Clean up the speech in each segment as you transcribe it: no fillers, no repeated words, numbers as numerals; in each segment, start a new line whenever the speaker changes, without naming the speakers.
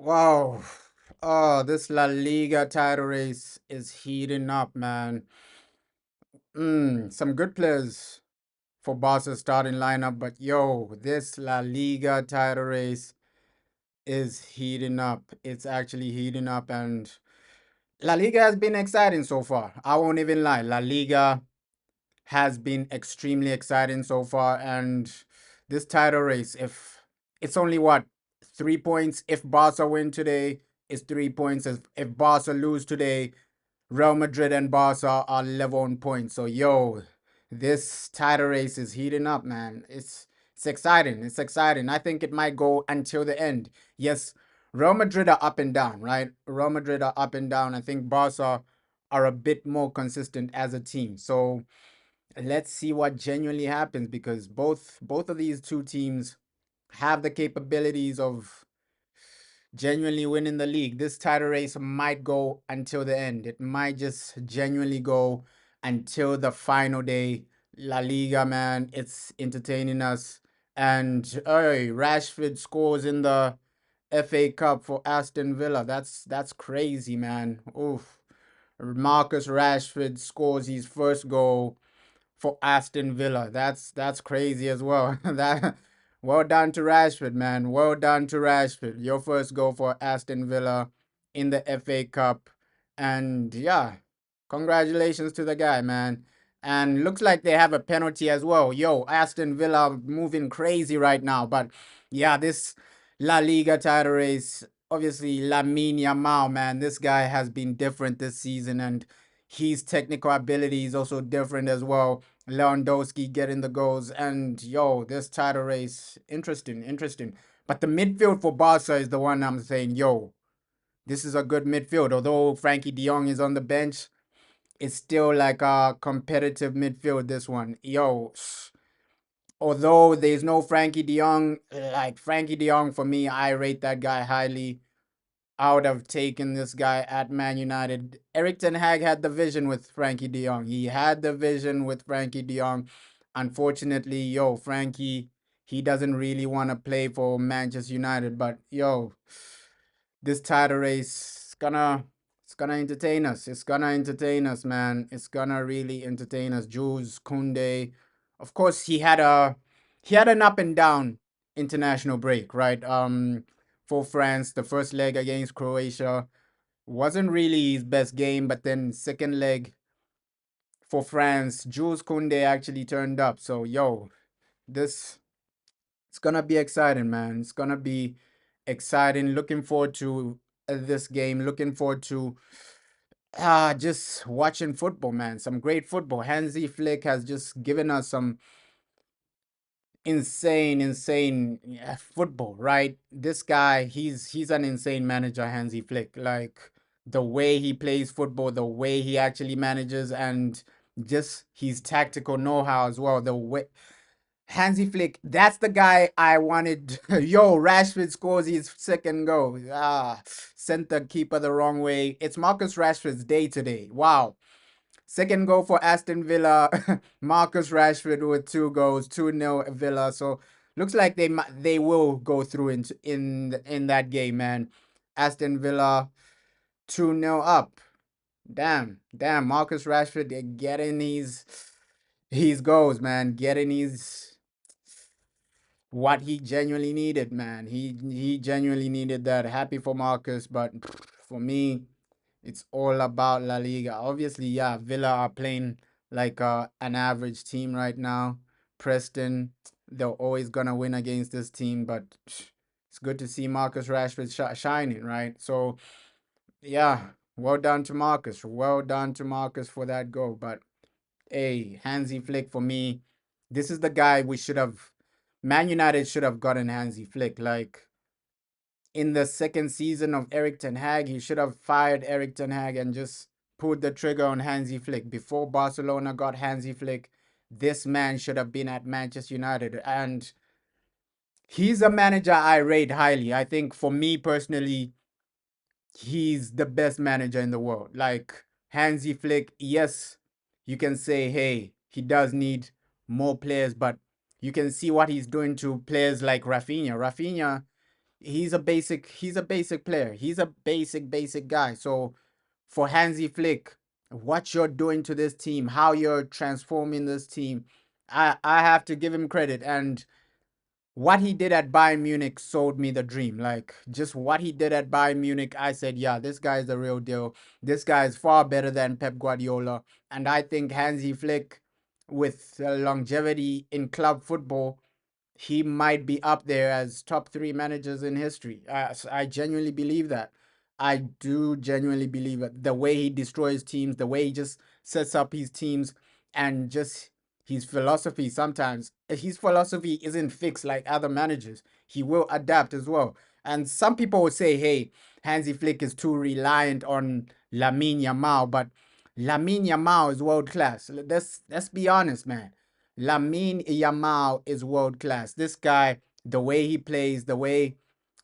Wow. Oh, this La Liga title race is heating up, man. Some good players for Barca's starting lineup, but yo, this La Liga title race is heating up. It's actually heating up, and La Liga has been exciting so far. I won't even lie. La Liga has been extremely exciting so far, and this title race, if it's only what 3 points if Barca win today, it's 3 points. If Barca lose today, Real Madrid and Barca are level on points. So yo, this title race is heating up, man. It's exciting. It's exciting. I think it might go until the end. Yes, Real Madrid are up and down, right? Real Madrid are up and down. I think Barca are a bit more consistent as a team. So let's see what genuinely happens because both of these two teams have the capabilities of genuinely winning the league. This title race might go until the end. It might just genuinely go until the final day. La Liga, man, it's entertaining us. And hey, Rashford scores in the FA Cup for Aston Villa. That's crazy, man. Oof. Marcus Rashford scores his first goal for Aston Villa. That's crazy as well. That well done to Rashford, man. Well done to Rashford. Your first goal for Aston Villa in the FA Cup. And yeah, congratulations to the guy, man. And looks like they have a penalty as well. Yo, Aston Villa moving crazy right now. But yeah, this La Liga title race, obviously Lamine Yamal, man. This guy has been different this season, and his technical ability is also different as well. Lewandowski getting the goals, and yo, this title race, interesting, interesting. But the midfield for Barca is the one I'm saying, yo, this is a good midfield. Although Frankie De Jong is on the bench, it's still like a competitive midfield. This one, yo. Although there's no Frankie De Jong, like Frankie De Jong for me, I rate that guy highly. I would have taken this guy at Man United. Eric Ten Hag had the vision with Frankie de Jong. He had the vision with Frankie de Jong. Unfortunately, yo, Frankie, he doesn't really want to play for Manchester United. But yo, this title race it's gonna entertain us. It's gonna entertain us, man. It's gonna really entertain us. Jules Koundé, of course, he had an up and down international break, right? For France, the first leg against Croatia wasn't really his best game, but then second leg for France, Jules Koundé actually turned up. So yo, this it's gonna be exciting, man. It's gonna be exciting. Looking forward to this game. Looking forward to just watching football, man. Some great football. Hansi Flick has just given us some insane yeah, football, right? This guy, he's an insane manager, Hansi Flick. Like the way he plays football, the way he actually manages, and just his tactical know-how as well. The way Hansi Flick, that's the guy I wanted. Yo, Rashford scores his second goal. Sent the keeper the wrong way. It's Marcus Rashford's day today. Wow. Second goal for Aston Villa. Marcus Rashford with 2 goals, 2-0 Villa. So looks like they will go through in that game, man. Aston Villa 2-0 up. Damn. Marcus Rashford getting his goals, man. Getting his what he genuinely needed, man. He genuinely needed that. Happy for Marcus, but for me, it's all about La Liga. Obviously, yeah, Villa are playing like an average team right now. Preston, they're always gonna win against this team, but it's good to see Marcus Rashford shining, right? So yeah, well done to Marcus. Well done to Marcus for that goal. But hey, Hansi Flick for me, this is the guy we should have. Man United should have gotten Hansi Flick. Like in the second season of Eric Ten Hag, he should have fired Eric Ten Hag and just pulled the trigger on Hansi Flick. Before Barcelona got Hansi Flick, this man should have been at Manchester United. And he's a manager I rate highly. I think for me personally, he's the best manager in the world. Like Hansi Flick, yes, you can say, hey, he does need more players, but you can see what he's doing to players like Rafinha. Rafinha, He's a basic player. He's a basic guy. So for Hansi Flick, what you're doing to this team, how you're transforming this team, I have to give him credit. And what he did at Bayern Munich sold me the dream. Like, just what he did at Bayern Munich, I said, yeah, this guy is the real deal. This guy is far better than Pep Guardiola. And I think Hansi Flick, with longevity in club football, he might be up there as top three managers in history. I genuinely believe that. I do genuinely believe it. The way he destroys teams, the way he just sets up his teams, and just his philosophy sometimes. His philosophy isn't fixed like other managers. He will adapt as well. And some people would say, hey, Hansi Flick is too reliant on Lamine Yamal, but Lamine Yamal is world class. Let's be honest, man. Lamine Yamal is world class. This guy, the way he plays, the way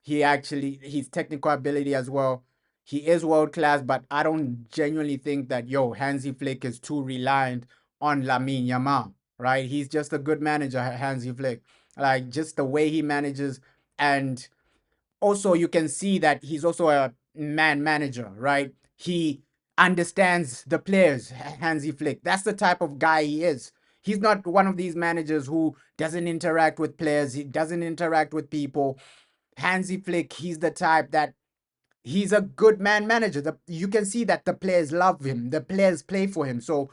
his technical ability as well, he is world class. But I don't genuinely think that Hansi Flick is too reliant on Lamine Yamal. Right? He's just a good manager, Hansi Flick. Like, just the way he manages, and also you can see that he's also a man manager, right? He understands the players, Hansi Flick. That's the type of guy he is. He's not one of these managers who doesn't interact with players, he doesn't interact with people. Hansi Flick, he's the type that he's a good man manager. You can see that the players love him, the players play for him. So,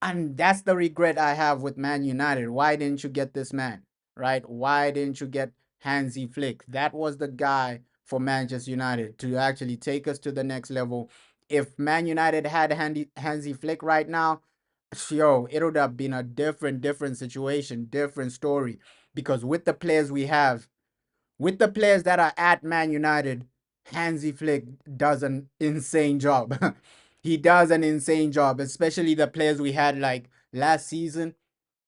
and that's the regret I have with Man United. Why didn't you get this man, right? Why didn't you get Hansi Flick? That was the guy for Manchester United to actually take us to the next level. If Man United had Hansi Flick right now, it would have been a different situation, different story. Because with the players that are at Man United, Hansi Flick does an insane job. He does an insane job, especially the players we had like last season.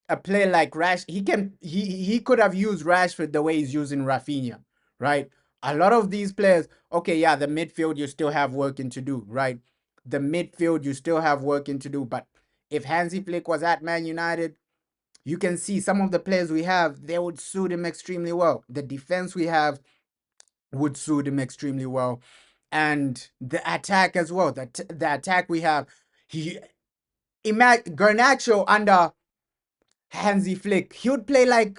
A player like he could have used Rashford the way he's using Rafinha, right? A lot of these players, okay, yeah, the midfield you still have working to do, right? The midfield you still have working to do, but if Hansi Flick was at Man United, you can see some of the players we have, they would suit him extremely well. The defense we have would suit him extremely well. And the attack as well. The attack we have, he Garnacho under Hansi Flick, he would play like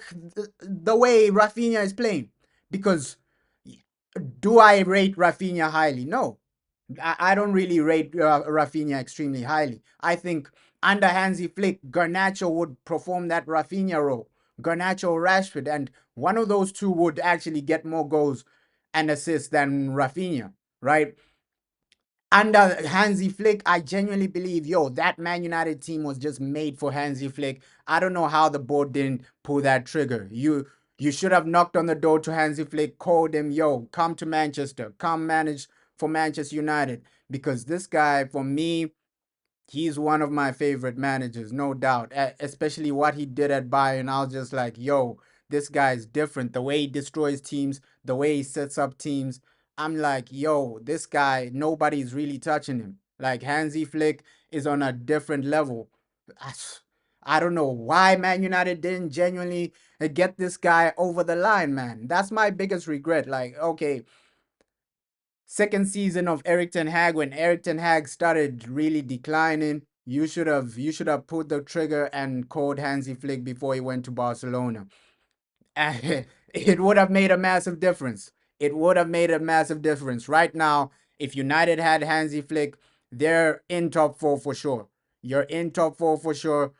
the way Rafinha is playing. Because do I rate Rafinha highly? No. I don't really rate Rafinha extremely highly. I think under Hansi Flick, Garnacho would perform that Rafinha role. Garnacho or Rashford, and one of those two would actually get more goals and assists than Rafinha, right? Under Hansi Flick, I genuinely believe, that Man United team was just made for Hansi Flick. I don't know how the board didn't pull that trigger. You should have knocked on the door to Hansi Flick, called him, come to Manchester, come manage for Manchester United. Because this guy, for me, he's one of my favorite managers, no doubt. Especially what he did at Bayern. I was just like, this guy is different. The way he destroys teams, the way he sets up teams. I'm like, this guy, nobody's really touching him. Like, Hansi Flick is on a different level. I don't know why Man United didn't genuinely get this guy over the line, man. That's my biggest regret. Like, okay, second season of Eric Ten Hag, when Eric Ten Hag started really declining, you should have pulled the trigger and called Hansi Flick before he went to Barcelona. It would have made a massive difference. It would have made a massive difference. Right now, if United had Hansi Flick, they're in top four for sure. You're in top four for sure.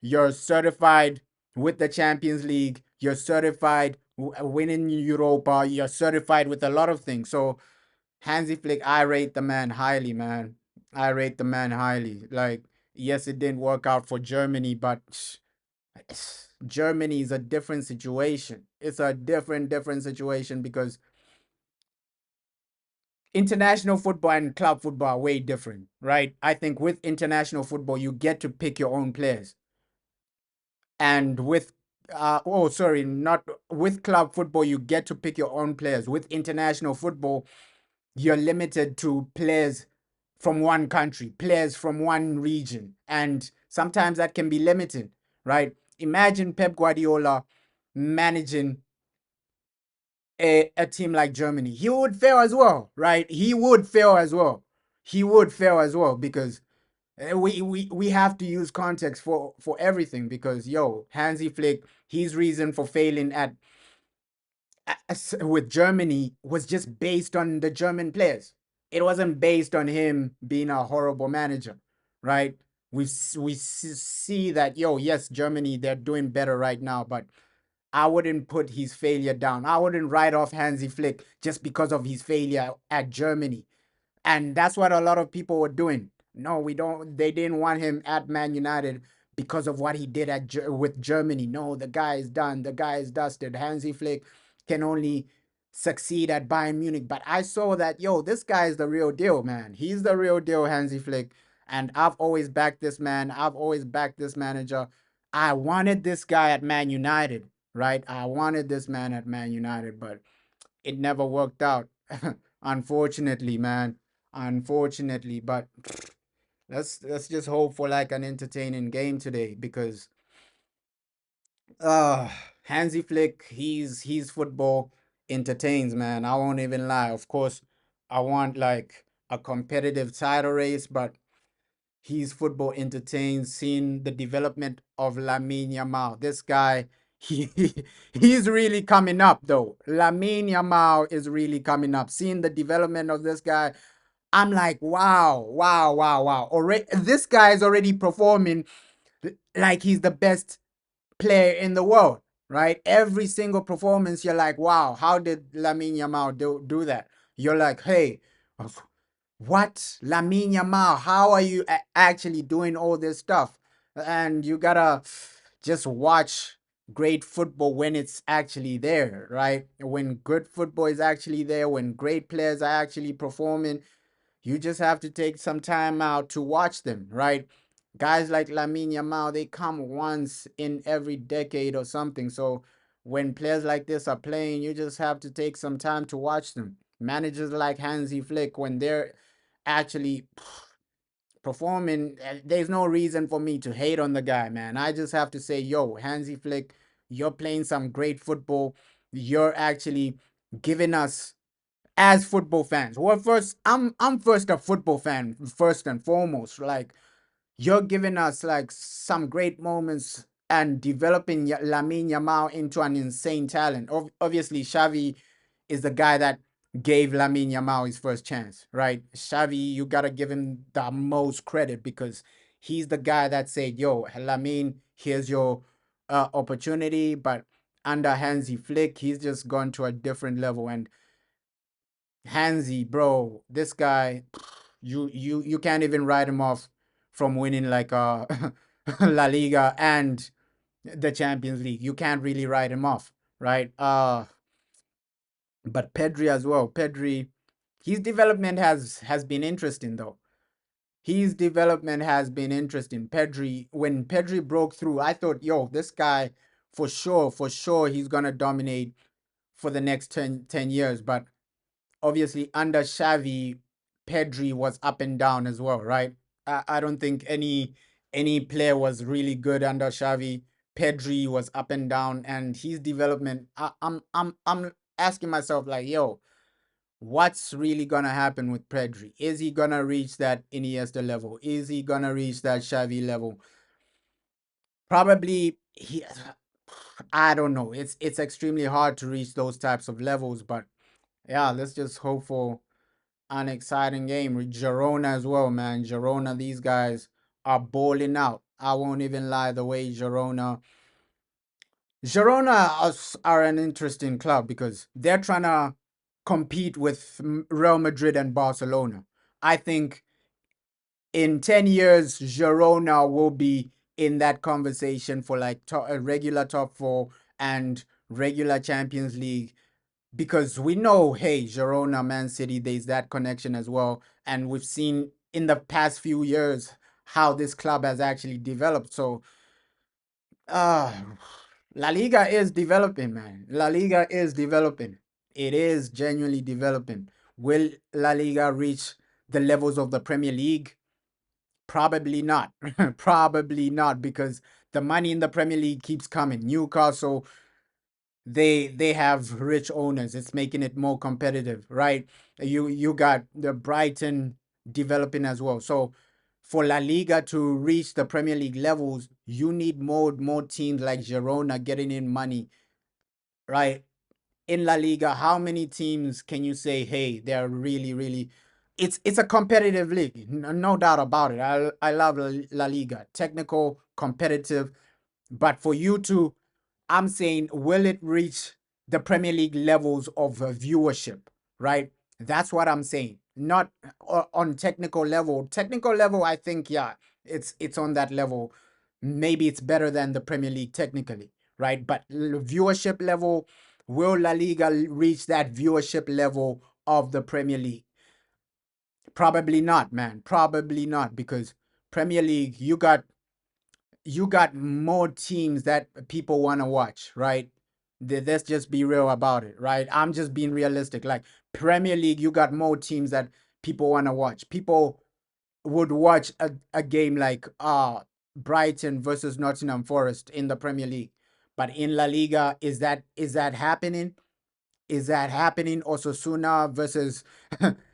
You're certified with the Champions League. You're certified winning Europa. You're certified with a lot of things. So Hansi Flick, I rate the man highly, man. I rate the man highly. Like, yes, it didn't work out for Germany, but Germany is a different situation. It's a different situation because international football and club football are way different, right? I think with international football, you get to pick your own players. And with not with club football, you get to pick your own players. With international football, you're limited to players from one country, players from one region. And sometimes that can be limited, right? Imagine Pep Guardiola managing a team like Germany. He would fail as well, right? He would fail as well. He would fail as well because we have to use context for everything because Hansi Flick, his reason for failing with Germany was just based on the German players. It wasn't based on him being a horrible manager, right? We see that yes, Germany, they're doing better right now, but I wouldn't put his failure down. I wouldn't write off Hansi Flick just because of his failure at Germany. And that's what a lot of people were doing. No, we don't. They didn't want him at Man United because of what he did with Germany. No, the guy is done. The guy is dusted. Hansi Flick can only succeed at Bayern Munich. But I saw that this guy is the real deal, man. He's the real deal, Hansi Flick. And I've always backed this man. I've always backed this manager. I wanted this guy at Man United, right? I wanted this man at Man United, but it never worked out. Unfortunately, man. Unfortunately, but let's just hope for like an entertaining game today because uh Hansi Flick, he's football entertains, man. I won't even lie. Of course, I want like a competitive title race, but he's football entertains. Seeing the development of Lamine Yamal, this guy, he he's really coming up though. Lamine Yamal is really coming up. Seeing the development of this guy, I'm like, wow, wow, wow, wow. Already, this guy is already performing like he's the best player in the world, right? Every single performance, you're like, wow, how did Lamine Yamal do that? You're like, hey, what? Lamine Yamal, how are you actually doing all this stuff? And you gotta just watch great football when it's actually there, right? When good football is actually there, when great players are actually performing, you just have to take some time out to watch them, right? Guys like Lamine Yamal, they come once in every decade or something. So when players like this are playing, you just have to take some time to watch them. Managers like Hansi Flick, when they're actually performing, there's no reason for me to hate on the guy, man. I just have to say, Hansi Flick, you're playing some great football. You're actually giving us as football fans. Well, first, I'm first a football fan, first and foremost. Like you're giving us like some great moments and developing Lamine Yamal into an insane talent. Obviously, Xavi is the guy that gave Lamine Yamal his first chance, right? Xavi, you gotta give him the most credit because he's the guy that said, "Yo, Lamine, here's your opportunity." But under Hansi Flick, he's just gone to a different level. And Hansi, bro, this guy, you can't even write him off from winning like La Liga and the Champions League. You can't really write him off, right? But Pedri as well. Pedri, his development has been interesting though. His development has been interesting. Pedri, when Pedri broke through, I thought, this guy for sure, he's gonna dominate for the next 10 years. But obviously under Xavi, Pedri was up and down as well, right? I don't think any player was really good under Xavi. Pedri was up and down, and his development. I'm asking myself like, what's really gonna happen with Pedri? Is he gonna reach that Iniesta level? Is he gonna reach that Xavi level? Probably he. I don't know. It's extremely hard to reach those types of levels, but yeah, let's just hope for an exciting game with Girona as well, man. Girona, these guys are balling out. I won't even lie, the way Girona are an interesting club because they're trying to compete with Real Madrid and Barcelona. I think in 10 years, Girona will be in that conversation for like a regular top four and regular Champions League because we know, hey, Girona, Man City, there's that connection as well. And we've seen in the past few years how this club has actually developed. So, uh, La Liga is developing, man. La Liga is developing. It is genuinely developing. Will La Liga reach the levels of the Premier League? Probably not. Probably not because the money in the Premier League keeps coming. Newcastle, they have rich owners. It's making it more competitive, right? You got the Brighton developing as well. So for La Liga to reach the Premier League levels, you need more teams like Girona getting in money, right? In La Liga, how many teams can you say, hey, they're really it's a competitive league, no doubt about it. I love La Liga, technical, competitive, but for you to, I'm saying, will it reach the Premier League levels of viewership, right? That's what I'm saying. Not on technical level. Technical level, I think, yeah, it's on that level. Maybe it's better than the Premier League technically, right? But viewership level, will La Liga reach that viewership level of the Premier League? Probably not, man. Probably not, because Premier League, you got more teams that people want to watch, right? Let's just be real about it, right? I'm just being realistic. Like Premier League, you got more teams that people want to watch. People would watch a game like Brighton versus Nottingham Forest in the Premier League. But in La Liga, is that happening? Is that happening? Osasuna versus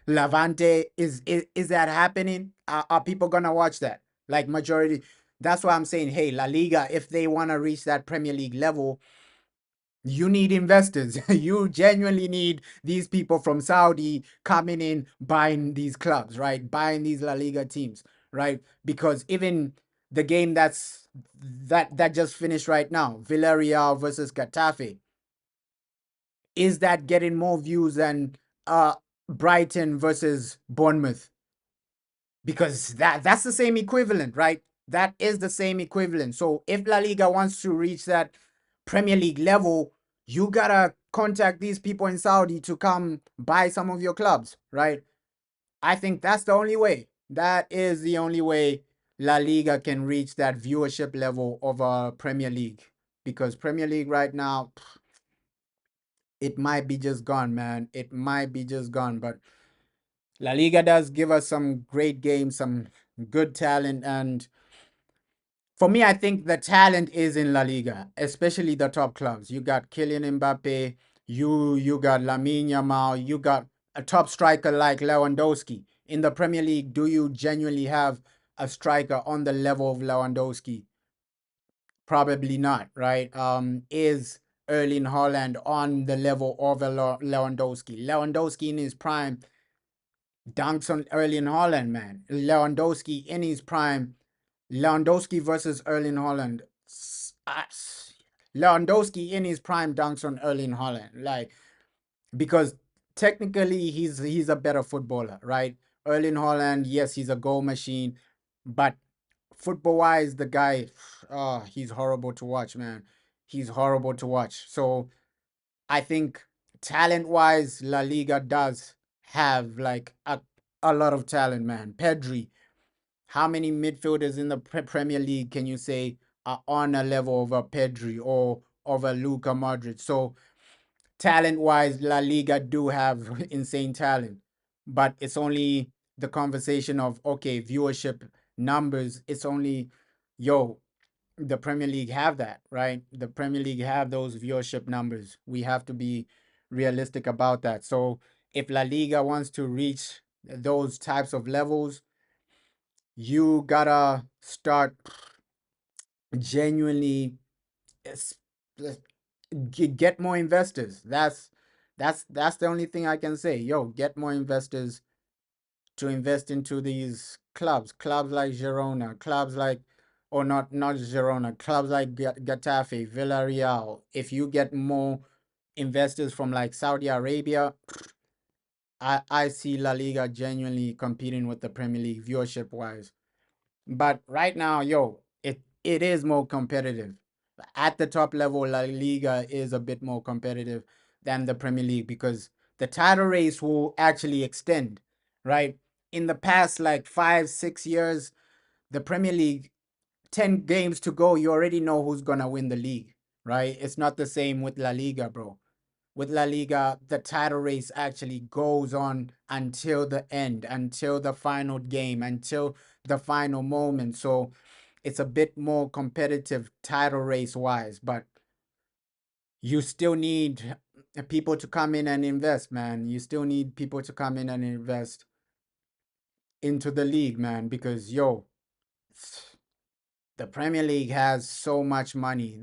Levante, is that happening? Are people gonna watch that? Like majority. That's why I'm saying, hey, La Liga, if they want to reach that Premier League level, you need investors. You genuinely need these people from Saudi coming in, buying these clubs, right? Buying these La Liga teams, right? Because even the game that just finished right now, Villarreal versus Getafe, is that getting more views than Brighton versus Bournemouth? Because that's the same equivalent, right? That is the same equivalent. So if La Liga wants to reach that Premier League level, you gotta contact these people in Saudi to come buy some of your clubs, right? I think that's the only way. That is the only way La Liga can reach that viewership level of a Premier League. Because Premier League right now, it might be just gone, man. It might be just gone. But La Liga does give us some great games, some good talent, and for me, I think the talent is in La Liga, especially the top clubs. You got Kylian Mbappe, you got Lamine Yamal, you got a top striker like Lewandowski. In the Premier League, do you genuinely have a striker on the level of Lewandowski? Probably not, right? Is Erling Haaland on the level of Lewandowski? Lewandowski in his prime dunks on Erling Haaland, man. Lewandowski in his prime. Lewandowski versus Erling Haaland. Lewandowski in his prime dunks on Erling Haaland. Like, because technically he's a better footballer, right? Erling Haaland, yes, he's a goal machine, but football wise, the guy, he's horrible to watch, man. He's horrible to watch. So I think talent wise, La Liga does have like a lot of talent, man. Pedri, how many midfielders in the Premier League can you say are on a level of a Pedri or of a Luka Modric? So talent wise, La Liga do have insane talent, but it's only the conversation of, okay, viewership numbers. It's only, yo, the Premier League have that, right? The Premier League have those viewership numbers. We have to be realistic about that. So if La Liga wants to reach those types of levels, you gotta start genuinely s- get more investors. That's the only thing I can say. Yo, get more investors to invest into these clubs like Girona, clubs like, or not Girona, clubs like Getafe, Villarreal. If you get more investors from like Saudi Arabia, I see La Liga genuinely competing with the Premier League viewership wise. But right now, yo, it is more competitive. At the top level, La Liga is a bit more competitive than the Premier League because the title race will actually extend, right? In the past, like 5, 6 years, the Premier League, 10 games to go, you already know who's gonna win the league, right? It's not the same with La Liga, bro. With La Liga, the title race actually goes on until the end, until the final game, until the final moment. So it's a bit more competitive title race wise. But you still need people to come in and invest, man. You still need people to come in and invest into the league, man, because yo, the Premier League has so much money.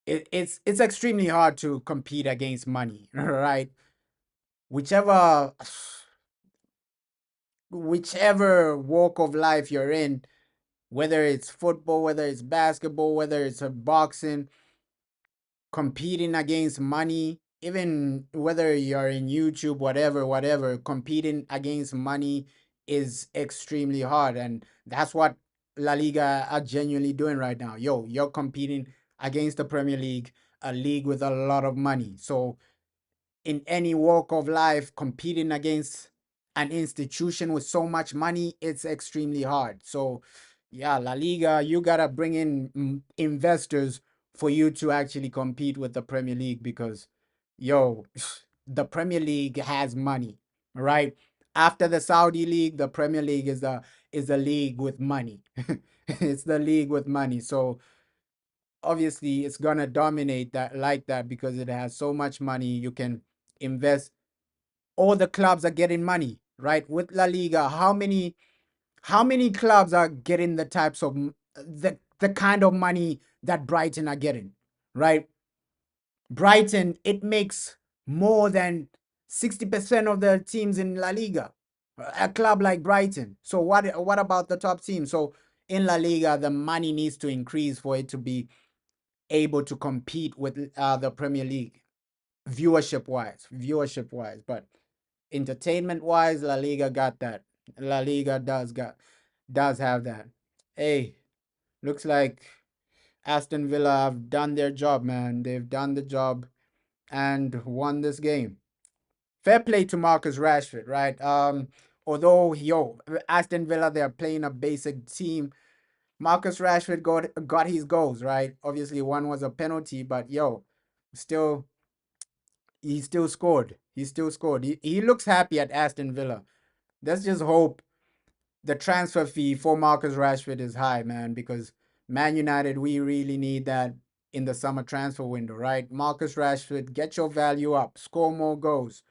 It's extremely hard to compete against money, right? Whichever whichever walk of life you're in, whether it's football, whether it's basketball, whether it's a boxing, competing against money, even whether you're in YouTube, whatever, competing against money is extremely hard. And that's what La Liga are genuinely doing right now. Yo, you're competing against the Premier League, a league with a lot of money. So in any walk of life, competing against an institution with so much money, it's extremely hard. So, yeah, La Liga, you gotta bring in investors for you to actually compete with the Premier League because, yo, the Premier League has money, right? After the Saudi League, the Premier League is the league with money. It's the league with money. So obviously it's gonna dominate that like that because it has so much money. You can invest. All the clubs are getting money, right? With La Liga, how many clubs are getting the types of the kind of money that Brighton are getting, right? Brighton, it makes more than 60% of the teams in La Liga. A club like Brighton. So what about the top team? So in La Liga, the money needs to increase for it to be able to compete with the Premier League, viewership wise. But entertainment wise, La Liga got that. La Liga does have that. Hey, looks like Aston Villa have done their job, man. They've done the job and won this game. Fair play to Marcus Rashford, right? Although Aston Villa, they're playing a basic team. Marcus Rashford got his goals, right? Obviously, one was a penalty, but still he still scored. He still scored. He looks happy at Aston Villa. Let's just hope the transfer fee for Marcus Rashford is high, man, because Man United, we really need that in the summer transfer window, right? Marcus Rashford, get your value up, score more goals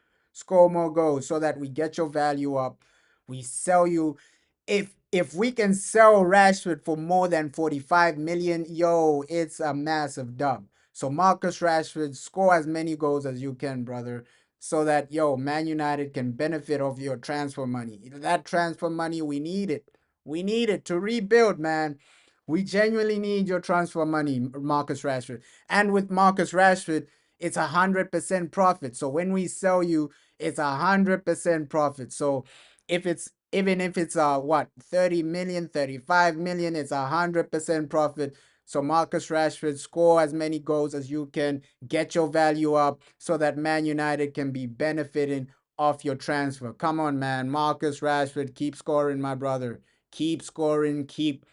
so that we get your value up. We sell you. If we can sell Rashford for more than 45 million, yo, it's a massive dub. So Marcus Rashford, score as many goals as you can, brother, so that Man United can benefit of your transfer money. That transfer money, we need it. We need it to rebuild, man. We genuinely need your transfer money, Marcus Rashford. And with Marcus Rashford, it's 100% profit. So when we sell you, it's 100% profit. So if it's even if it's 30 million, 35 million, it's 100% profit. So Marcus Rashford, score as many goals as you can, get your value up so that Man United can be benefiting off your transfer. Come on, man. Marcus Rashford, keep scoring, my brother. Keep scoring, keep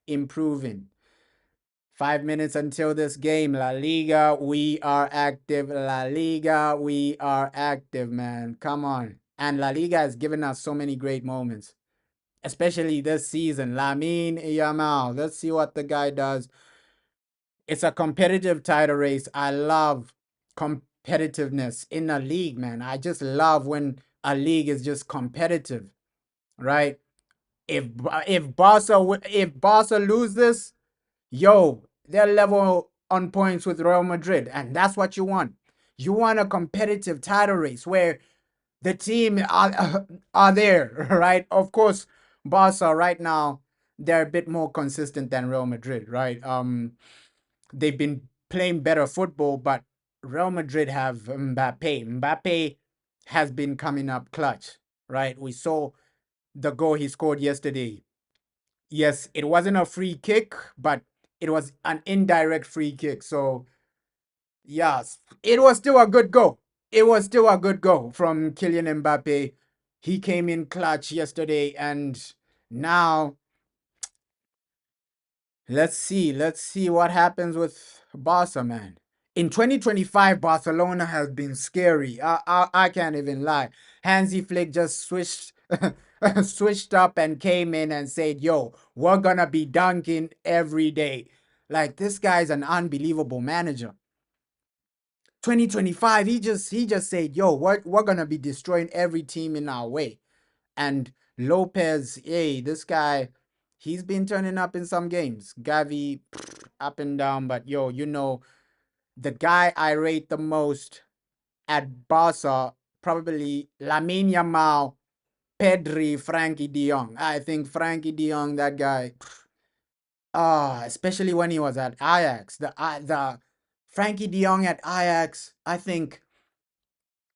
improving. 5 minutes until this game. La Liga, we are active. La Liga, we are active, man. Come on. And La Liga has given us so many great moments, especially this season. Lamine Yamal. Let's see what the guy does. It's a competitive title race. I love competitiveness in a league, man. I just love when a league is just competitive, right? If Barca lose this, they're level on points with Real Madrid, and that's what you want. You want a competitive title race where the team are there, right? Of course, Barca right now, they're a bit more consistent than Real Madrid, right? They've been playing better football, but Real Madrid have Mbappe. Mbappe has been coming up clutch, right? We saw the goal he scored yesterday. Yes, it wasn't a free kick, but it was an indirect free kick. So, yes, it was still a good goal. It was still a good goal from Kylian Mbappe. He came in clutch yesterday, and now let's see what happens with Barca, man. In 2025, Barcelona has been scary. I can't even lie. Hansi Flick just switched up and came in and said, "Yo, we're gonna be dunking every day." Like this guy's an unbelievable manager. 2025, he just said, "Yo, we're gonna be destroying every team in our way." And Lopez, hey, this guy, he's been turning up in some games. Gavi, up and down, but yo, the guy I rate the most at Barca, probably Lamine Yamal, Pedri, Frankie De Jong. I think Frankie De Jong, that guy, especially when he was at Ajax, the Frankie De Jong at Ajax, I think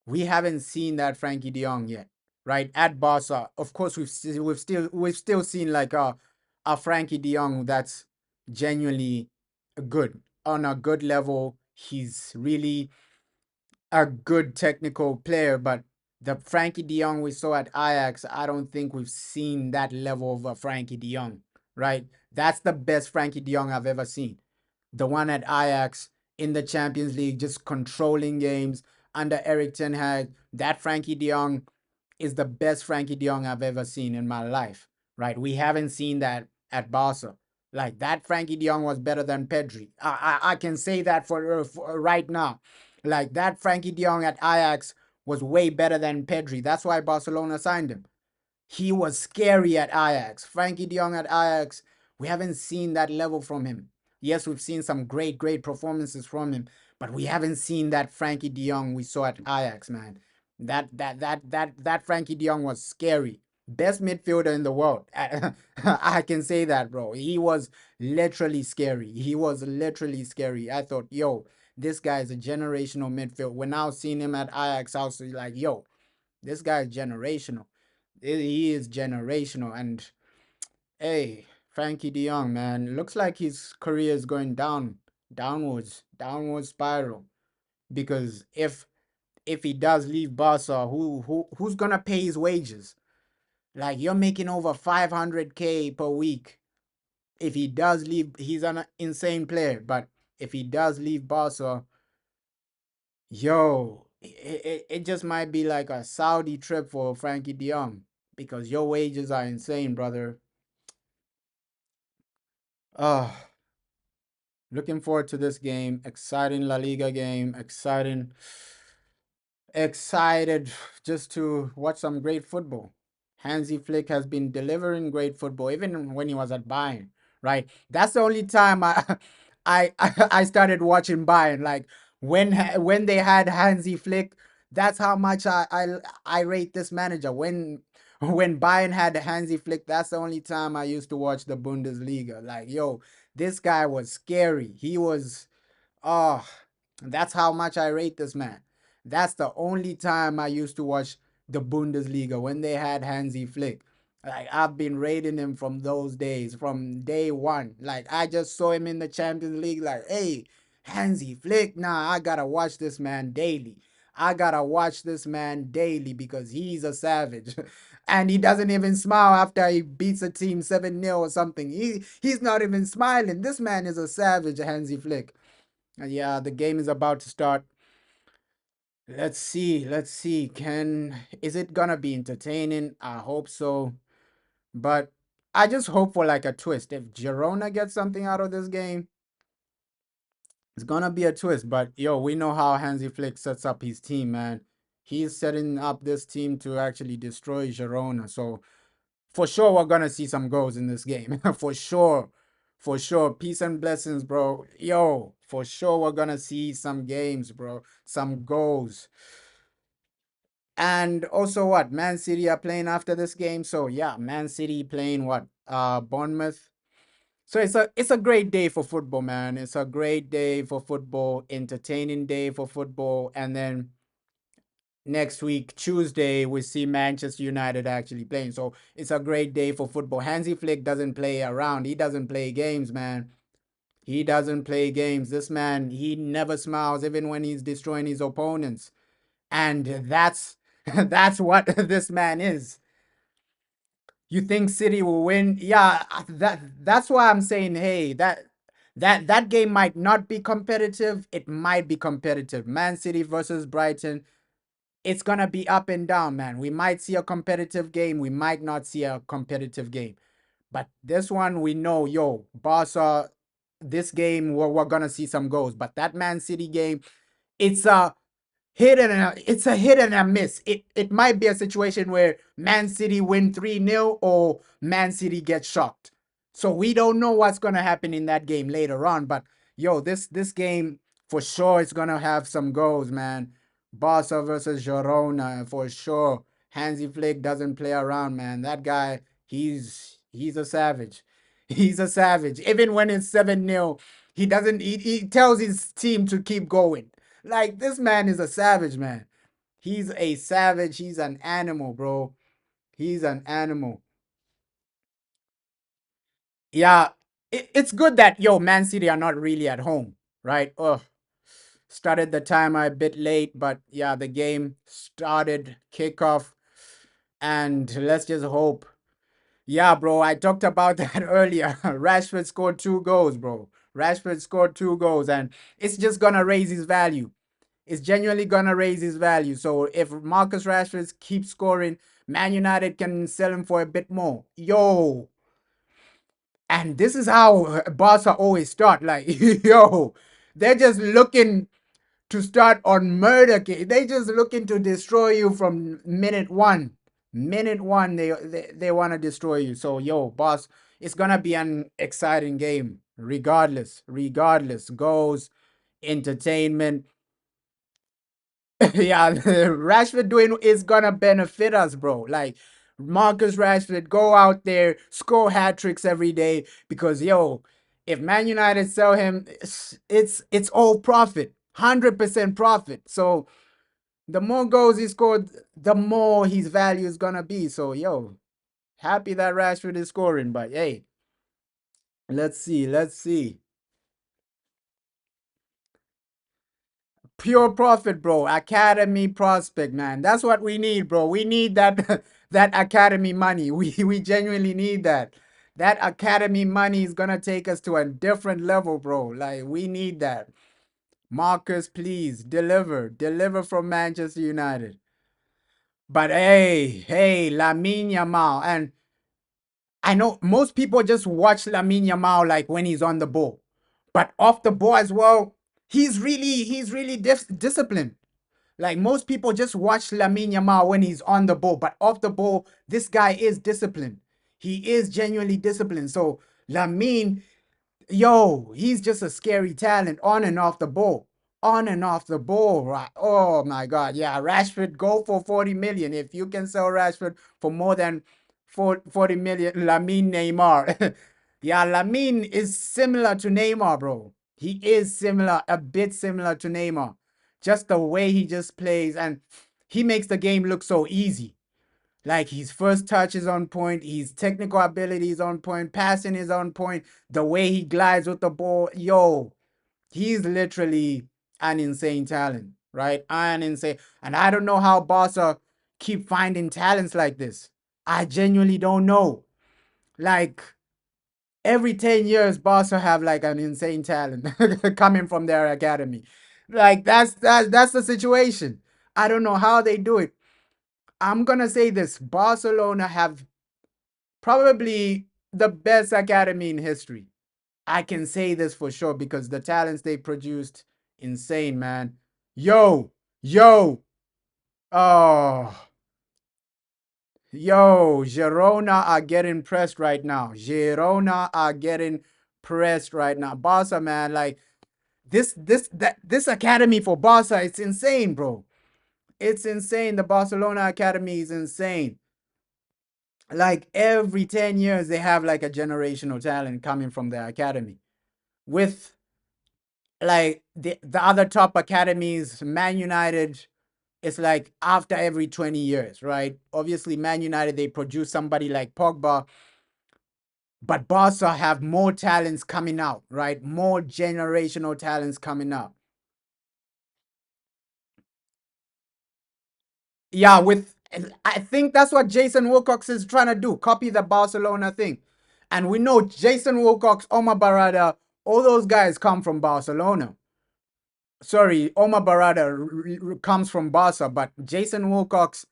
we haven't seen that Frankie De Jong yet, right? At Barca, of course, we've still seen like a Frankie De Jong that's genuinely good on a good level. He's really a good technical player, but the Frankie De Jong we saw at Ajax, I don't think we've seen that level of a Frankie De Jong, right? That's the best Frankie De Jong I've ever seen. The one at Ajax in the Champions League, just controlling games under Eric Ten Hag. That Frankie De Jong is the best Frankie De Jong I've ever seen in my life, right? We haven't seen that at Barca. Like that Frankie De Jong was better than Pedri. I can say that for right now. Like that Frankie De Jong at Ajax was way better than Pedri. That's why Barcelona signed him. He was scary at Ajax. Frankie De Jong at Ajax, we haven't seen that level from him. Yes, we've seen some great performances from him, but we haven't seen that Frankie De Jong we saw at Ajax, man. That Frankie De Jong was scary. Best midfielder in the world. I can say that, bro. He was literally scary. He was literally scary. I thought, yo, this guy is a generational midfield. When I was seeing him at Ajax, I was like, yo, this guy is generational. He is generational. And hey, Frankie De Jong, man, looks like his career is going downwards spiral. Because if he does leave Barca, who's gonna pay his wages? Like you're making over 500K per week. If he does leave, he's an insane player. But if he does leave Barca, yo, it just might be like a Saudi trip for Frankie De Jong because your wages are insane, brother. Uh, Looking forward to this game. Exciting La Liga game. Excited just to watch some great football. Hansi Flick has been delivering great football, even when he was at Bayern, right? That's the only time I started watching Bayern. Like when they had Hansi Flick, that's how much I rate this manager. When Bayern had Hansi Flick, that's the only time I used to watch the Bundesliga. Like, yo, this guy was scary. He was Oh, that's how much I rate this man. That's the only time I used to watch the Bundesliga when they had Hansi Flick. Like I've been rating him from those days, from day one. Like I just saw him in the Champions League. Like, hey, Hansi Flick. Nah, I gotta watch this man daily. I gotta watch this man daily because he's a savage. And he doesn't even smile after he beats a team 7-0 or something. He's not even smiling. This man is a savage, Hansi Flick. Yeah, the game is about to start. Let's see. Let's see. Is it gonna be entertaining? I hope so. But I just hope for like a twist. If Girona gets something out of this game, it's gonna be a twist. But yo, we know how Hansi Flick sets up his team, man. He's setting up this team to actually destroy Girona. So for sure we're gonna see some goals in this game. For sure. For sure. Peace and blessings, bro. Yo, for sure we're gonna see some games, bro. Some goals. And also what? Man City are playing after this game. So yeah, Man City playing what? Bournemouth. So it's a great day for football, man. It's a great day for football, entertaining day for football. And then next week, Tuesday, we see Manchester United actually playing. So it's a great day for football. Hansi Flick doesn't play around. He doesn't play games, man. He doesn't play games. This man, he never smiles, even when he's destroying his opponents. And that's what this man is. You think City will win? Yeah, that's why I'm saying, hey, that game might not be competitive. It might be competitive. Man City versus Brighton, it's gonna be up and down, man. We might see a competitive game, we might not see a competitive game. But this one, we know, yo, Barca, this game, we're gonna see some goals. But that Man City game, It's a it's a hit and a miss. It might be a situation where Man City win 3-0 or Man City gets shocked. So we don't know what's gonna happen in that game later on. But yo, this game for sure is gonna have some goals, man. Barca versus Girona for sure. Hansi Flick doesn't play around, man. That guy, he's a savage. He's a savage. Even when it's 7-0, he doesn't he tells his team to keep going. Like this man is a savage, man. He's a savage. He's an animal, bro. He's an animal. Yeah, it's good that yo Man City are not really at home, right? Oh, started the timer a bit late, but yeah, the game started kickoff, and let's just hope. Yeah, bro, I talked about that earlier. Rashford scored 2 goals, bro. Rashford scored 2 goals, and it's just gonna raise his value. It's genuinely gonna raise his value. So if Marcus Rashford keeps scoring, Man United can sell him for a bit more. Yo, and this is how Barca always start. Like, yo, they're just looking to start on murder. They just looking to destroy you from minute one. Minute one, they want to destroy you. So, yo, boss, it's gonna be an exciting game, regardless. Regardless, goals, entertainment. Yeah, Rashford doing is gonna benefit us, bro. Like Marcus Rashford, go out there, score hat tricks every day because yo, if Man United sell him, it's all profit, 100% profit. So the more goals he scored, the more his value is gonna be. So yo, happy that Rashford is scoring, but hey, let's see. Pure profit, bro. Academy prospect, man. That's what we need, bro. We need that that academy money. We genuinely need that. That academy money is gonna take us to a different level, bro. Like we need that. Marcus, please deliver, deliver from Manchester United. But hey, Lamine Yamal, and I know most people just watch Lamine Yamal like when he's on the ball, but off the ball as well. He's really disciplined. Like most people just watch Lamine Yamal when he's on the ball, but off the ball, this guy is disciplined. He is genuinely disciplined. So Lamine, yo, he's just a scary talent on and off the ball. On and off the ball, right? Oh my God. Yeah, Rashford, go for 40 million. If you can sell Rashford for more than 40 million, Lamine Neymar. Yeah, Lamine is similar to Neymar, bro. He is similar, a bit similar to Neymar. Just the way he just plays, and he makes the game look so easy. Like his first touch is on point, his technical ability is on point, passing is on point, the way he glides with the ball, yo, he's literally an insane talent, right? An insane. And I don't know how Barca keep finding talents like this. I genuinely don't know. Like every 10 years, Barca have like an insane talent coming from their academy. Like that's the situation. I don't know how they do it. I'm gonna say this: Barcelona have probably the best academy in history. I can say this for sure because the talents they produced, insane, man. Yo, yo, oh, yo, Girona are getting pressed right now. Girona are getting pressed right now. Barca, man, like this academy for Barca, it's insane, bro. It's insane. The Barcelona academy is insane. Like every 10 years they have like a generational talent coming from their academy with like the other top academies. Man United, it's like after every 20 years, right? Obviously Man United, they produce somebody like Pogba, but Barca have more talents coming out, right? More generational talents coming out. Yeah, with I think that's what Jason Wilcox is trying to do, copy the Barcelona thing. And we know Jason Wilcox, Omar Barada, all those guys come from Barcelona. Sorry, Omar Barada comes from Barca, but Jason Wilcox,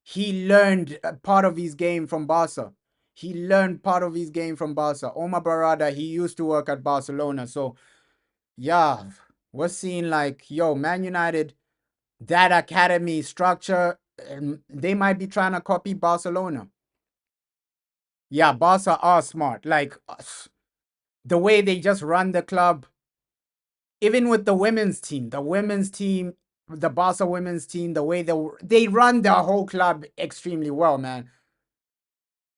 he learned part of his game from Barca. He learned part of his game from Barca. Omar Barada, he used to work at Barcelona. So, yeah. We're seeing like, yo, Man United, that academy structure, they might be trying to copy Barcelona. Yeah, Barca are smart. Like the way they just run the club, even with the women's team, the Barca women's team, the way they run the whole club extremely well, man.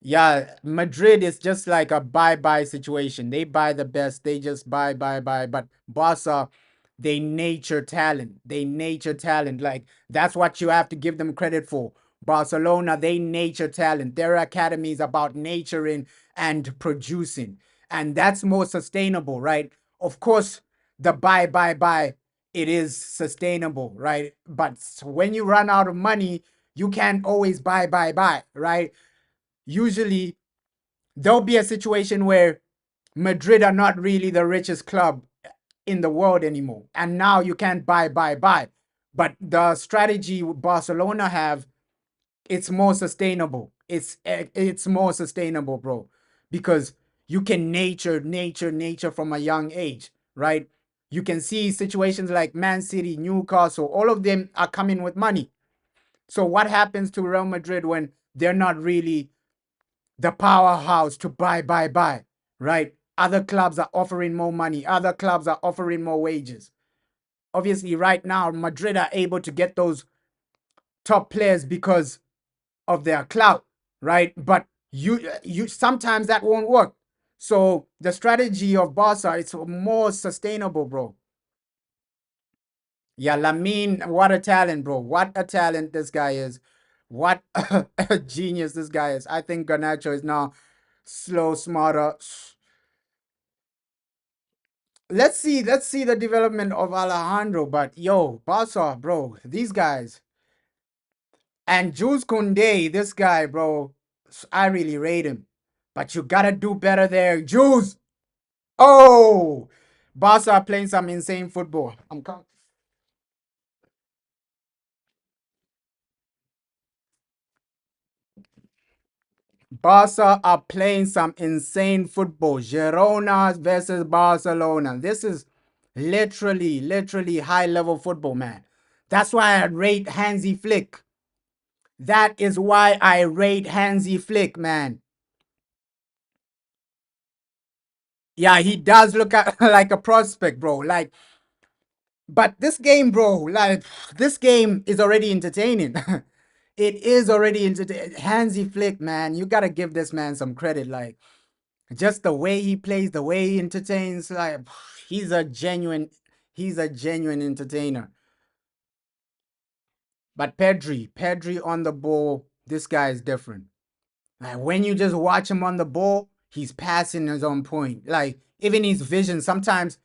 Yeah, Madrid is just like a buy situation. They buy the best. They just buy. But Barca, they nature talent. They nature talent. Like that's what you have to give them credit for. Barcelona, they nature talent. Their academy is about nurturing and producing, and that's more sustainable, right? Of course, the buy. It is sustainable, right? But when you run out of money, you can't always buy, right? Usually there'll be a situation where Madrid are not really the richest club in the world anymore. And now you can't buy. But the strategy Barcelona have, it's more sustainable. It's more sustainable, bro. Because you can nature from a young age, right? You can see situations like Man City, Newcastle, all of them are coming with money. So what happens to Real Madrid when they're not really the powerhouse to buy, right? Other clubs are offering more money. Other clubs are offering more wages. Obviously, right now, Madrid are able to get those top players because of their clout, right? But you sometimes that won't work. So the strategy of Barca is more sustainable, bro. Yeah, Lamine, what a talent, bro. What a talent this guy is. What a genius this guy is. I think Garnacho is now slow, smarter. Let's see the development of Alejandro. But yo, Barca, bro, these guys and Jules Koundé, this guy, bro, I really rate him. But you gotta do better there, Jules. Oh, Barca are playing some insane football. Barca are playing some insane football. Girona versus Barcelona. This is literally high level football, man. That's why I rate Hansi Flick. That is why I rate Hansi Flick, man. Yeah, he does look like a prospect, bro. Like, but this game, bro, like, this game is already entertaining. It is already entertaining. Hansi Flick, man, you gotta give this man some credit. Like, just the way he plays, the way he entertains, like, he's a genuine, he's a genuine entertainer. But Pedri on the ball, this guy is different. Like when you just watch him on the ball, he's passing his own point. Like even his vision, sometimes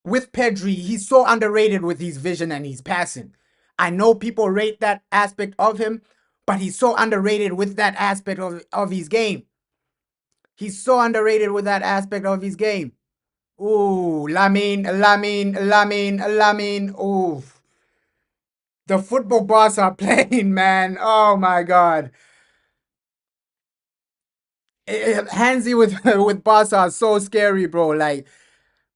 with Pedri, he's so underrated with his vision and his passing. I know people rate that aspect of him, but he's so underrated with that aspect of his game. He's so underrated with that aspect of his game. Ooh, Lamine. Ooh, the football boss are playing, man. Oh my God. Hansi with with Barca are so scary, bro. Like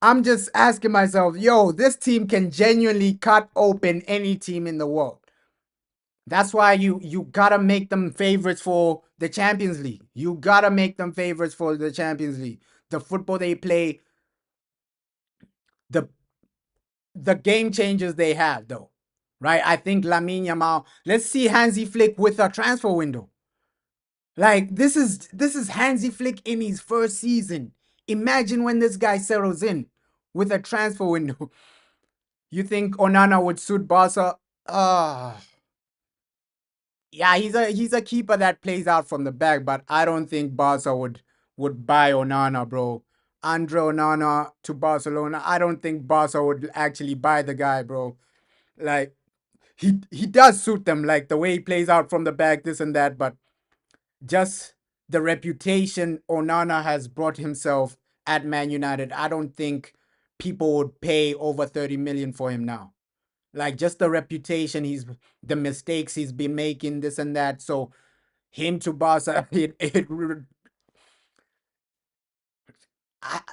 I'm just asking myself, yo, this team can genuinely cut open any team in the world. That's why you gotta make them favorites for the Champions League. You gotta make them favorites for the Champions League. The football they play, the the game changers they have, though, right? I think Lamine Yamal. Let's see Hansi Flick with a transfer window. Like this is Hansi Flick in his first season. Imagine when this guy settles in with a transfer window. You think Onana would suit Barca? Yeah, he's a keeper that plays out from the back, but I don't think Barca would buy Onana, bro. Andre Onana to Barcelona. I don't think Barca would actually buy the guy, bro. Like he does suit them, like the way he plays out from the back, this and that, but just the reputation Onana has brought himself at Man United, I don't think people would pay over 30 million for him now. Like just the reputation, the mistakes he's been making, this and that. So him to Barca,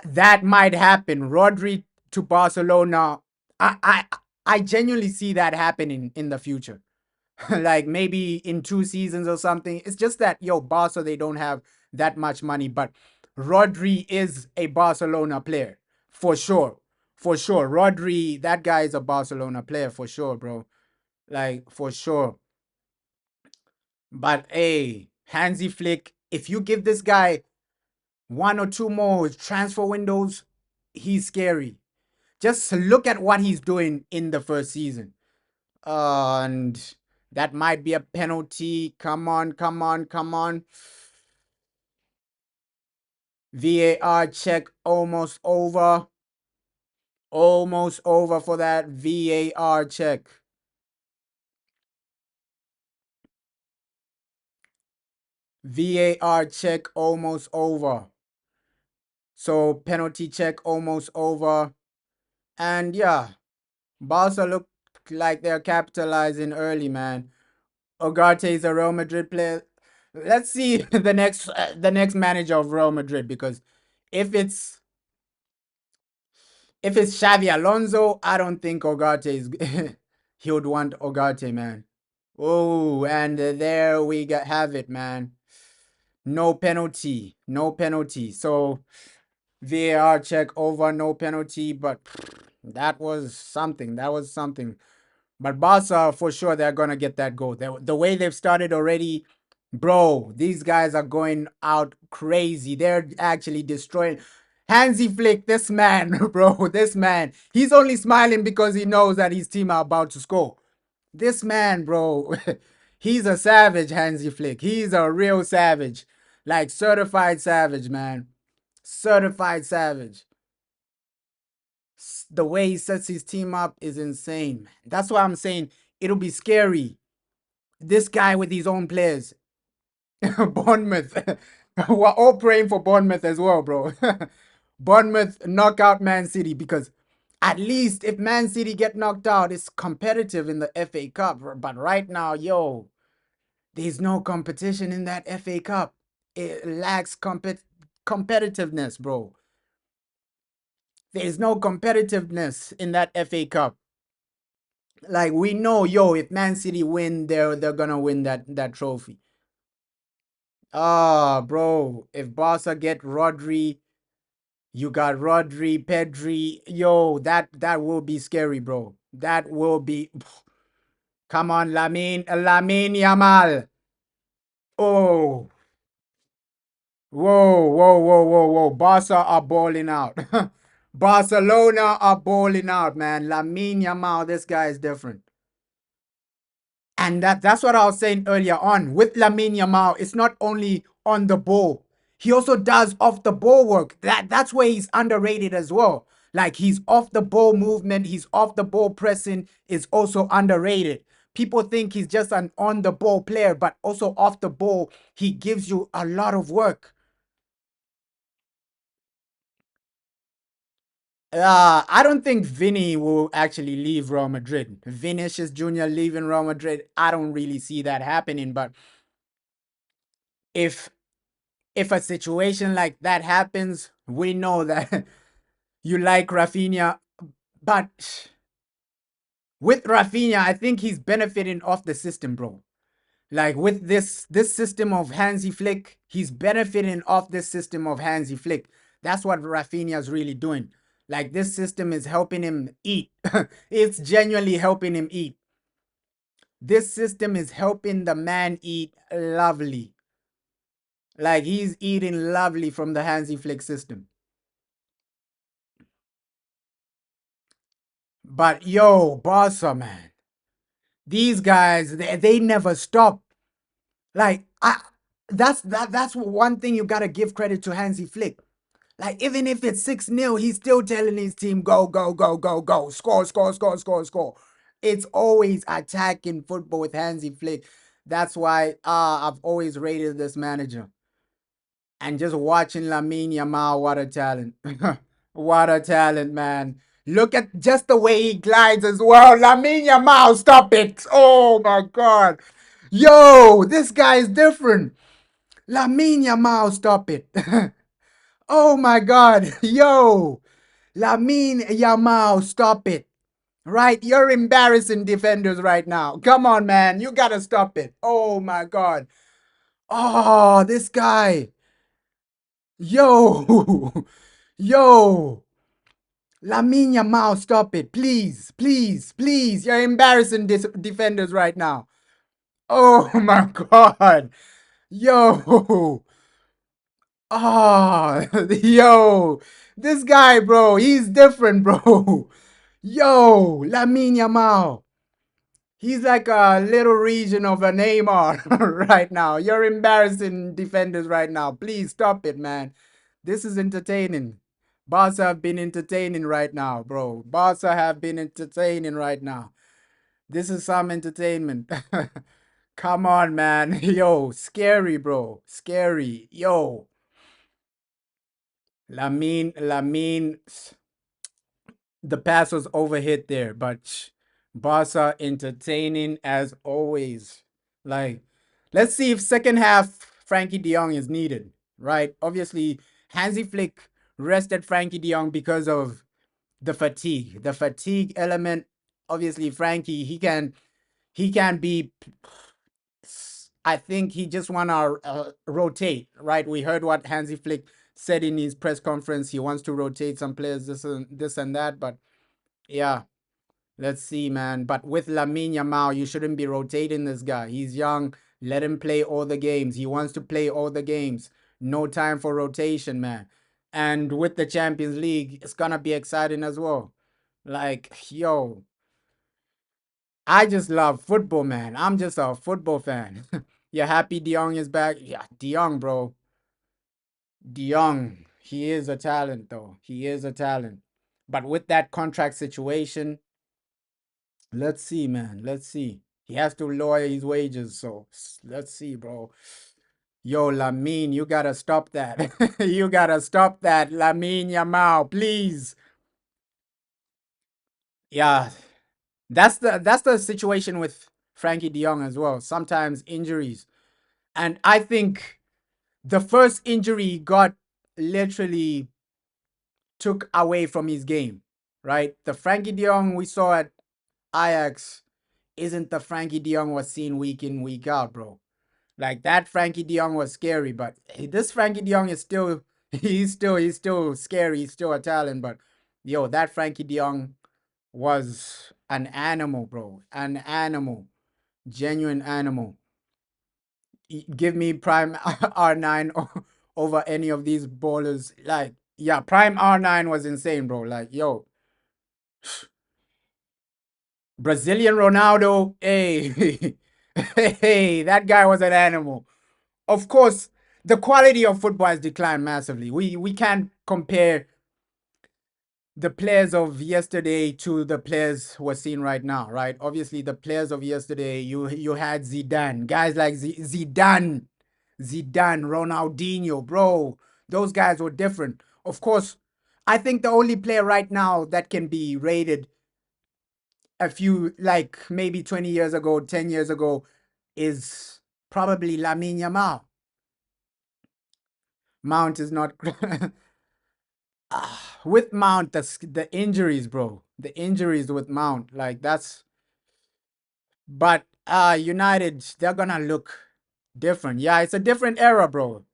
that might happen. Rodri to Barcelona. I genuinely see that happening in the future. Like maybe in 2 seasons or something. It's just that Barca, they don't have that much money, but Rodri is a Barcelona player for sure. For sure. Rodri, that guy is a Barcelona player for sure, bro. Like for sure. But hey, Hansi Flick, if you give this guy one or two more transfer windows, he's scary. Just look at what he's doing in the first season. And that might be a penalty. Come on, come on, come on. VAR check almost over. Almost over for that VAR check. VAR check almost over. So penalty check almost over. And yeah, Barca look like they're capitalizing early, man. Ugarte is a Real Madrid player. Let's see the next manager of Real Madrid, because if it's if it's Xavi Alonso, I don't think Ugarte is. He would want Ugarte, man. Oh, and there we have it, man. No penalty, no penalty. So VAR check over, no penalty. But that was something. That was something. But Barca, for sure, they're going to get that goal. The way they've started already, bro, these guys are going out crazy. They're actually destroying. Hansi Flick, this man, bro, this man, he's only smiling because he knows that his team are about to score. This man, bro, he's a savage, Hansi Flick. He's a real savage. Like certified savage, man. Certified savage. The way he sets his team up is insane. That's why I'm saying it'll be scary. This guy with his own players. Bournemouth. We're all praying for Bournemouth as well, bro. Bournemouth knock out Man City, because at least if Man City get knocked out, it's competitive in the FA Cup. But right now, there's no competition in that FA Cup. It lacks competitiveness, bro. There's no competitiveness in that FA Cup. Like we know, if Man City win, they're gonna win that trophy. Ah, bro, if Barca get Rodri, you got Rodri, Pedri, that will be scary, bro. That will be. Come on, Lamine Yamal. Oh, whoa, whoa, whoa, whoa, whoa. Barca are balling out. Barcelona are balling out, man. Lamine Yamal, this guy is different. And that's what I was saying earlier on. With Lamine Yamal, it's not only on the ball. He also does off the ball work. That's where he's underrated as well. Like his off the ball movement, his off the ball pressing is also underrated. People think he's just an on the ball player, but also off the ball, he gives you a lot of work. I don't think Vinny will actually leave Real Madrid. Vinicius Jr. leaving Real Madrid, I don't really see that happening. But if if a situation like that happens, we know that you like Rafinha. But with Rafinha, I think he's benefiting off the system, bro. Like with this system of Hansi Flick, he's benefiting off this system of Hansi Flick. That's what Rafinha's really doing. Like this system is helping him eat. It's genuinely helping him eat. This system is helping the man eat lovely. Like he's eating lovely from the Hansi Flick system. But Barca, man, these guys, they never stop. Like that's one thing you gotta give credit to Hansi Flick. Like even if it's 6-0, he's still telling his team go, go, go, go, go, score, score, score, score, score. It's always attacking football with Hansi Flick. That's why I've always rated this manager. And just watching Lamine Yamal, what a talent. What a talent, man. Look at just the way he glides as well. Lamine Yamal, stop it. Oh my God. This guy is different. Lamine Yamal, stop it. Oh my God. Lamine Yamal, stop it. Right? You're embarrassing defenders right now. Come on, man. You gotta stop it. Oh my god. Oh, this guy. Yo. Yo. Lamine Yamal, stop it. Please, please, please. You're embarrassing defenders right now. Oh my god. Yo. Ah, yo. This guy, bro, he's different, bro. Yo, Lamine Yamal. He's like a little region of a Neymar right now. You're embarrassing defenders right now. Please stop it, man. This is entertaining. Barca have been entertaining right now, bro. Barca have been entertaining right now. This is some entertainment. Come on, man. Yo, scary, bro. Scary. Yo. Lamine, the pass was overhit there, but Barca entertaining as always. Like, let's see if second half Frankie De Jong is needed, right? Obviously, Hansi Flick rested Frankie De Jong because of the fatigue element. Obviously, Frankie he can be. I think he just want to rotate, right? We heard what Hansi Flick said in his press conference. He wants to rotate some players, this and that. But yeah, let's see, man. But with Lamine Yamal, you shouldn't be rotating this guy. He's young. Let him play all the games. He wants to play all the games. No time for rotation, man. And with the Champions League, it's gonna be exciting as well. Like, yo, I just love football, man. I'm just a football fan. You happy De Jong is back? Yeah, De Jong, bro. De Jong, he is a talent, though. He is a talent. But with that contract situation, let's see, man. Let's see. He has to lower his wages, so let's see, bro. Yo, Lamine, you gotta stop that. You gotta stop that, Lamine Yamal, please. Yeah, that's the situation with Frankie De Jong as well. Sometimes injuries, and I think the first injury he got literally took away from his game, right? The Frankie De Jong we saw at Ajax isn't the Frankie De Jong was seen week in, week out, bro. Like that Frankie De Jong was scary, but this Frankie De Jong is still he's still scary, he's still a talent, but yo, that Frankie De Jong was an animal, bro. An animal. Genuine animal. Give me prime R9 over any of these ballers. Like, yeah, prime R9 was insane, bro. Like, yo, Brazilian Ronaldo, hey, hey, that guy was an animal. Of course, the quality of football has declined massively. We can't compare the players of yesterday to the players we're seeing right now, right? Obviously, the players of yesterday, you had Zidane, guys like Zidane, Ronaldinho, bro. Those guys were different. Of course, I think the only player right now that can be rated a few, like maybe 20 years ago, 10 years ago, is probably Lamine Yamal. Mount is not. With Mount, the injuries, bro. The injuries with Mount, like that's. But United, they're gonna look different. Yeah, it's a different era, bro.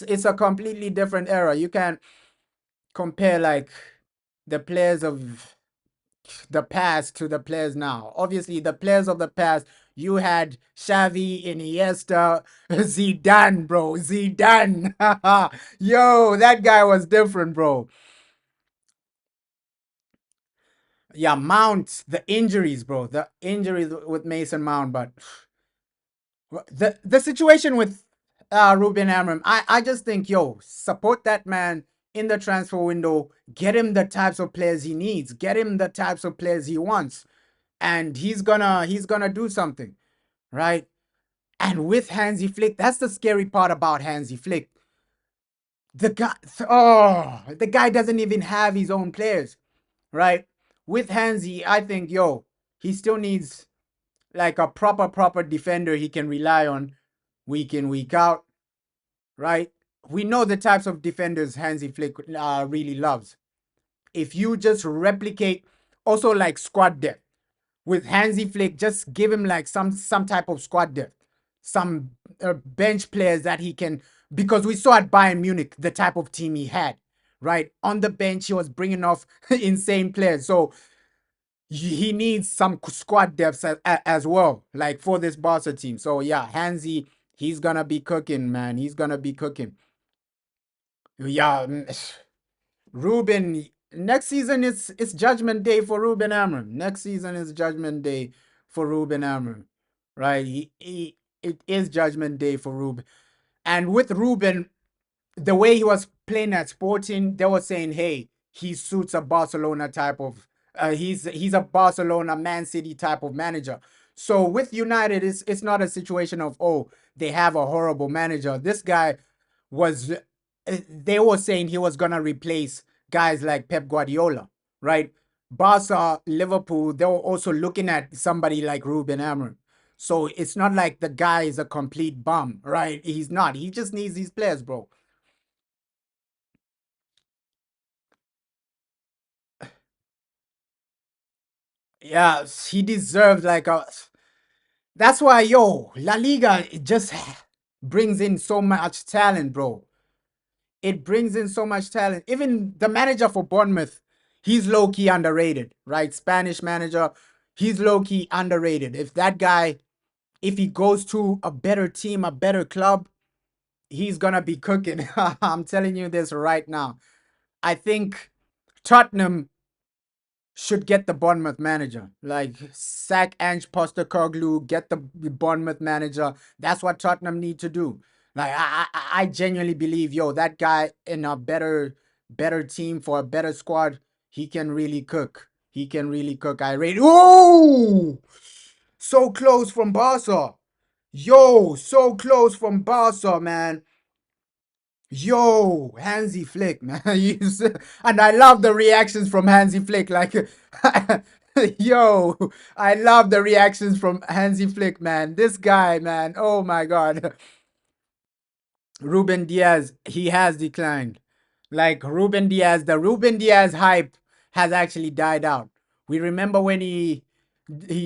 It's a completely different era. You can't compare like the players of the past to the players now. Obviously, the players of the past, you had Xavi, Iniesta, Zidane, bro. Zidane. Yo, that guy was different, bro. Yeah, Mount, the injuries, bro. The injuries with Mason Mount, but the situation with Ruben Amorim, I just think, yo, support that man in the transfer window, get him the types of players he needs, get him the types of players he wants, and he's gonna do something, right? And with Hansi Flick, that's the scary part about Hansi Flick. The guy, the guy doesn't even have his own players, right? With Hansi, I think, yo, he still needs like a proper defender he can rely on week in, week out, right? We know the types of defenders Hansi Flick really loves. if you just replicate also like squad depth with Hansi Flick, just give him like some type of squad depth, some bench players that he can, because we saw at Bayern Munich the type of team he had, right? On the bench, he was bringing off insane players. So he needs some squad depth as well, like for this Barca team. So yeah, Hansi, he's gonna be cooking, man. He's gonna be cooking. Yeah, Ruben. Next season it's Judgment Day for Ruben Amorim. Next season is Judgment Day for Ruben Amorim, right? It is Judgment Day for Ruben, and with Ruben, the way he was playing at Sporting, they were saying, "Hey, he suits a Barcelona type of. He's a Barcelona, Man City type of manager." So with United, it's not a situation of, oh, they have a horrible manager. This guy was. They were saying he was gonna replace guys like Pep Guardiola, right? Barca, Liverpool, they were also looking at somebody like Ruben Amorim. So it's not like the guy is a complete bum, right? He's not. He just needs these players, bro. Yeah, he deserves like a. That's why, yo, La Liga, it just brings in so much talent, bro. It brings in so much talent. Even the manager for Bournemouth, he's low key underrated, right? Spanish manager, he's low key underrated. If that guy, if he goes to a better team, a better club, he's gonna be cooking. I'm telling you this right now. I think Tottenham should get the Bournemouth manager. Like, sack Ange Postecoglou, get the Bournemouth manager. That's what Tottenham need to do. Like, I genuinely believe, yo, that guy in a better team for a better squad, he can really cook. He can really cook. I rate. Ooh, so close from Barca. Yo, so close from Barca, man. Yo, Hansi Flick, man. And I love the reactions from Hansi Flick. Like, yo, I love the reactions from Hansi Flick, man. This guy, man. Oh my God. Ruben Diaz, he has declined. Like Ruben Diaz, the Ruben Diaz hype has actually died out. We remember when he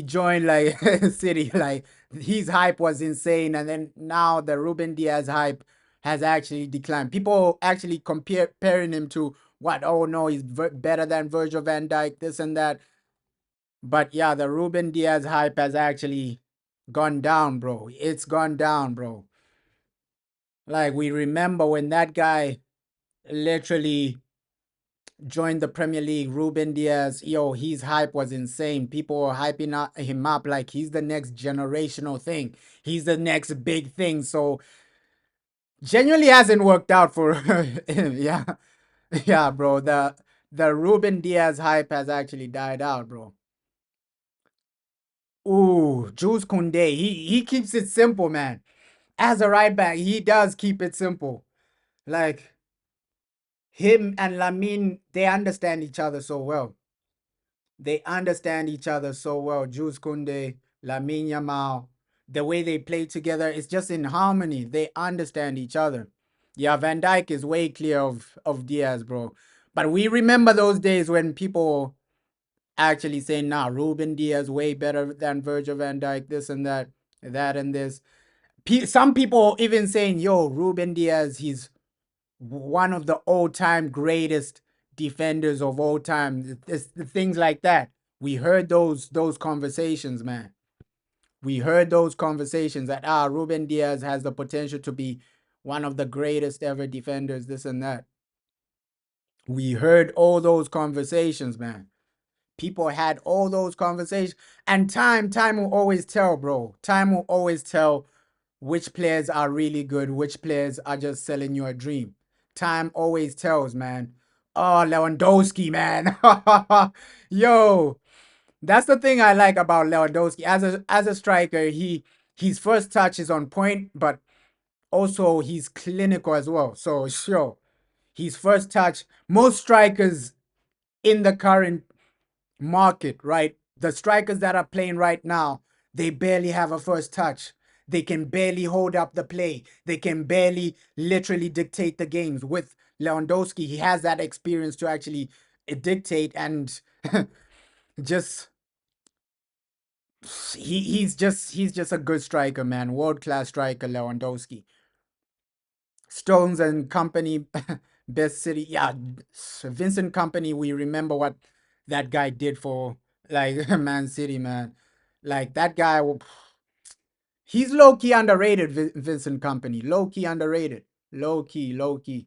joined like City, like his hype was insane, and then now the Ruben Diaz hype has actually declined. People actually comparing him to what? Oh no, he's better than Virgil van Dijk, this and that. But yeah, the Ruben Diaz hype has actually gone down, bro. It's gone down, bro. Like we remember when that guy literally joined the Premier League, Ruben Diaz, yo, his hype was insane. People were hyping him up like he's the next generational thing. He's the next big thing. So genuinely hasn't worked out for him. Yeah. Yeah, bro. The Ruben Diaz hype has actually died out, bro. Ooh, Jules Koundé. He keeps it simple, man. As a right back, he does keep it simple. Like him and Lamine, they understand each other so well. They understand each other so well. Jules Koundé, Lamine Yamal, the way they play together, it's just in harmony. They understand each other. Yeah, Van Dijk is way clear of Diaz, bro. But we remember those days when people actually saying, nah, Ruben Diaz way better than Virgil van Dijk, this and that, that and this. Some people even saying, yo, Ruben Diaz, he's one of the all-time greatest defenders of all time. Things like that. We heard those conversations, man. We heard those conversations that Ruben Diaz has the potential to be one of the greatest ever defenders, this and that. We heard all those conversations, man. People had all those conversations. And time will always tell, bro. Time will always tell which players are really good, which players are just selling you a dream. Time always tells, man. Oh, Lewandowski, man. Yo, that's the thing I like about Lewandowski. As a striker, his first touch is on point, but also he's clinical as well. So sure, his first touch, most strikers in the current market, right? The strikers that are playing right now, they barely have a first touch. They can barely hold up the play. They can barely literally dictate the games. With Lewandowski, he has that experience to actually dictate and just he's just a good striker, man. World class striker, Lewandowski. Stones and Company, best city. Yeah, Vincent Company. We remember what that guy did for like Man City, man. Like that guy, he's low key underrated. Vincent Company, low key underrated. Low key, low key,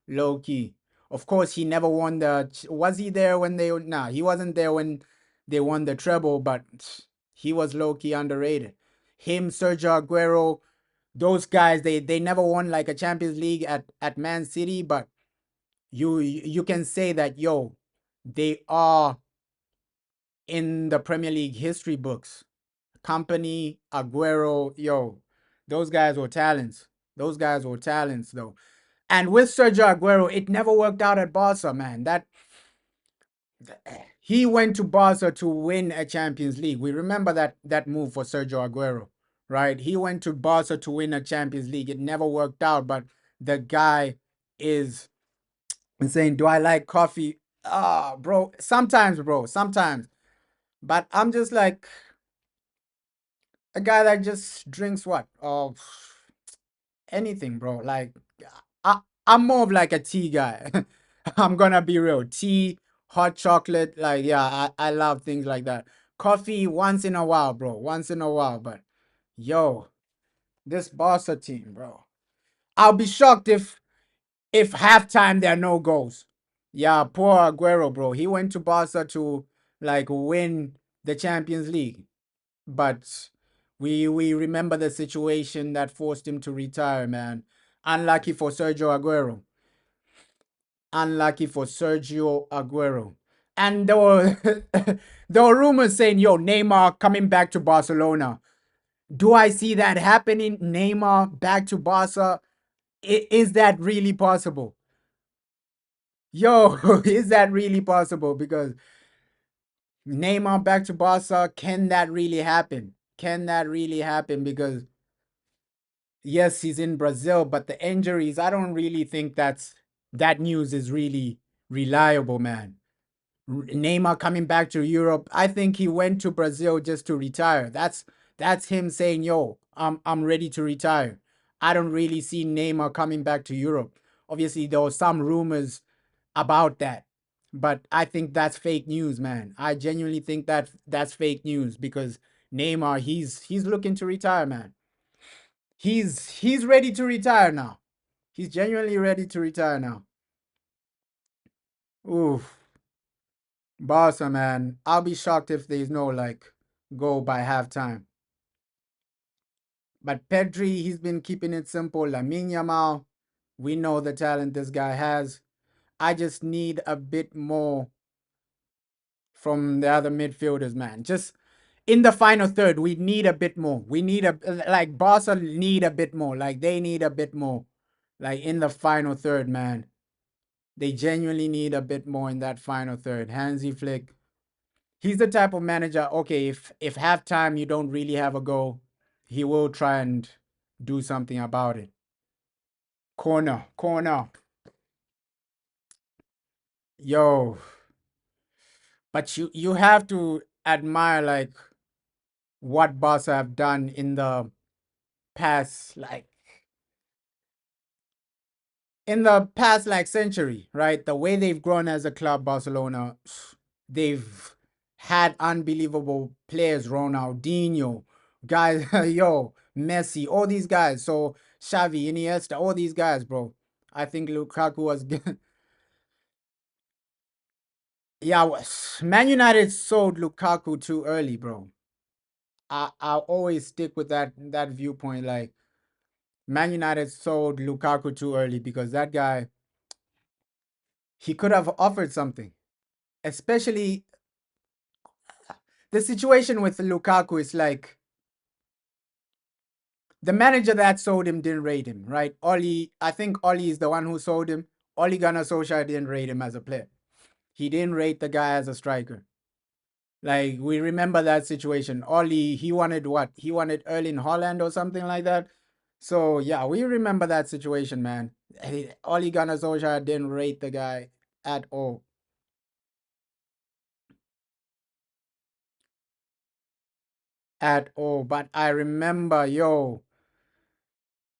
low key. Of course, he never won the. Was he there when they? Nah, he wasn't there when they won the treble. But he was low key underrated. Him, Sergio Aguero, those guys, they never won like a Champions League at Man City, but you can say that yo, they are in the Premier League history books. Company, Aguero, yo, those guys were talents. Those guys were talents though. And with Sergio Aguero, it never worked out at Barca, man. That he went to Barca to win a Champions League. We remember that move for Sergio Aguero, right? He went to Barca to win a Champions League. It never worked out, but the guy is saying, "Do I like coffee?" Ah, bro. Sometimes, bro. Sometimes, but I'm just like a guy that just drinks what? Oh, anything, bro. Like, I'm more of like a tea guy. I'm gonna be real. Tea, hot chocolate, like yeah, I love things like that. Coffee once in a while, bro. Once in a while, but yo, this Barca team, bro. I'll be shocked if halftime there are no goals. Yeah, poor Aguero, bro. He went to Barca to like win the Champions League, but we remember the situation that forced him to retire, man. Unlucky for Sergio Aguero. Unlucky for Sergio Aguero. And there were there were rumors saying, "Yo, Neymar coming back to Barcelona." Do I see that happening? Neymar back to Barca? Is that really possible? Yo, is that really possible? Because Neymar back to Barca, can that really happen? Can that really happen? Because yes, he's in Brazil, but the injuries, I don't really think that news is really reliable, man. Neymar coming back to Europe, I think he went to Brazil just to retire. That's him saying, "Yo, I'm ready to retire." I don't really see Neymar coming back to Europe. Obviously, there were some rumors about that, but I think that's fake news, man. I genuinely think that that's fake news because Neymar, he's looking to retire, man. He's ready to retire now. He's genuinely ready to retire now. Oof. Barca, man. I'll be shocked if there's no like goal by halftime. But Pedri, he's been keeping it simple. Lamine Yamal, we know the talent this guy has. I just need a bit more from the other midfielders, man. Just in the final third, we need a bit more. We need a like Barca need a bit more. Like they need a bit more. Like in the final third, man. They genuinely need a bit more in that final third. Hansi Flick, he's the type of manager. Okay, if halftime you don't really have a goal, he will try and do something about it. Corner, corner, yo. But you have to admire like what Barca have done in the past, like century, right? The way they've grown as a club, Barcelona, they've had unbelievable players, Ronaldinho, guys, yo, Messi, all these guys. So Xavi, Iniesta, all these guys, bro. I think Lukaku was, yeah. Man United sold Lukaku too early, bro. I'll always stick with that viewpoint. Like Man United sold Lukaku too early because that guy, he could have offered something, especially the situation with Lukaku is like the manager that sold him didn't rate him, right? Oli, I think Oli is the one who sold him. Oli Gunnar Solskjaer didn't rate him as a player. He didn't rate the guy as a striker. Like we remember that situation. Oli, he wanted what? He wanted Erling Holland or something like that. So yeah, we remember that situation, man. Oli Gunnar Solskjaer didn't rate the guy at all. at all. But I remember, yo,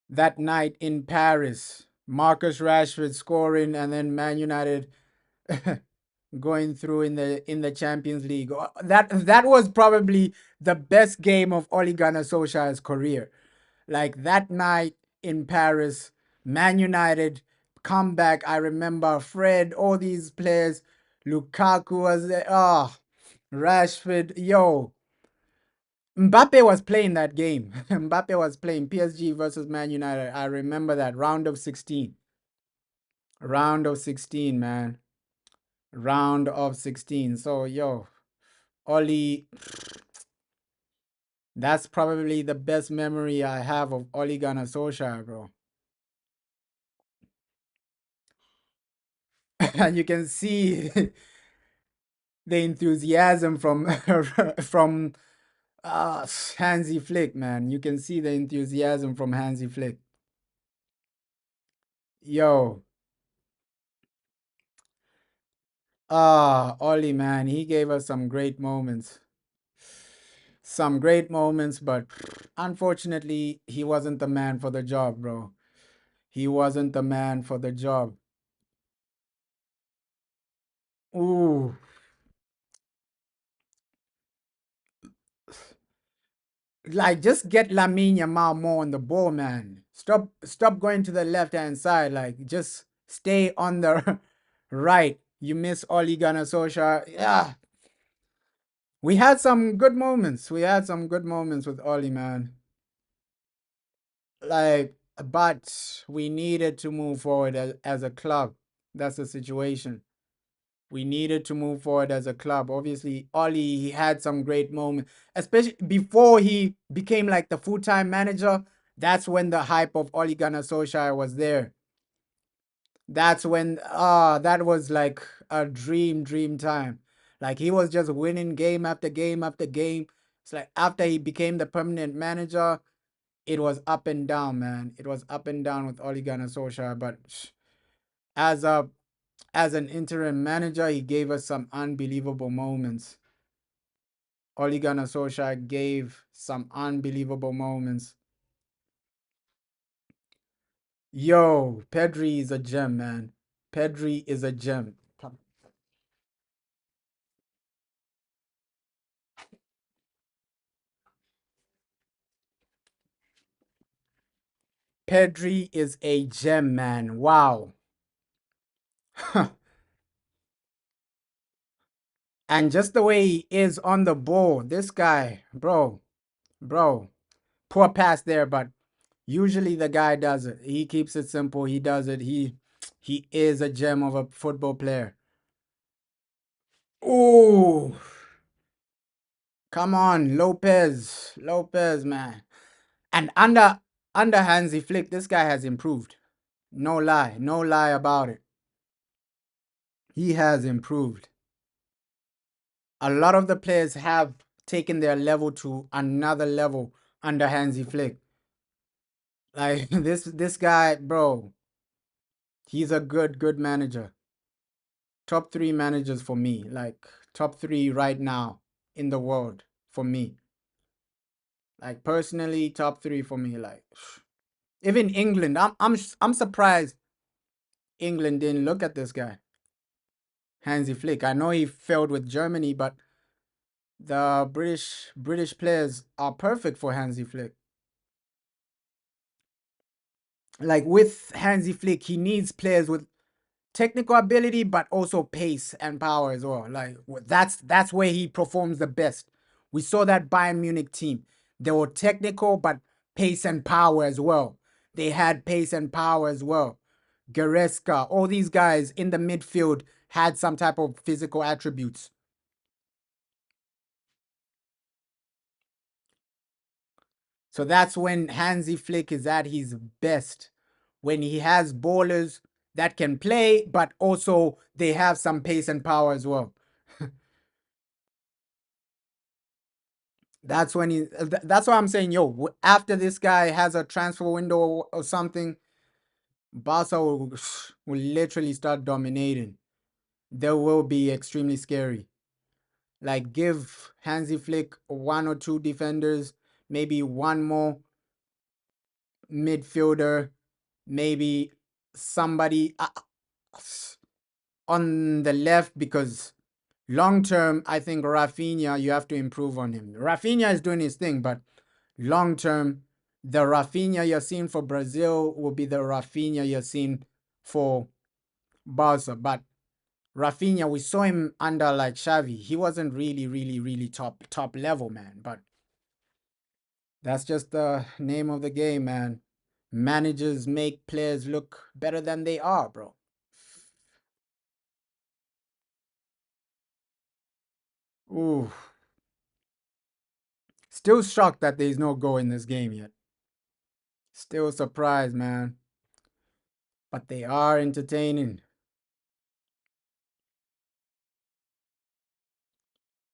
that night in Paris, Marcus Rashford scoring, and then Man United going through in the Champions League. That was probably the best game of Ole Gunnar Solskjaer's career. Like that night in Paris, Man United comeback. I remember Fred, all these players. Lukaku was there. Oh, Rashford. Yo, Mbappe was playing that game. Mbappe was playing PSG versus Man United. I remember that round of 16. Round of 16, man. Round of 16. So, yo, Oli, that's probably the best memory I have of Ole Gunnar Solskjaer, bro. And you can see the enthusiasm from from Hansi Flick, man. You can see the enthusiasm from Hansi Flick. Yo, Ollie, man, he gave us some great moments. Some great moments, but unfortunately, he wasn't the man for the job, bro. He wasn't the man for the job. Ooh, like just get Lamine Yamal more on the ball, man. Stop going to the left hand side. Like just stay on the right. You miss Ole Gunnar Solskjaer. Yeah, we had some good moments. We had some good moments with Oli, man. Like, but we needed to move forward as a club. That's the situation. We needed to move forward as a club. Obviously, Oli, he had some great moments, especially before he became like the full-time manager. That's when the hype of Ole Gunnar Solskjaer was there. That's when that was like a dream time. Like he was just winning game after game after game. It's like after he became the permanent manager, it was up and down, man. It was up and down with Ole Gunnar Solskjaer. But as a as an interim manager, he gave us some unbelievable moments. Ole Gunnar Solskjaer gave some unbelievable moments. Yo, Pedri is a gem, man. Pedri is a gem. Pedri is a gem, man. Wow. And just the way he is on the ball, this guy, bro, poor pass there, but usually the guy does it. He keeps it simple. He does it. He is a gem of a football player. Ooh, come on, Lopez, man. And under Hansi Flick, this guy has improved. No lie about it. He has improved. A lot of the players have taken their level to another level under Hansi Flick. Like this guy, bro, he's a good manager. Top three managers for me. Like top three right now in the world for me. Like personally, top three for me. Like even England, I'm surprised England didn't look at this guy, Hansi Flick. I know he failed with Germany, but the British players are perfect for Hansi Flick. Like with Hansi Flick, he needs players with technical ability, but also pace and power as well. Like that's where he performs the best. We saw that Bayern Munich team. They were technical, but pace and power as well. They had pace and power as well. Goretzka, all these guys in the midfield had some type of physical attributes. So that's when Hansi Flick is at his best. When he has ballers that can play, but also they have some pace and power as well. That's when that's why I'm saying, yo, after this guy has a transfer window or something, Barca will literally start dominating. They will be extremely scary. Like give Hansi Flick one or two defenders, maybe one more midfielder, maybe somebody on the left, because long term, I think Rafinha, you have to improve on him. Rafinha is doing his thing, but long term, the Rafinha you're seeing for Brazil will be the Rafinha you're seeing for Barca. But Rafinha, we saw him under like Xavi. He wasn't really top level, man. But that's just the name of the game, man. Managers make players look better than they are, bro. Ooh, still shocked that there's no goal in this game yet. Still surprised, man. But they are entertaining.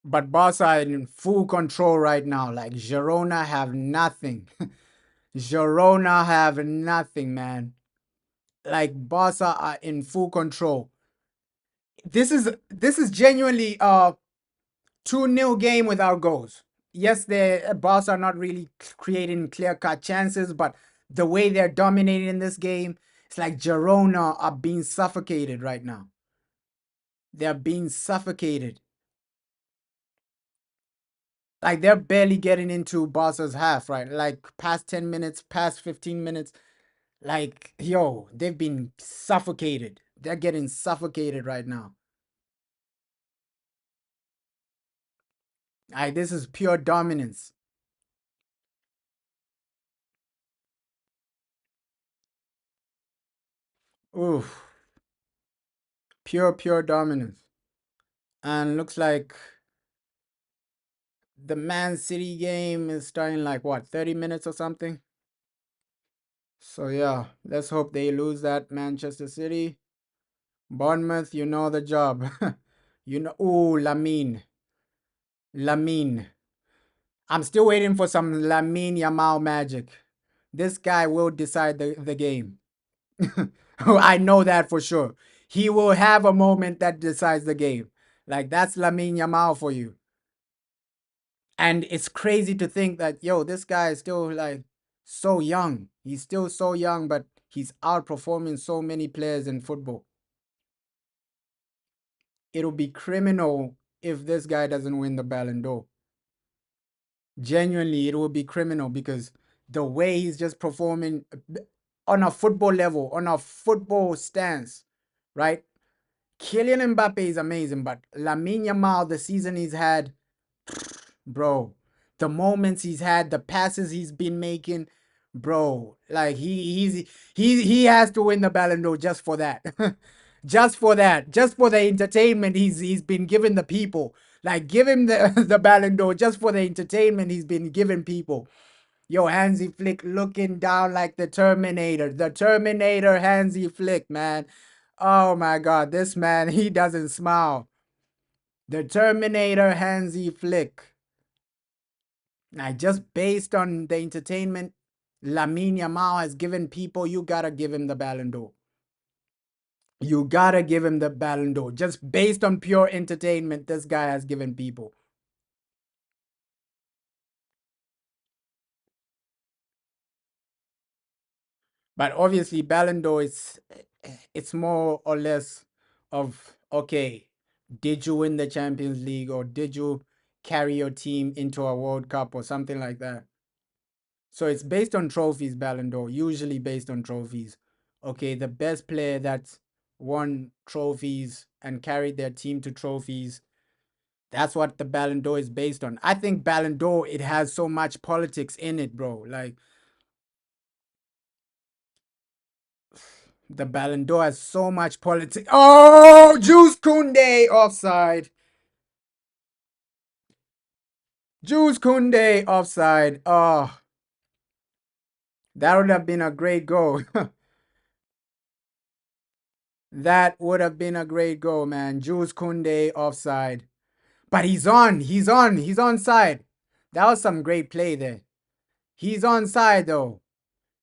But Barca are in full control right now. Like Girona have nothing. Girona have nothing, man. Like Barca are in full control. This is genuinely 2-0 game without goals. Yes, the Barca are not really creating clear-cut chances, but the way they're dominating this game, it's like Girona are being suffocated right now. They're being suffocated. Like they're barely getting into Barca's half, right? Like past 10 minutes, past 15 minutes. Like, yo, they've been suffocated. They're getting suffocated right now. Like, this is pure dominance. Oof. Pure dominance. And looks like the Man City game is starting like what, 30 minutes or something? So yeah, let's hope they lose that Manchester City. Bournemouth, you know the job. You know, ooh, Lamine. I'm still waiting for some Lamine Yamal magic. This guy will decide the game. I know that for sure. He will have a moment that decides the game. Like that's Lamine Yamal for you. And it's crazy to think that this guy is still like so young. He's still so young, but he's outperforming so many players in football. It'll be criminal if this guy doesn't win the Ballon d'Or. Genuinely, it will be criminal because the way he's just performing on a football level, on a football stance, right? Kylian Mbappe is amazing, but Lamine Yamal, the season he's had, bro, the moments he's had, the passes he's been making, bro, like he has to win the Ballon d'Or just for that. Just for that, just for the entertainment he's been giving the people. Like give him the the Ballon d'Or just for the entertainment he's been giving people. Yo, Hansi Flick looking down like the Terminator. The Terminator Hansi Flick, man. Oh my god, this man, he doesn't smile. The Terminator Hansi Flick. Now, just based on the entertainment Lamine Yamal has given people, you gotta give him the Ballon d'Or. You gotta give him the Ballon d'Or. Just based on pure entertainment, this guy has given people. But obviously, Ballon d'Or is it's more or less of okay, did you win the Champions League or did you carry your team into a World Cup or something like that? So it's based on trophies, Ballon d'Or, usually based on trophies. Okay, the best player that's won trophies and carried their team to trophies. That's what the Ballon d'Or is based on. I think Ballon d'Or, it has so much politics in it, bro. Like the Ballon d'Or has so much politics. Oh, Juice Kunde offside. Juice Kunde offside. Oh, that would have been a great goal. That would have been a great goal, man. Juice Kunde offside. But he's on side. That was some great play there. He's on side though.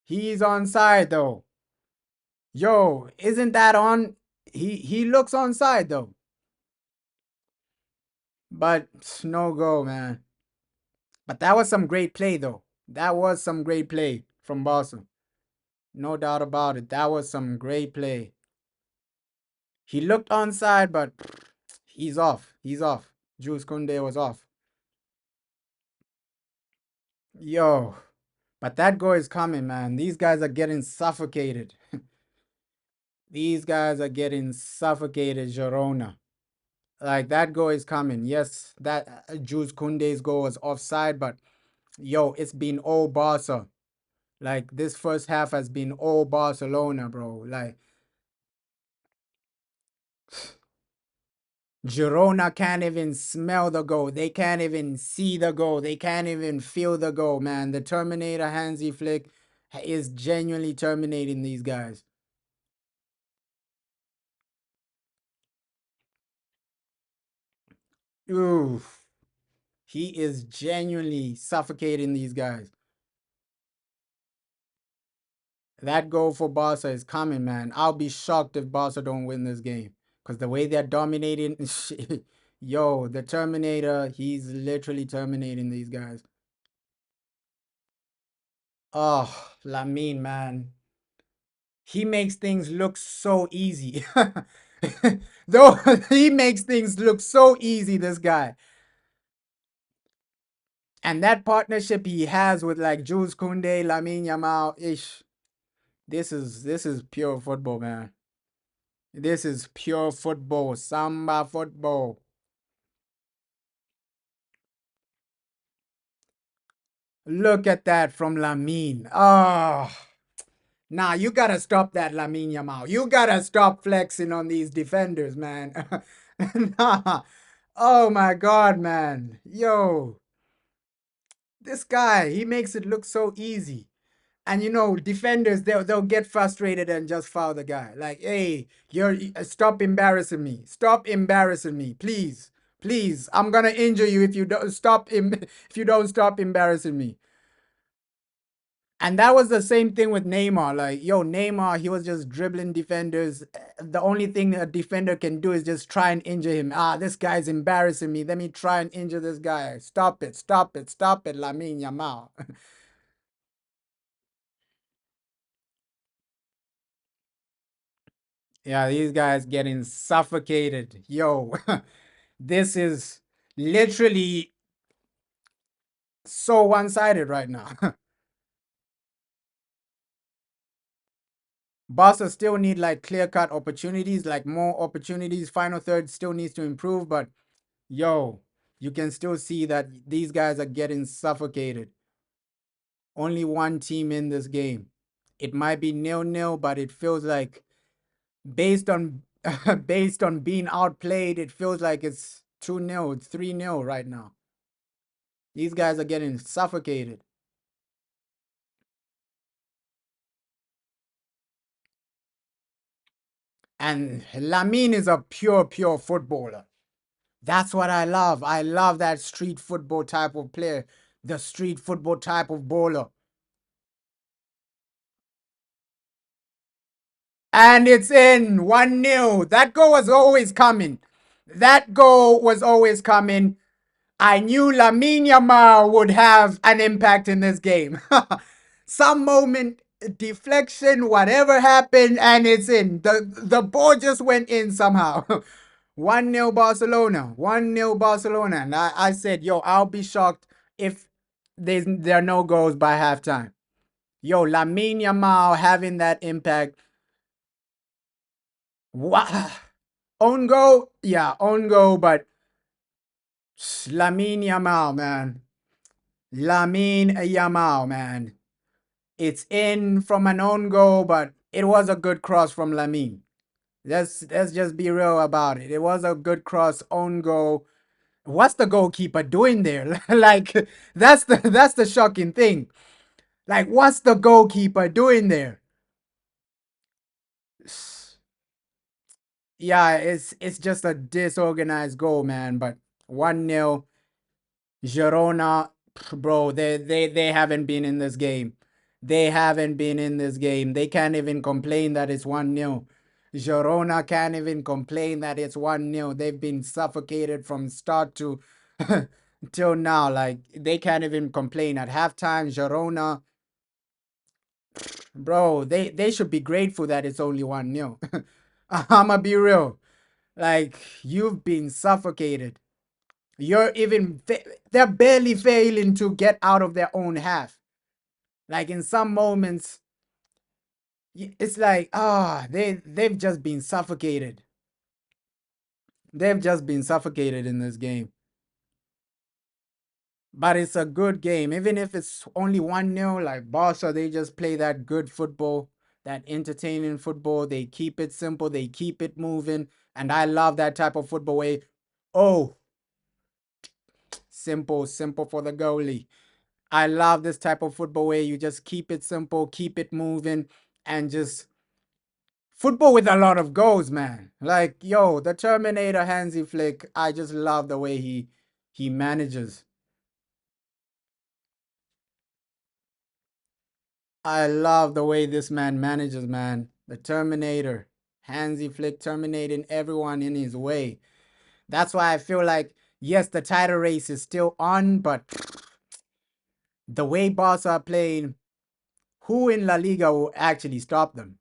He's on side though. Yo, isn't that on? He looks on side though. But no go, man. But that was some great play, though. That was some great play from Barca. No doubt about it. That was some great play. He looked onside, but he's off. He's off. Jules Koundé was off. Yo, but that goal is coming, man. These guys are getting suffocated. These guys are getting suffocated, Girona. Like that goal is coming. Yes, that Jules Koundé's goal was offside, but yo, it's been all Barca. Like this first half has been all Barcelona, bro. Like Girona can't even smell the goal. They can't even see the goal. They can't even feel the goal, man. The Terminator Hansi Flick is genuinely terminating these guys. Oof. He is genuinely suffocating these guys. That goal for Barca is coming, man. I'll be shocked if Barca don't win this game. Because the way they're dominating, yo, the Terminator, he's literally terminating these guys. Oh, Lamine, man. He makes things look so easy. Though he makes things look so easy, this guy. And that partnership he has with like Jules Koundé, Lamine Yamal, ish. This is pure football, man. This is pure football, samba football. Look at that from Lamine. Oh, nah, you gotta stop that, Lamine Yamal. You gotta stop flexing on these defenders, man. Nah. Oh my God, man. Yo, this guy, he makes it look so easy. And defenders, they'll get frustrated and just foul the guy. Like, hey, you're stop embarrassing me. Stop embarrassing me, please, please. I'm gonna injure you if you don't stop if you don't stop embarrassing me. And that was the same thing with Neymar. Like, yo, Neymar, he was just dribbling defenders. The only thing a defender can do is just try and injure him. Ah, this guy's embarrassing me. Let me try and injure this guy. Stop it, stop it, stop it, Lamine Yamal. Yeah, these guys getting suffocated. Yo, this is literally so one-sided right now. Barca still need like clear-cut opportunities, like more opportunities. Final third still needs to improve, but yo, you can still see that these guys are getting suffocated. Only one team in this game. It might be nil-nil, but it feels like based on based on being outplayed, it feels like it's 2-0, it's 3-0 right now. These guys are getting suffocated. And Lamine is a pure footballer. That's what I love. I love that street football type of player, the street football type of bowler. And it's in 1-0. That goal was always coming. That goal was always coming. I knew Lamine Yamal would have an impact in this game. Some moment, deflection, whatever happened, and it's in. The ball just went in somehow. 1-0 Barcelona. 1-0 Barcelona. And I said, yo, I'll be shocked if there are no goals by halftime. Yo, Lamine Yamal having that impact. Wow. Own goal? Yeah, own goal, but Lamine Yamal, man. Lamine Yamal, man. It's in from an own goal, but it was a good cross from Lamine. Let's just be real about it. It was a good cross, own goal. What's the goalkeeper doing there? Like that's the shocking thing. Like what's the goalkeeper doing there? Yeah, it's just a disorganized goal, man. But 1-0, Girona, bro, they haven't been in this game. They haven't been in this game. They can't even complain that it's 1-0. Girona can't even complain that it's 1-0. They've been suffocated from start to till now. Like, they can't even complain. At halftime, Girona, bro, they should be grateful that it's only 1-0. I'ma be real. Like, you've been suffocated. You're even, they're barely failing to get out of their own half. Like, in some moments, it's like, they've just been suffocated. They've just been suffocated in this game. But it's a good game. Even if it's only 1-0, like Barca, they just play that good football, that entertaining football. They keep it simple, they keep it moving. And I love that type of football way. Oh, simple, simple for the goalie. I love this type of football where you just keep it simple, keep it moving, and just football with a lot of goals, man. Like, yo, the Terminator Hansi Flick, I just love the way he manages. I love the way this man manages, man. The Terminator. Hansi Flick terminating everyone in his way. That's why I feel like, yes, the title race is still on, but the way Barca are playing, who in La Liga will actually stop them?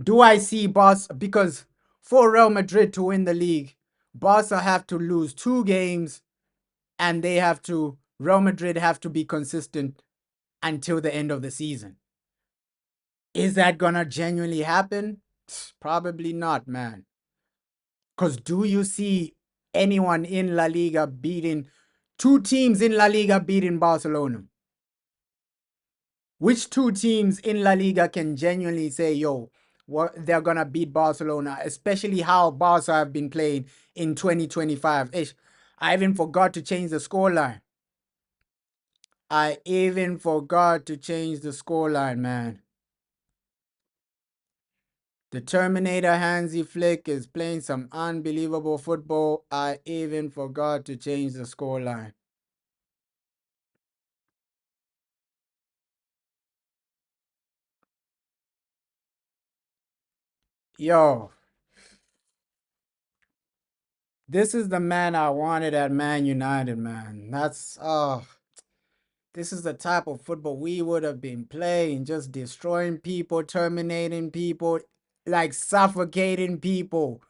Do I see Barca? Because for Real Madrid to win the league, Barca have to lose 2 games, and Real Madrid have to be consistent until the end of the season. Is that gonna genuinely happen? Probably not, man. Because do you see anyone in La Liga beating 2 teams in La Liga beating Barcelona? Which 2 teams in La Liga can genuinely say, yo, what they're gonna beat Barcelona, especially how Barca have been playing in 2025? Ish, I even forgot to change the scoreline. I even forgot to change the scoreline, man. The Terminator Hansi Flick is playing some unbelievable football. I even forgot to change the scoreline. Yo, this is the man I wanted at Man United, man. This is the type of football we would have been playing, just destroying people, terminating people, like suffocating people.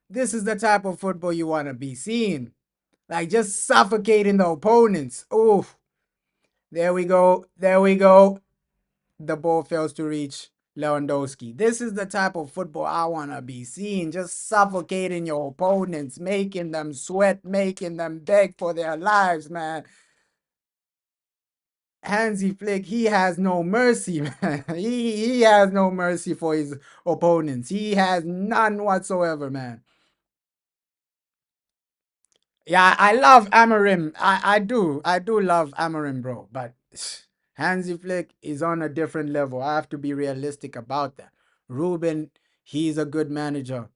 This is the type of football you want to be seeing. Like just suffocating the opponents. Oh, there we go. There we go. The ball fails to reach Lewandowski. This is the type of football I want to be seeing. Just suffocating your opponents, making them sweat, making them beg for their lives, man. Hansi Flick, he has no mercy, man. He has no mercy for his opponents. He has none whatsoever, man. Yeah, I love Amarim. I do love Amarim, bro. But Hansi Flick is on a different level. I have to be realistic about that. Ruben, he's a good manager.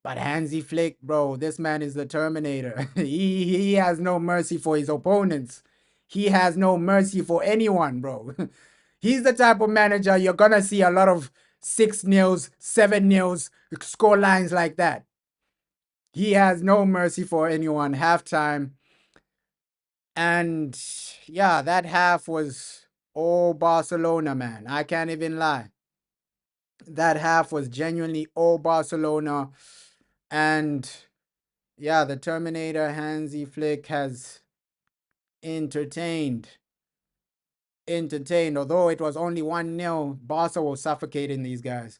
But Hansi Flick, bro, this man is the Terminator. He has no mercy for his opponents. He has no mercy for anyone, bro. He's the type of manager you're gonna see a lot of 6-0s, 7-0s, score lines like that. He has no mercy for anyone. Halftime. And yeah, that half was all Barcelona, man. I can't even lie. That half was genuinely all Barcelona. And yeah, the Terminator Hansi Flick has entertained. Entertained. Although it was only 1-0, Barca was suffocating these guys.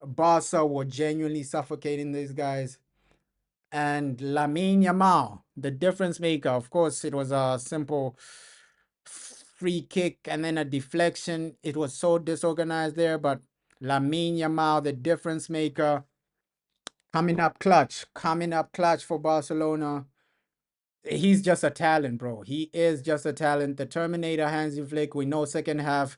Barca were genuinely suffocating these guys. And Lamine Yamal, the difference maker. Of course, it was a simple free kick and then a deflection. It was so disorganized there, but Lamine Yamal, the difference maker, coming up clutch for Barcelona. He's just a talent, bro. He is just a talent. The Terminator Hansi Flick, we know second half,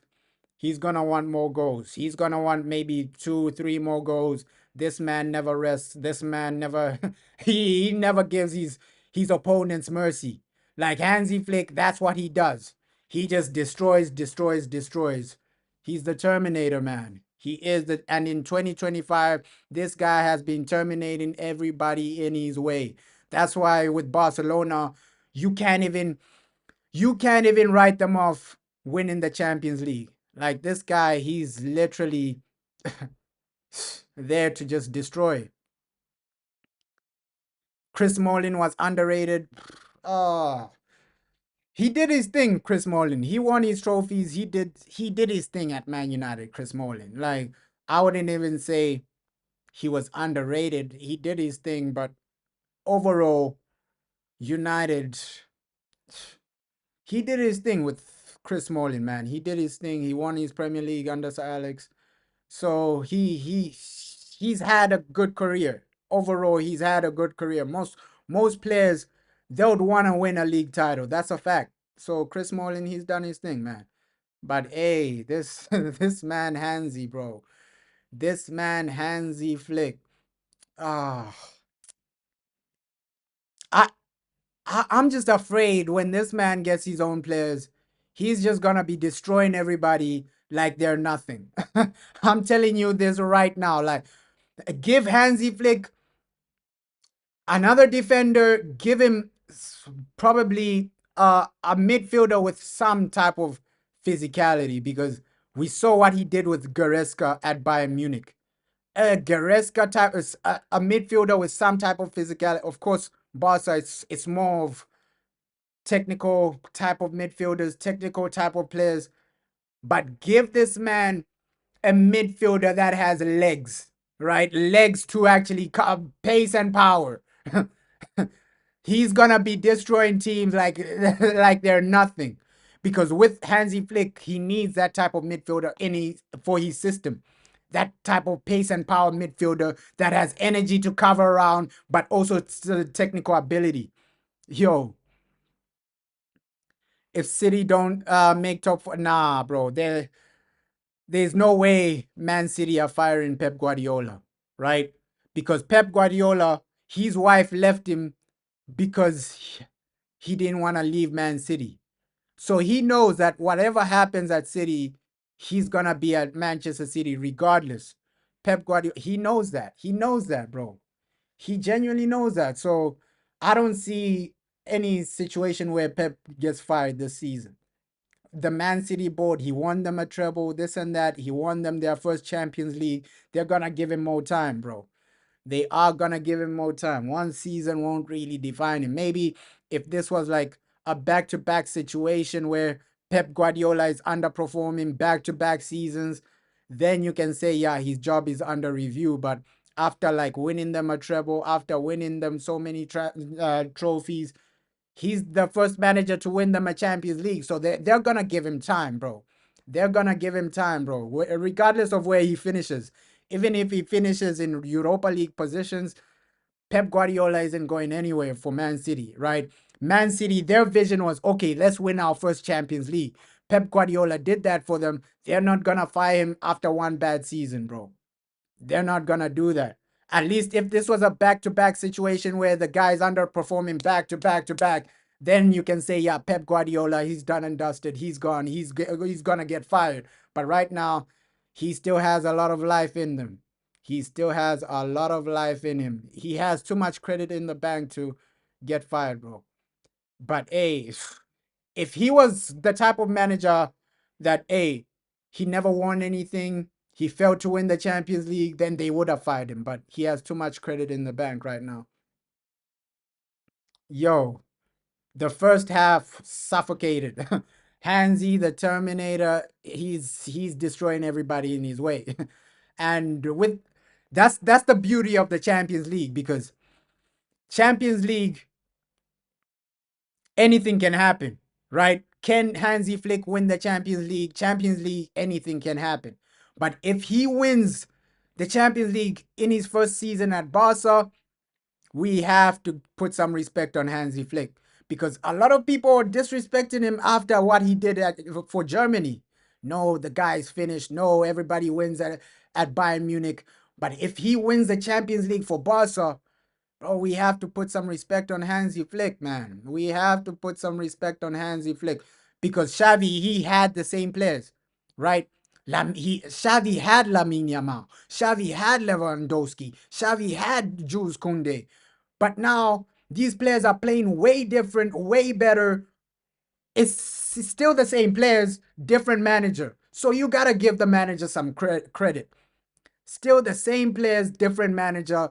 he's gonna want more goals. He's gonna want maybe 2, 3 more goals. This man never rests. This man never he never gives his opponents mercy. Like Hansi Flick, that's what he does. He just destroys, destroys, destroys. He's the Terminator, man. He is the, and in 2025, this guy has been terminating everybody in his way. That's why with Barcelona, you can't even you can't even write them off winning the Champions League. Like this guy, he's literally there to just destroy. Chris Smalling was underrated. Oh, he did his thing, Chris Smalling. He won his trophies. He did his thing at Man United, Chris Smalling. Like I wouldn't even say he was underrated. He did his thing, but overall, United, he did his thing with Chris Smalling, man. He did his thing. He won his Premier League under Sir Alex. So he's had a good career. Overall, he's had a good career. Most players they would want to win a league title. That's a fact. So Chris Smalling, he's done his thing, man. But hey, this this man Hansi, bro. This man Hansi Flick. Ah, I, I'm just afraid when this man gets his own players, he's just gonna be destroying everybody like they're nothing. I'm telling you this right now. Like, give Hansi Flick another defender. Give him probably a midfielder with some type of physicality because we saw what he did with Goretzka at Bayern Munich. A Goretzka type is a midfielder with some type of physicality. Of course, Barca it's more of technical type of midfielders, technical type of players, but give this man a midfielder that has legs, right? Legs to actually pace and power. He's gonna be destroying teams like like they're nothing. Because with Hansi Flick, he needs that type of midfielder for his system. That type of pace and power midfielder that has energy to cover around, but also technical ability. Yo, if City don't make top four, nah, bro, there's no way Man City are firing Pep Guardiola, right? Because Pep Guardiola, his wife left him because he didn't want to leave Man City. So he knows that whatever happens at City, he's gonna be at Manchester City regardless. Pep Guardiola, he knows that. He knows that, bro. He genuinely knows that. So I don't see any situation where Pep gets fired this season. The Man City board, he won them a treble, this and that. He won them their first Champions League. They're gonna give him more time, bro. They are gonna give him more time. One season won't really define him. Maybe if this was like a back-to-back situation where Pep Guardiola is underperforming back-to-back seasons, then you can say, yeah, his job is under review. But after like winning them a treble, after winning them so many trophies, he's the first manager to win them a Champions League. So they're gonna give him time, bro. They're gonna give him time, bro. Regardless of where he finishes. Even if he finishes in Europa League positions, Pep Guardiola isn't going anywhere for Man City, right? Man City, their vision was, okay, let's win our first Champions League. Pep Guardiola did that for them. They're not gonna fire him after one bad season, bro. They're not gonna do that. At least if this was a back-to-back situation where the guy's underperforming back-to-back, then you can say, yeah, Pep Guardiola, he's done and dusted. He's gone. He's gonna get fired. But right now, he still has a lot of life in him. He still has a lot of life in him. He has too much credit in the bank to get fired, bro. But hey, if he was the type of manager that he never won anything, he failed to win the Champions League, then they would have fired him. But he has too much credit in the bank right now. Yo, the first half suffocated. Hansi, the Terminator, he's destroying everybody in his way. And with that's the beauty of the Champions League because Champions League anything can happen, right? Can Hansi Flick win the Champions League? Champions League, anything can happen. But if he wins the Champions League in his first season at Barca, we have to put some respect on Hansi Flick because a lot of people are disrespecting him after what he did for Germany. No, the guy's finished. No, everybody wins at Bayern Munich. But if he wins the Champions League for Barca, bro, we have to put some respect on Hansi Flick, man. We have to put some respect on Hansi Flick because Xavi, he had the same players, right? Xavi had Lamine Yamal. Xavi had Lewandowski. Xavi had Jules Koundé. But now these players are playing way different, way better. It's still the same players, different manager. So you gotta give the manager some credit. Still the same players, different manager.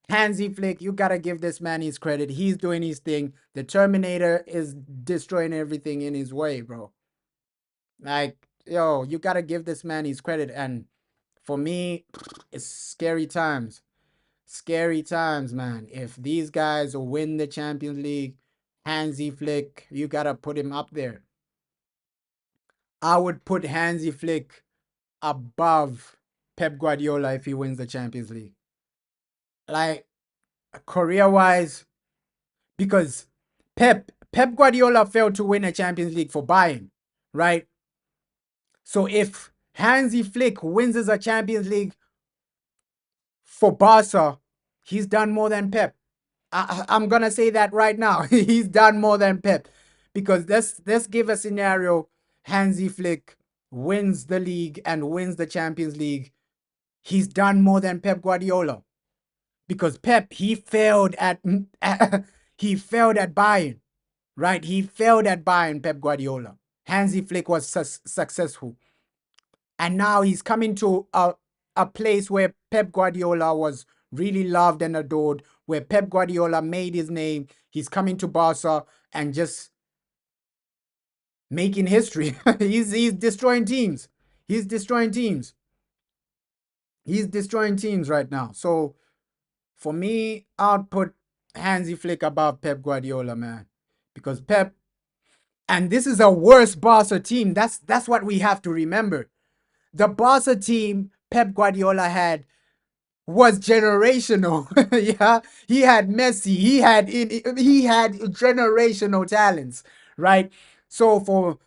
Hansi Flick, you gotta give this man his credit. He's doing his thing. The Terminator is destroying everything in his way, bro. Like, yo, you gotta give this man his credit. And for me, it's scary times. Scary times, man. If these guys win the Champions League, Hansi Flick, you gotta put him up there. I would put Hansi Flick above Pep Guardiola if he wins the Champions League. Like, career wise, because Pep Guardiola failed to win a Champions League for Bayern, right? So if Hansi Flick wins a Champions League for Barca, he's done more than Pep. I'm gonna say that right now. He's done more than Pep, because let's give a scenario: Hansi Flick wins the league and wins the Champions League. He's done more than Pep Guardiola, because Pep, he failed at he failed at Bayern, right? He failed at Bayern. Pep Guardiola. Hansi Flick was successful, and now he's coming to a place where Pep Guardiola was really loved and adored, where Pep Guardiola made his name. He's coming to Barca and just making history. He's destroying teams. He's destroying teams. He's destroying teams right now. So for me, I'd put Hansi Flick above Pep Guardiola, man, because Pep, and this is a worse Barca team. That's what we have to remember. The Barca team Pep Guardiola had was generational. Yeah, he had Messi. He had generational talents, right? So for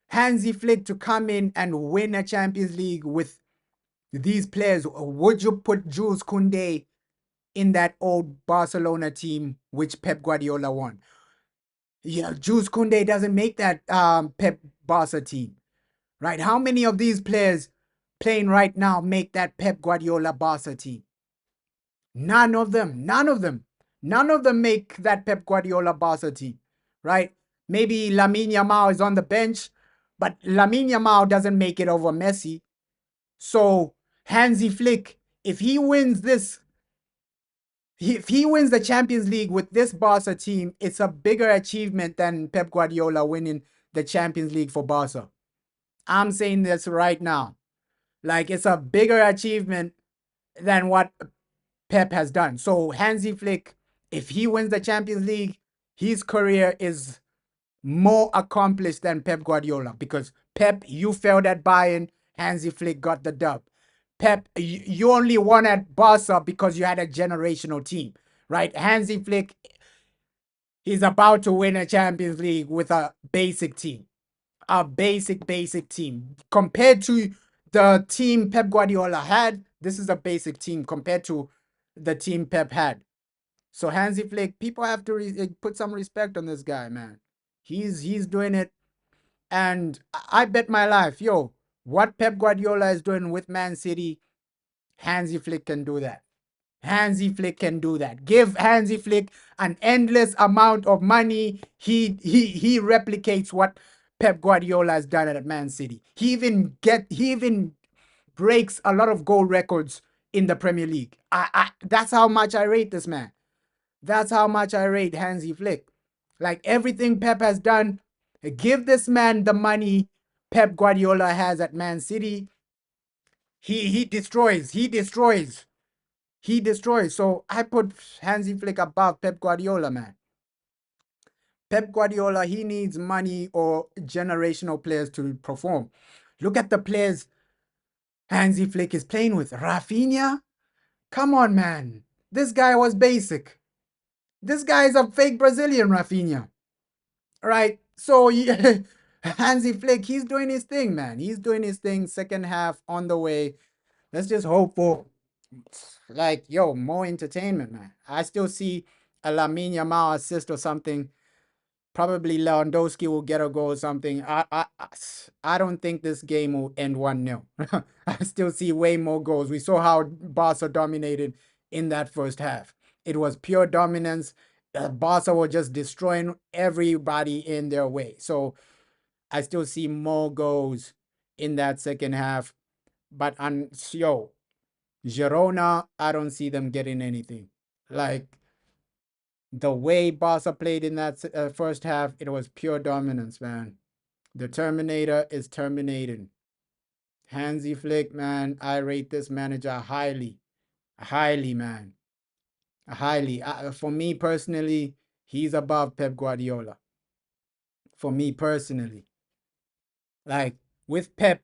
Hansi Flick to come in and win a Champions League with these players, would you put Jules Koundé in that old Barcelona team which Pep Guardiola won? Yeah, Jules Koundé doesn't make that Pep Barca team, right? How many of these players playing right now make that Pep Guardiola Barca team? None of them. None of them. None of them make that Pep Guardiola Barca team, right? Maybe Lamine Yamal is on the bench, but Lamine Yamal doesn't make it over Messi. So Hansi Flick, if he wins the Champions League with this Barca team, it's a bigger achievement than Pep Guardiola winning the Champions League for Barca. I'm saying this right now. Like, it's a bigger achievement than what Pep has done. So Hansi Flick, if he wins the Champions League, his career is more accomplished than Pep Guardiola, because Pep, you failed at Bayern, Hansi Flick got the dub. Pep, you only won at Barca because you had a generational team, right? Hansi Flick, he's about to win a Champions League with a basic team. A basic team. Compared to the team Pep Guardiola had, this is a basic team compared to the team Pep had. So Hansi Flick, people have to put some respect on this guy, man. He's doing it, and I bet my life, yo, what Pep Guardiola is doing with Man City, Hansi Flick can do that. Hansi Flick can do that. Give Hansi Flick an endless amount of money. He replicates what Pep Guardiola has done at Man City. He even breaks a lot of goal records in the Premier League. That's how much I rate this man. That's how much I rate Hansi Flick. Like, everything Pep has done, give this man the money Pep Guardiola has at Man City. He destroys. He destroys. He destroys. So I put Hansi Flick above Pep Guardiola, man. Pep Guardiola, he needs money or generational players to perform. Look at the players Hansi Flick is playing with. Rafinha? Come on, man. This guy was basic. This guy is a fake Brazilian, Rafinha. Right? So Hansi Flick, he's doing his thing, man. He's doing his thing. Second half on the way. Let's just hope for, like, yo, more entertainment, man. I still see a Lamine Yamal assist or something. Probably Lewandowski will get a goal or something. I don't think this game will end 1-0. I still see way more goals. We saw how Barca dominated in that first half. It was pure dominance. Barca were just destroying everybody in their way. So I still see more goals in that second half. But Girona, I don't see them getting anything. Like the way Barca played in that first half, it was pure dominance, man. The Terminator is terminating. Hansi Flick, man, I rate this manager highly, highly, man, highly. For me personally, he's above Pep Guardiola. For me personally, like with Pep,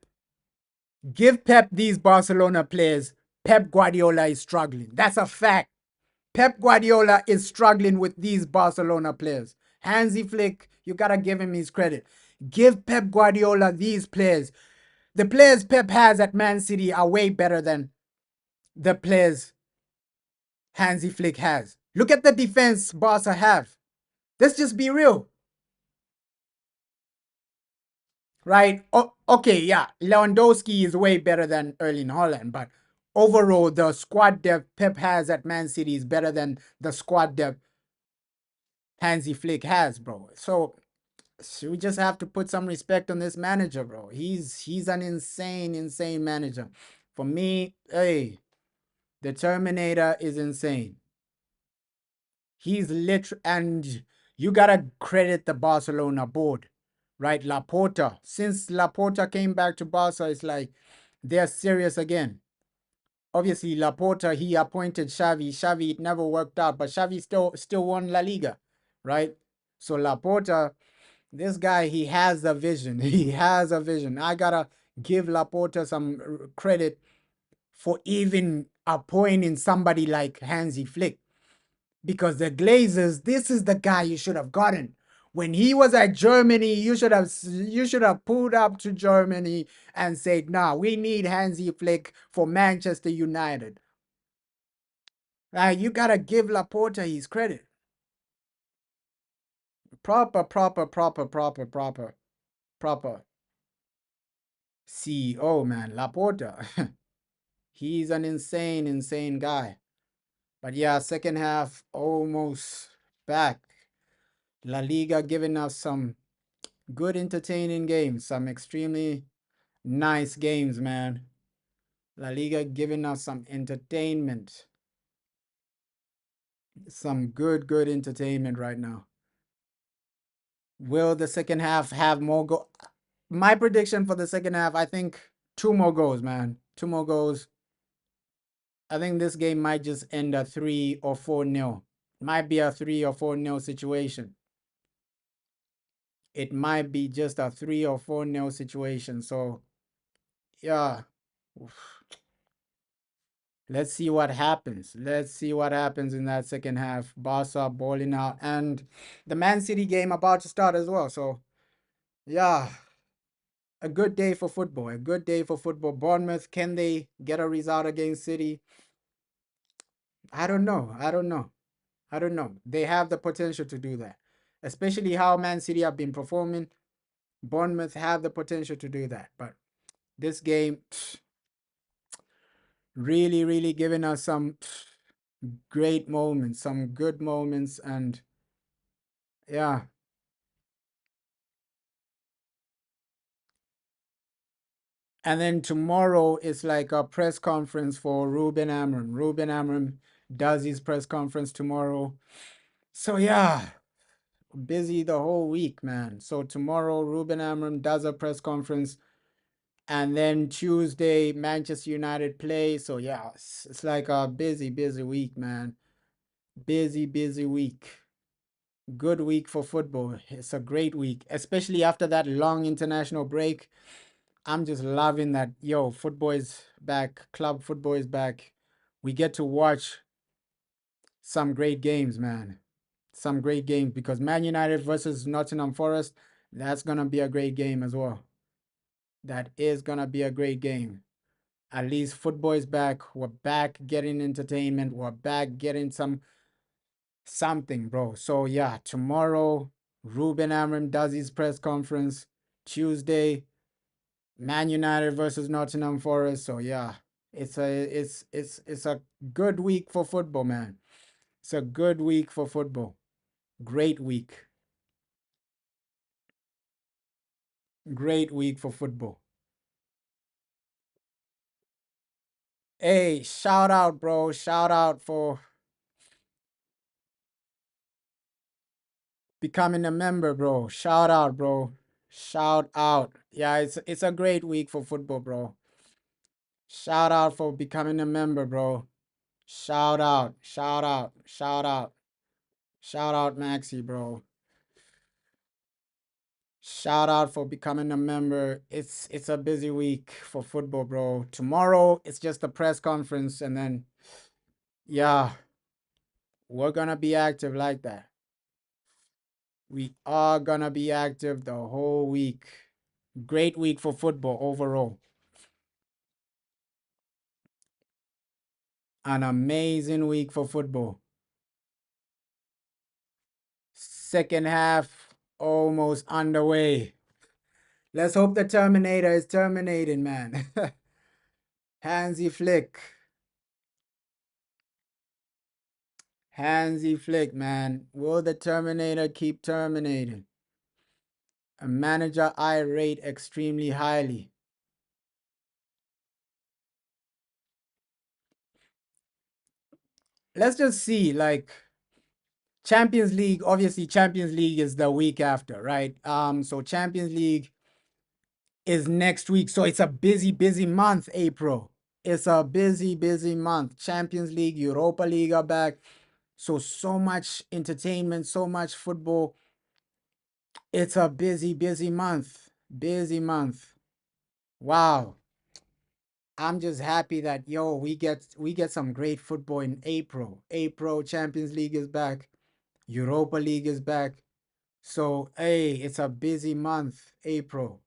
give Pep these Barcelona players. Pep Guardiola is struggling. That's a fact. Pep Guardiola is struggling with these Barcelona players. Hansi Flick, you gotta give him his credit. Give Pep Guardiola these players. The players Pep has at Man City are way better than the players Hansi Flick has. Look at the defense Barca have. Let's just be real, right? Okay, yeah, Lewandowski is way better than Erling Haaland, but overall, the squad depth Pep has at Man City is better than the squad depth Hansi Flick has, bro. So we just have to put some respect on this manager, bro. He's an insane manager. For me, hey, the Terminator is insane. He's literally, and you gotta credit the Barcelona board, right? Laporta. Since Laporta came back to Barca, it's like they're serious again. Obviously, Laporta, he appointed Xavi. Xavi, it never worked out, but Xavi still won La Liga, right? So Laporta, this guy, he has a vision. He has a vision. I gotta give Laporta some credit for even appointing somebody like Hansi Flick. Because the Glazers, this is the guy you should have gotten. When he was at Germany, you should have pulled up to Germany and said, "Nah, we need Hansi Flick for Manchester United." You gotta give Laporta his credit. Proper CEO, man. Laporta. He's an insane guy. But yeah, second half almost back. La Liga giving us some good entertaining games, some extremely nice games, man. La Liga giving us some entertainment, some good entertainment right now. Will the second half have more go? My prediction for the second half, I think two more goals, man. Two more goals. I think this game might just end a 3 or 4-0. Might be a 3 or 4-0 situation. It might be just a 3 or 4-0 situation. So yeah. Let's see what happens. Let's see what happens in that second half. Barca balling out, and the Man City game about to start as well. So yeah, a good day for football. A good day for football. Bournemouth, can they get a result against City? I don't know. I don't know. I don't know. They have the potential to do that, especially how Man City have been performing. Bournemouth have the potential to do that, but this game really giving us some great moments, some good moments, and yeah. And then tomorrow is like a press conference for Ruben Amorim. Ruben Amorim does his press conference tomorrow. So yeah, busy the whole week, man. So tomorrow Ruben Amorim does a press conference, and then Tuesday Manchester United play. So yeah, it's like a busy week, man. Busy week. Good week for football. It's a great week, especially after that long international break. I'm just loving that. Yo, football is back. Club football is back. We get to watch some great games, man. Some great games because Man United versus Nottingham Forest, that's going to be a great game as well. That is going to be a great game. At least football is back. We're back getting entertainment. We're back getting something, bro. So yeah, tomorrow Ruben Amorim does his press conference Tuesday. Man United versus Nottingham Forest. So yeah, it's a good week for football, man. It's a good week for football. Great week. Great week for football. Hey, shout out, bro. Shout out for becoming a member, bro. Shout out, bro. Shout out. Yeah, it's a great week for football, bro. Shout out for becoming a member, bro. Shout out. Shout out. Shout out. Shout out, Maxi, bro. Shout out for becoming a member. It's a busy week for football, bro. Tomorrow it's just a press conference, and then yeah, we're gonna be active like that. We are gonna be active the whole week. Great week for football overall. An amazing week for football. Second half almost underway. Let's hope the Terminator is terminating, man. Hansi Flick. Hansi Flick, man. Will the Terminator keep terminating? A manager I rate extremely highly. Let's just see, like Champions League, obviously Champions League is the week after, right? So Champions League is next week. So it's a busy, busy month, April. It's a busy, busy month. Champions League, Europa League are back. So much entertainment, so much football. It's a busy, busy month. Busy month. Wow. I'm just happy that we get some great football in April. April Champions League is back. Europa League is back. So hey, it's a busy month, April.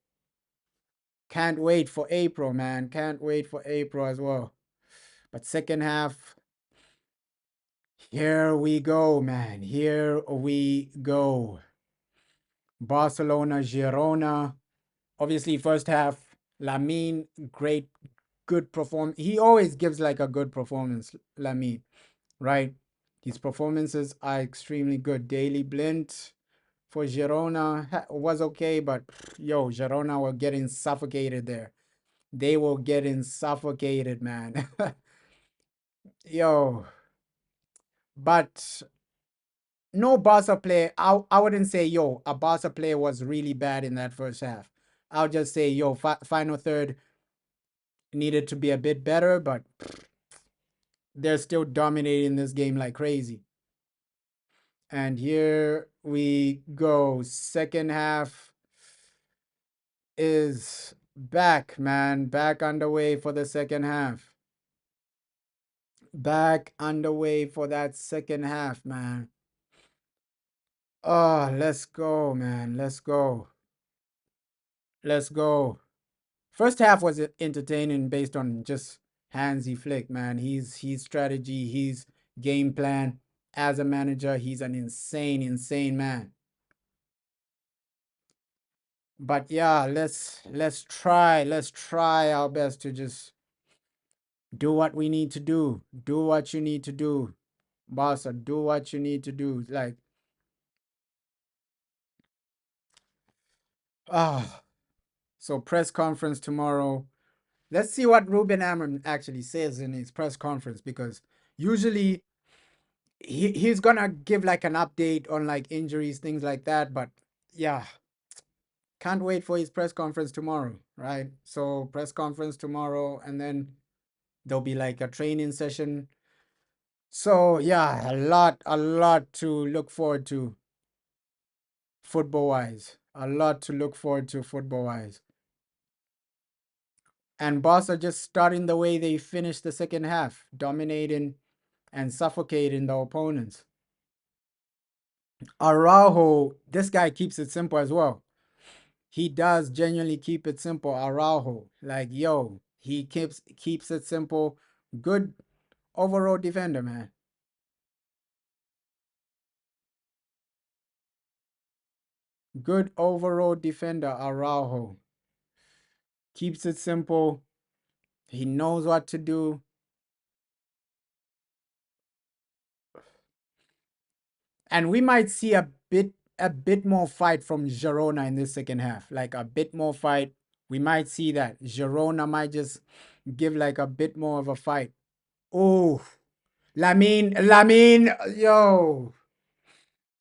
Can't wait for April, man. Can't wait for April as well. But second half, here we go, man. Here we go. Barcelona, Girona. Obviously, first half, Lamine, great, good performance. He always gives like a good performance, Lamine, right? His performances are extremely good. Daily Blind for Girona was okay, but yo, Girona were getting suffocated there. They were getting suffocated, man. Yo, but no Barca player. I wouldn't say yo a Barca player was really bad in that first half. I'll just say yo final third needed to be a bit better, but they're still dominating this game like crazy. And here we go. Second half is back, man. Back underway for the second half. Back underway for that second half, man. Oh, let's go, man. Let's go. Let's go. First half was entertaining based on just Hansi Flick, man. He's strategy, he's game plan. As a manager, he's an insane, insane man. But yeah, let's try our best to just do what we need to do. Do what you need to do. Barca, do what you need to do. Like, ah, so press conference tomorrow. Let's see what Ruben Amorim actually says in his press conference because usually he's gonna give like an update on like injuries, things like that. But yeah, can't wait for his press conference tomorrow, right? So press conference tomorrow, and then there'll be like a training session. So yeah, a lot to look forward to football wise. A lot to look forward to football wise. And Barca just starting the way they finished the second half, dominating and suffocating the opponents. Araujo, this guy keeps it simple as well. He does genuinely keep it simple. Araujo, like yo, he keeps it simple. Good overall defender, man. Good overall defender, Araujo. Keeps it simple. He knows what to do. And we might see a bit more fight from Girona in this second half. Like a bit more fight. We might see that. Girona might just give like a bit more of a fight. Oh, Lamine,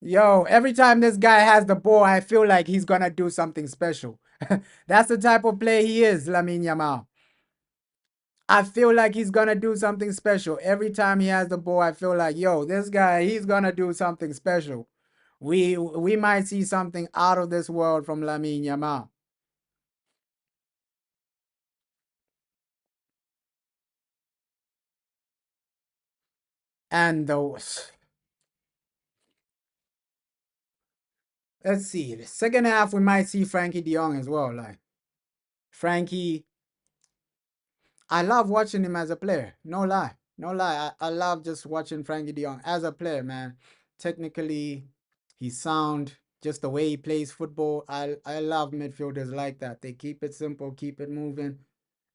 yo, every time this guy has the ball, I feel like he's gonna do something special. That's the type of play he is, Lamine Yamal. I feel like he's gonna do something special. Every time he has the ball, I feel like, yo, this guy, he's gonna do something special. We might see something out of this world from Lamine Yamal. And those, let's see, the second half we might see Frankie De Jong as well. Like Frankie, I love watching him as a player. No lie. No lie. I love just watching Frankie de Jong as a player, man. Technically, he's sound. Just the way he plays football. I love midfielders like that. They keep it simple, keep it moving,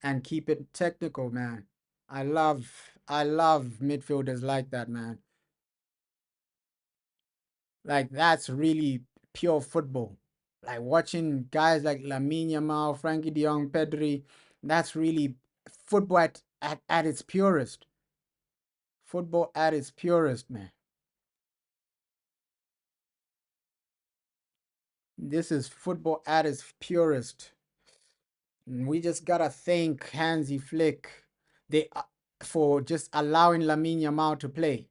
and keep it technical, man. I love midfielders like that, man. Like that's really pure football. Like watching guys like Lamine Yamal, Frankie de Jong, Pedri, that's really football at its purest. Football at its purest, man. This is football at its purest. And we just gotta thank Hansi Flick they for just allowing Lamine Yamal to play,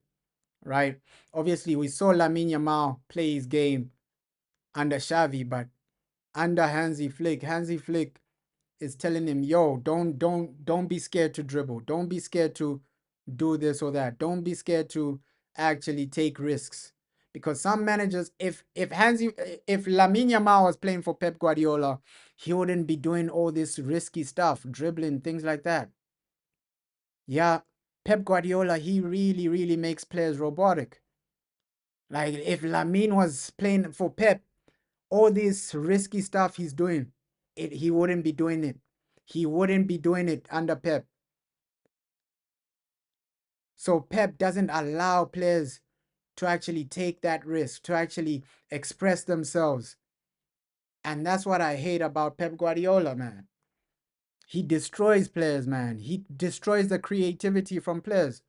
right? Obviously, we saw Lamine Yamal play his game under Xavi, but under Hansi Flick is telling him, yo, don't be scared to dribble. Don't be scared to do this or that. Don't be scared to actually take risks. Because some managers, if Lamine Yamal was playing for Pep Guardiola, he wouldn't be doing all this risky stuff, dribbling, things like that. Yeah, Pep Guardiola, he really, really makes players robotic. Like if Lamine was playing for Pep, all this risky stuff he's doing, he wouldn't be doing it. He wouldn't be doing it under Pep. So Pep doesn't allow players to actually take that risk, to actually express themselves. And that's what I hate about Pep Guardiola, man. He destroys players, man. He destroys the creativity from players.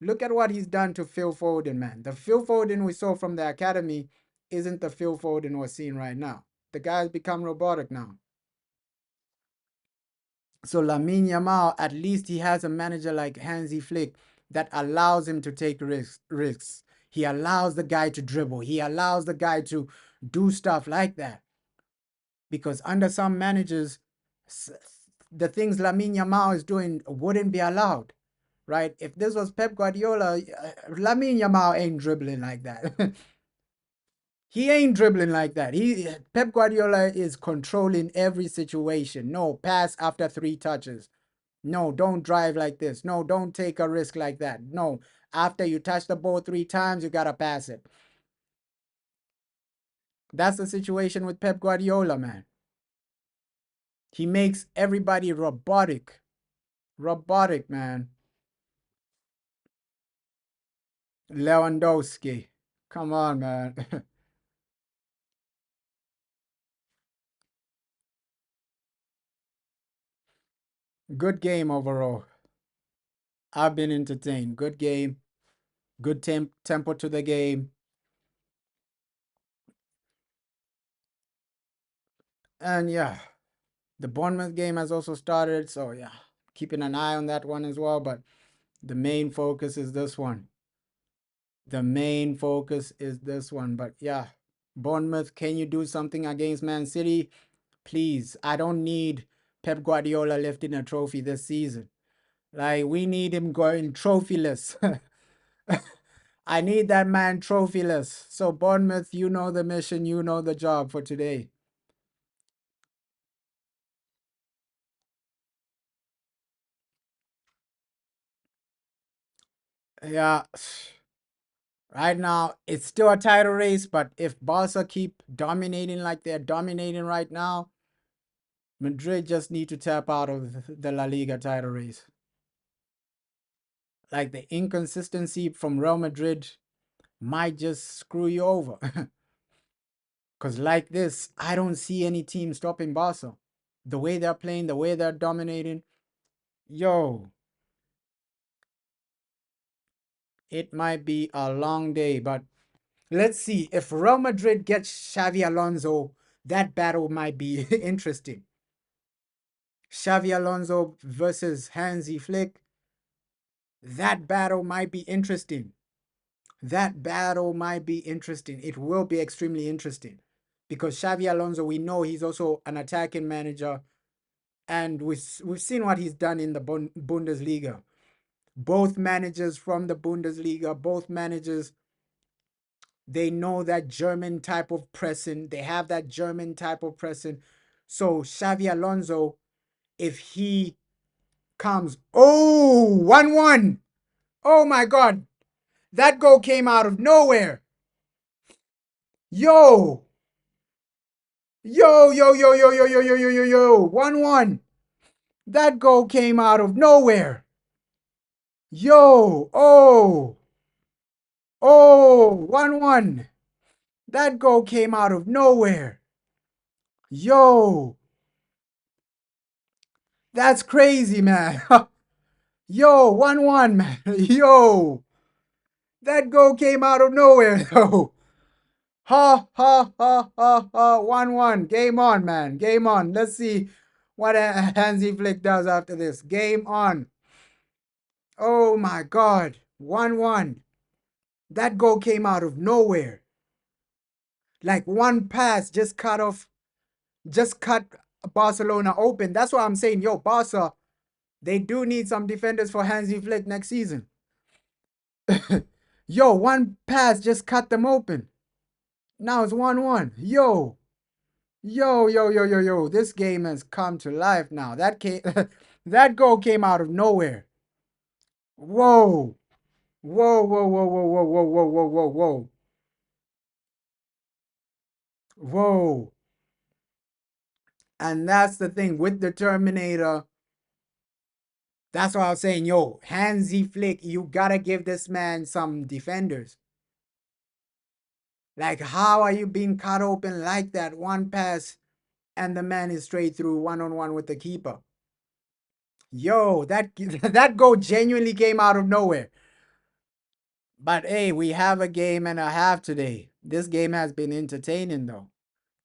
Look at what he's done to Phil Foden, man. The Phil Foden we saw from the academy isn't the Phil Foden we're seeing right now. The guy's become robotic now. So Lamine Yamal, at least he has a manager like Hansi Flick that allows him to take risks. He allows the guy to dribble. He allows the guy to do stuff like that. Because under some managers, the things Lamine Yamal is doing wouldn't be allowed, right? If this was Pep Guardiola, Lamine Yamal ain't dribbling like that. He ain't dribbling like that. Pep Guardiola is controlling every situation. No pass after 3 touches. No, don't drive like this. No, don't take a risk like that. No, after you touch the ball 3 times, you gotta pass it. That's the situation with Pep Guardiola, man. He makes everybody robotic. Robotic, man. Lewandowski. Come on, man. Good game overall. I've been entertained. Good game. Good tempo to the game. And yeah, the Bournemouth game has also started. So yeah, keeping an eye on that one as well. But the main focus is this one. The main focus is this one. But yeah, Bournemouth, can you do something against Man City? Please, I don't need Pep Guardiola lifting a trophy this season. Like, we need him going trophyless. I need that man trophyless. So, Bournemouth, you know the mission, you know the job for today. Yeah, Right now, it's still a title race, but if Barca keep dominating like they're dominating right now, Madrid just need to tap out of the La Liga title race. Like the inconsistency from Real Madrid might just screw you over. Because like this, I don't see any team stopping Barca. The way they're playing, the way they're dominating, yo, it might be a long day. But let's see. If Real Madrid gets Xavi Alonso, that battle might be interesting. Xavi Alonso versus Hansi Flick, that battle might be interesting. That battle might be interesting. It will be extremely interesting because Xavi Alonso, we know he's also an attacking manager, and we've seen what he's done in the Bundesliga. Both managers from the Bundesliga, both managers, they know that German type of pressing. They have that German type of pressing. So Xavi Alonso, if he comes, oh, 1-1. Oh my God. That goal came out of nowhere. Yo, yo. 1-1. That goal came out of nowhere. Yo, oh, 1-1. That goal came out of nowhere. Yo, that's crazy, man. Yo, 1-1, man. Yo, that goal came out of nowhere, though. Ha. 1-1. Game on, man. Game on. Let's see what Hansi Flick does after this. Game on. Oh my God. 1-1. That goal came out of nowhere. Like one pass just cut Barcelona open. That's why I'm saying, yo, Barca, they do need some defenders for Hansi Flick next season. Yo, one pass just cut them open. Now it's 1-1. Yo. This game has come to life now. That goal came out of nowhere. Whoa. Whoa. Whoa. And that's the thing with the Terminator. That's why I was saying, yo, Hansi Flick, you gotta give this man some defenders. Like, how are you being cut open like that? One pass, and the man is straight through one-on-one with the keeper. Yo, that that goal genuinely came out of nowhere. But hey, we have a game and a half today. This game has been entertaining, though.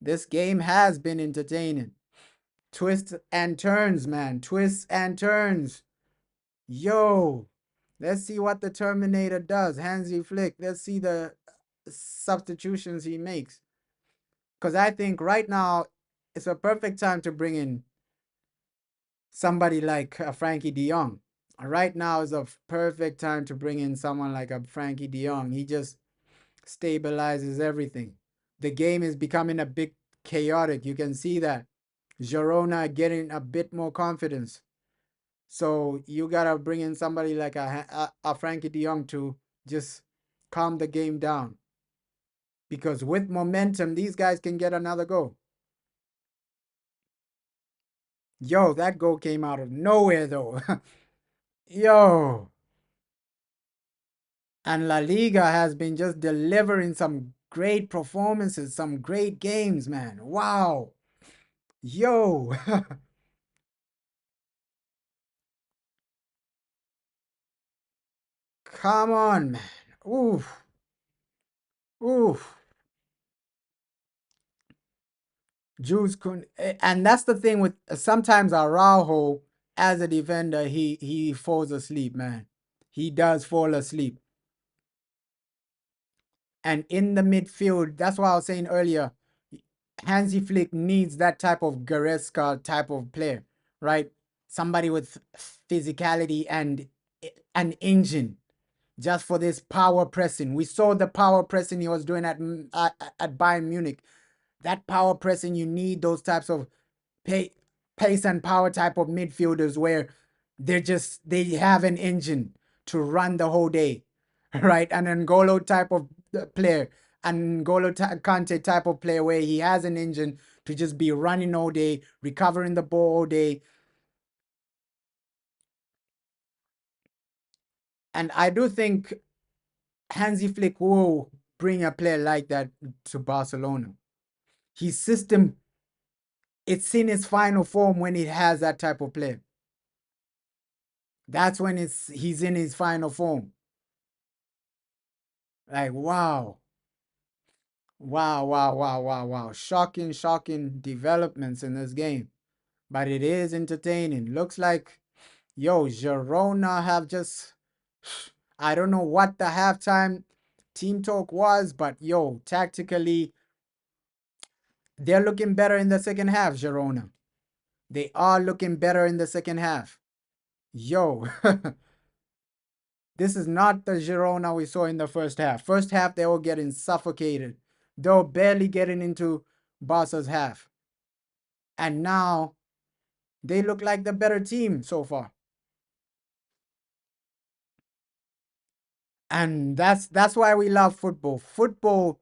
This game has been entertaining. Twists and turns, man. Twists and turns. Yo, let's see what the Terminator does. Hansi Flick. Let's see the substitutions he makes. Because I think right now it's a perfect time to bring in somebody like Frankie de Jong. Right now is a perfect time to bring in someone like a Frankie de Jong. He just stabilizes everything. The game is becoming a bit chaotic. You can see that. Girona getting a bit more confidence. So you gotta bring in somebody like a Frankie de Jong to just calm the game down. Because with momentum, these guys can get another goal. Yo, that goal came out of nowhere though. Yo. And La Liga has been just delivering some great performances, some great games, man. Wow. Yo. Come on, man. Oof. Oof. Jules couldn't, and that's the thing with sometimes Araujo as a defender, he falls asleep, man. He does fall asleep. And in the midfield, that's why I was saying earlier, Hansi Flick needs that type of Goretzka type of player, right? Somebody with physicality and an engine just for this power pressing. We saw the power pressing he was doing at Bayern Munich. That power pressing, you need those types of pace and power type of midfielders where they have an engine to run the whole day. right? An N'Golo type of player, an Kante type of player where he has an engine to just be running all day, recovering the ball all day. And I do think Hansi Flick will bring a player like that to Barcelona. His system, it's in its final form when it has that type of player. That's when he's in his final form. Like wow. Wow, wow, wow, wow, wow. Shocking, shocking developments in this game. But it is entertaining. Looks like, yo, Girona have just, I don't know what the halftime team talk was, but yo, tactically, they're looking better in the second half, Girona. They are looking better in the second half. Yo, this is not the Girona we saw in the first half. First half, they were getting suffocated. They were barely getting into Barca's half. And now they look like the better team so far. And that's why we love football. Football,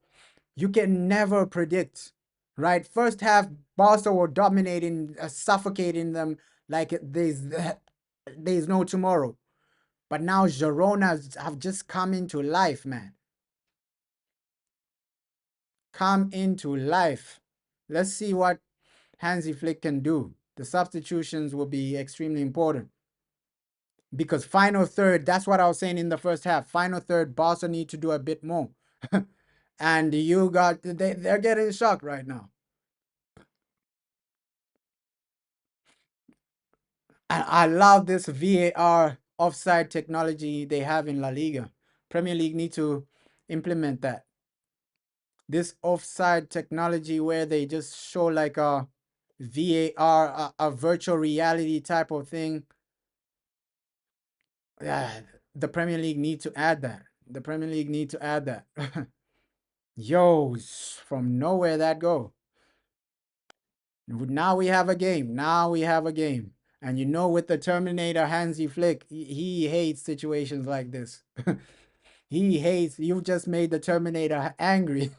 you can never predict, right? First half, Barca were dominating, suffocating them like there's no tomorrow. But now Girona have just come into life, man. Come into life. Let's see what Hansi Flick can do. The substitutions will be extremely important because final third, that's what I was saying in the first half. Final third, Barca need to do a bit more. And they're getting shocked right now. And I love this VAR offside technology they have in La Liga. Premier League need to implement that. This offside technology where they just show like a VAR, a virtual reality type of thing. Yeah, the Premier League need to add that. The Premier League need to add that. Yo, from nowhere that go. Now we have a game. Now we have a game. And you know, with the Terminator, Hansi Flick, he hates situations like this. He hates, you just made the Terminator angry.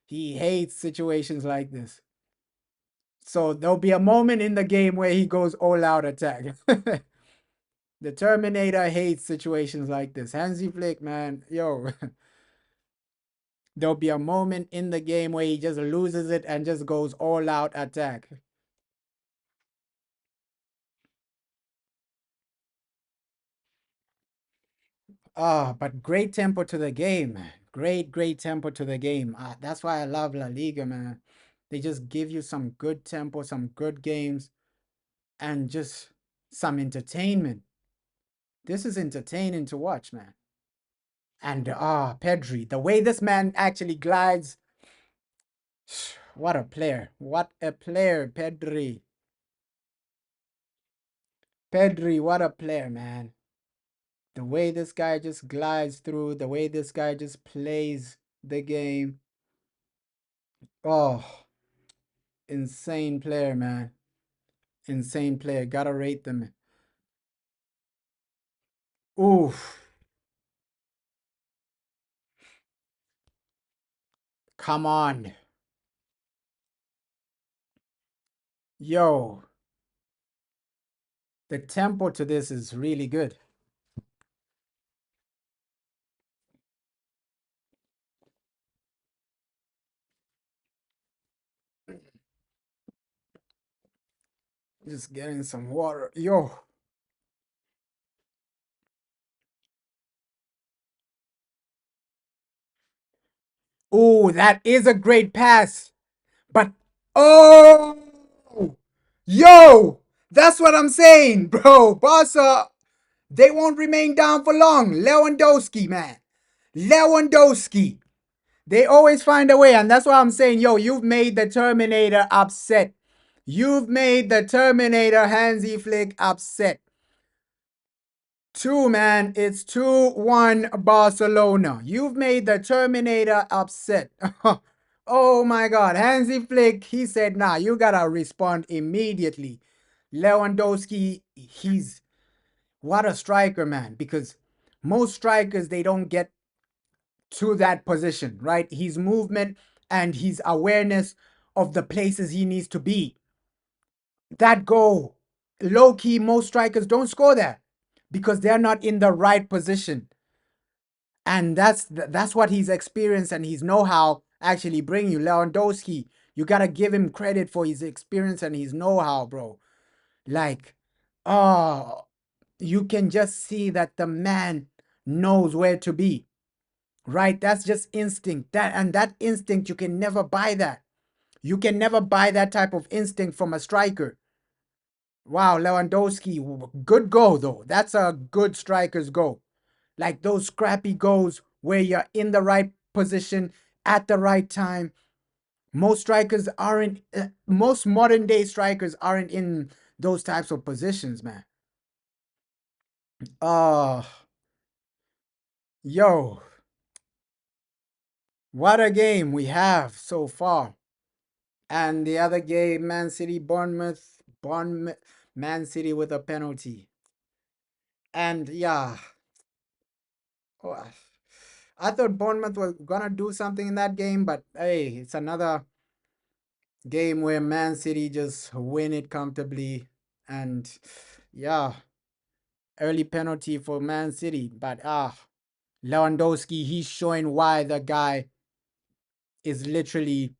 He hates situations like this. So there'll be a moment in the game where he goes all out attack. The Terminator hates situations like this. Hansi Flick, man, yo. There'll be a moment in the game where he just loses it and just goes all out attack. But great tempo to the game, man. Great tempo to the game. That's why I love La Liga, man. They just give you some good tempo, some good games, and just some entertainment. This is entertaining to watch, man. And Pedri, the way this man actually glides, what a player. What a player, Pedri. Pedri, what a player, man. The way this guy just glides through, the way this guy just plays the game. Oh, insane player, man. Insane player. Gotta rate them. Oof. Come on. Yo. The tempo to this is really good. Just getting some water. Yo. Oh, that is a great pass. But, oh. Yo. That's what I'm saying, bro. Barca, they won't remain down for long. Lewandowski, man. Lewandowski. They always find a way. And that's why I'm saying, yo, you've made the Terminator upset. You've made the Terminator Hansi Flick upset. Two, man. It's 2-1 Barcelona. You've made the Terminator upset. Oh my God. Hansi Flick, he said, nah, you gotta respond immediately. Lewandowski, he's what a striker, man. Because Most strikers, they don't get to that position, right? His movement and his awareness of the places he needs to be. That goal, low key, most strikers don't score that because they're not in the right position. And that's what he's experienced and his know-how actually bring you. Lewandowski, you gotta give him credit for his experience and his know-how, bro. Like, oh, you can just see that the man knows where to be, right? That's just instinct. That instinct, you can never buy that. You can never buy that type of instinct from a striker. Wow, Lewandowski, good goal though. That's a good striker's goal. Like those scrappy goals where you're in the right position at the right time. Most strikers aren't, most modern day strikers aren't in those types of positions, man. Oh, yo, what a game we have so far. And the other game, Man City, Bournemouth, Man City with a penalty. And yeah, oh, I thought Bournemouth was gonna do something in that game, but hey, it's another game where Man City just win it comfortably. And yeah, early penalty for Man City. But Lewandowski, he's showing why the guy is literally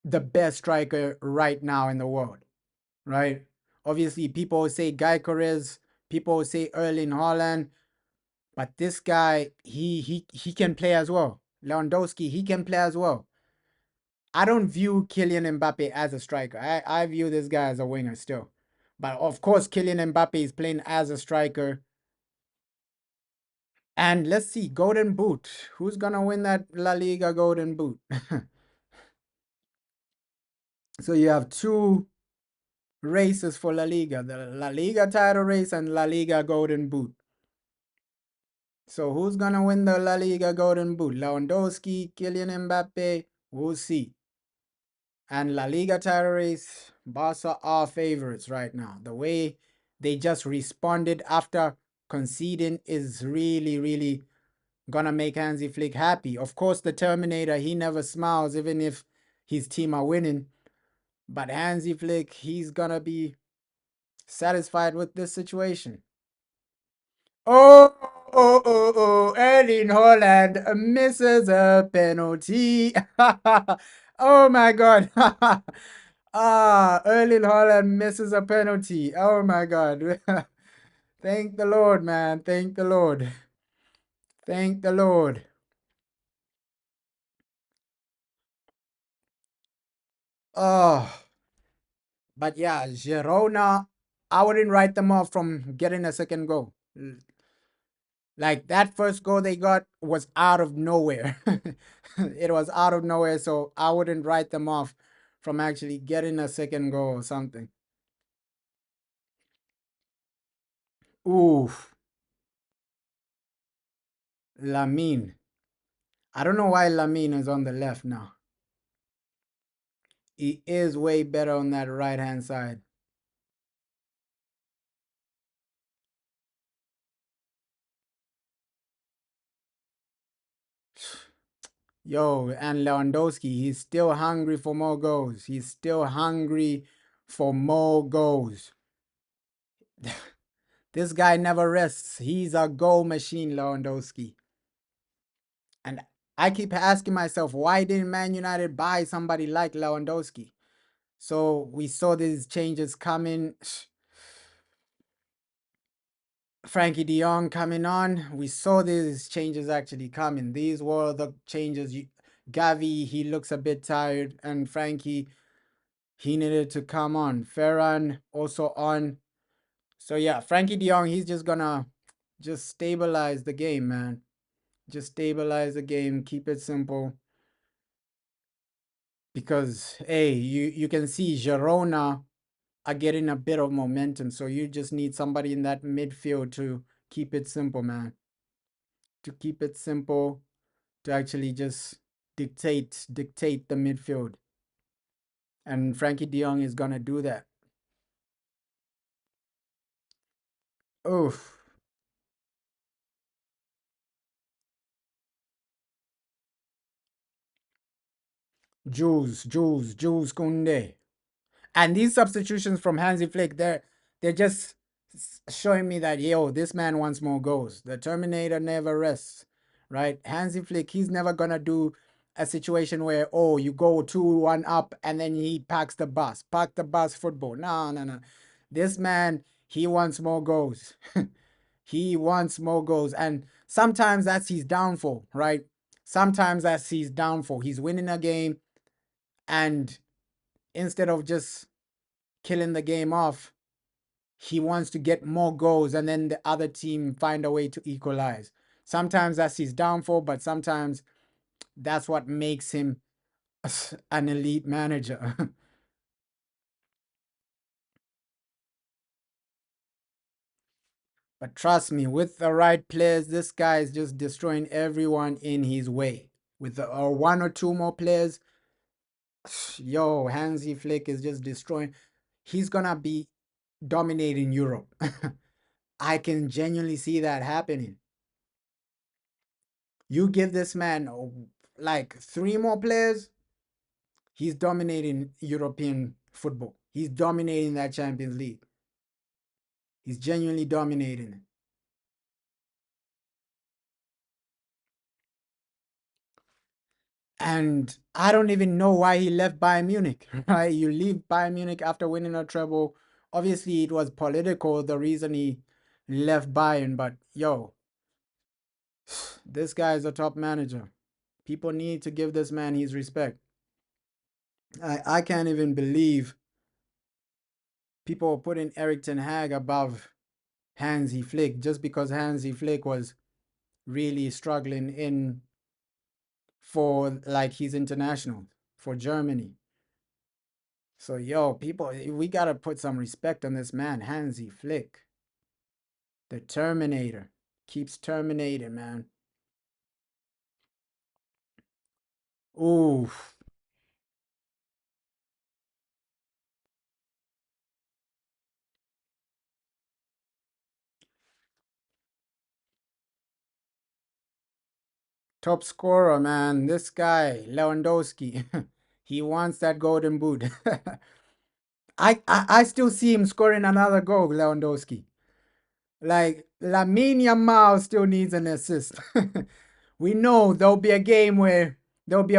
the best striker right now in the world, right? Obviously, people say Guy Correz, people say Erling Haaland, but this guy, he can play as well. Lewandowski, he can play as well. I don't view Kylian Mbappe as a striker. I view this guy as a winger still. But of course, Kylian Mbappe is playing as a striker. And let's see, Golden Boot. Who's going to win that La Liga Golden Boot? So you have two races for La Liga, the La Liga title race and La Liga Golden Boot. So who's going to win the La Liga Golden Boot? Lewandowski, Kylian Mbappe? We'll see. And La Liga title race, Barca are favorites right now. The way they just responded after conceding is really, really gonna make Hansi Flick happy. Of course, the Terminator, he never smiles even if his team are winning. But Hansi Flick, he's gonna be satisfied with this situation. Erling Haaland misses a penalty. Oh my God. Erling Haaland misses a penalty. Oh my God. Thank the Lord, man. Thank the Lord. Thank the Lord. Oh, but yeah, Girona, I wouldn't write them off from getting a second goal. Like that first goal they got was out of nowhere. It was out of nowhere, so I wouldn't write them off from actually getting a second goal or something. Oof, Lamine. I don't know why Lamine is on the left now. He is way better on that right hand side. Yo, and Lewandowski, he's still hungry for more goals. He's still hungry for more goals. This guy never rests. He's a goal machine, Lewandowski. And I keep asking myself, why didn't Man United buy somebody like Lewandowski? So we saw these changes coming. Frankie de Jong coming on. We saw these changes actually coming. These were the changes. Gavi, he looks a bit tired. And Frankie, he needed to come on. Ferran also on. So yeah, Frankie de Jong, he's just gonna just stabilize the game, man. Just stabilize the game, keep it simple. Because hey, you can see Girona are getting a bit of momentum. So you just need somebody in that midfield to keep it simple, man. To keep it simple, to actually just dictate the midfield. And Frankie de Jong is gonna do that. Oof. Jules Kunde. And these substitutions from Hansi Flick, they're just showing me that yo, this man wants more goals. The Terminator never rests, right? Hansi Flick, he's never gonna do a situation where oh you go 2-1 up and then he pack the bus football. No, no, no. This man, he wants more goals. He wants more goals, and sometimes that's his downfall, right? Sometimes that's his downfall. He's winning a game, and instead of just killing the game off, he wants to get more goals and then the other team find a way to equalize. Sometimes that's his downfall, but sometimes that's what makes him an elite manager. But trust me, with the right players, this guy is just destroying everyone in his way. With one or two more players, yo, Hansi Flick is just destroying. He's gonna be dominating Europe. I can genuinely see that happening. You give this man like three more players, he's dominating European football. He's dominating that Champions League. He's genuinely dominating it. And I don't even know why he left Bayern Munich, right? You leave Bayern Munich after winning a treble. Obviously, it was political, the reason he left Bayern, but yo, this guy is a top manager. People need to give this man his respect. I can't even believe people are putting Eric Ten Hag above Hansi Flick just because Hansi Flick was really struggling in for like his international for Germany. So yo, people, we gotta put some respect on this man, Hansi Flick, the Terminator, keeps terminating, man. Ooh, top scorer, man. This guy, Lewandowski, he wants that golden boot. I still see him scoring another goal, Lewandowski. Like Lamine Yamal still needs an assist. We know there'll be a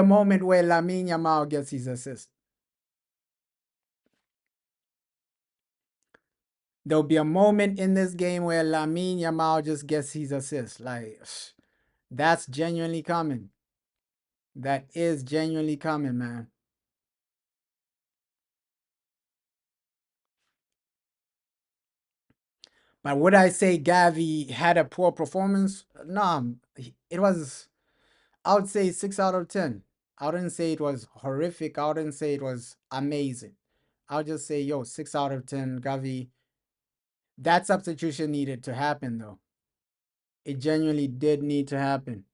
moment where Lamine Yamal gets his assist. There'll be a moment in this game where Lamine Yamal just gets his assist. Like that's genuinely coming. That is genuinely coming, man. But would I say Gavi had a poor performance? No, it was. I would say 6 out of 10. I wouldn't say it was horrific. I wouldn't say it was amazing. I'll just say, yo, 6 out of 10. Gavi, that substitution needed to happen, though. It genuinely did need to happen.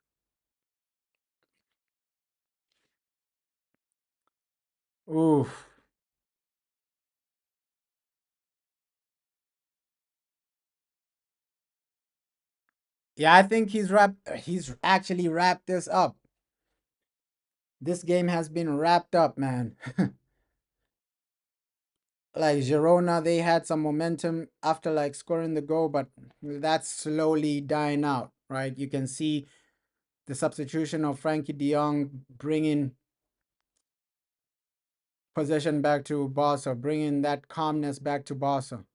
Ooh, yeah, I think He's actually wrapped this up. This game has been wrapped up, man. Like Girona, they had some momentum after like scoring the goal, but that's slowly dying out, right? You can see the substitution of Frankie De Jong bringing possession back to Barca, bringing that calmness back to Barca.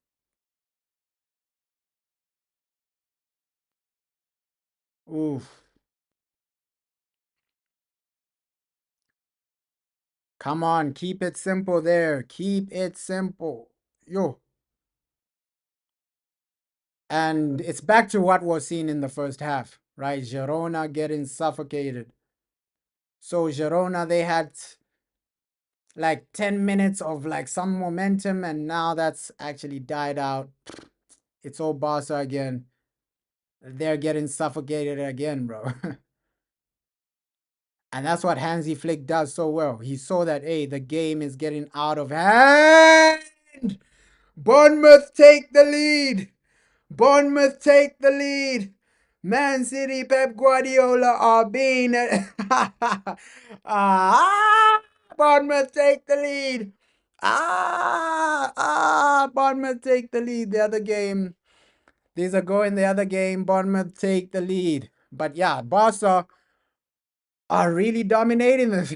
Oof. Come on, keep it simple there. Keep it simple. Yo. And it's back to what was seen in the first half, right? Girona getting suffocated. So Girona, they had like 10 minutes of like some momentum, and now that's actually died out. It's all Barca again. They're getting suffocated again, bro. And that's what Hansi Flick does so well. He saw that, hey, the game is getting out of hand. Bournemouth take the lead. Bournemouth take the lead. Man City, Pep Guardiola are being ah, Bournemouth take the lead. Bournemouth take the lead. The other game. There's a goal in the other game. Bournemouth take the lead. But yeah, Barca are really dominating this.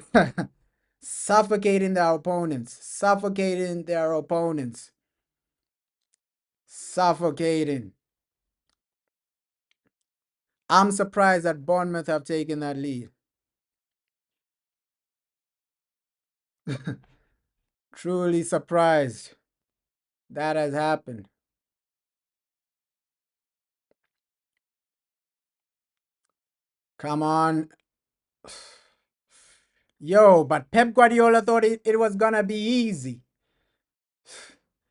Suffocating their opponents. Suffocating their opponents. Suffocating. I'm surprised that Bournemouth have taken that lead. Truly surprised that has happened. Come on. Yo, but Pep Guardiola thought it was gonna be easy.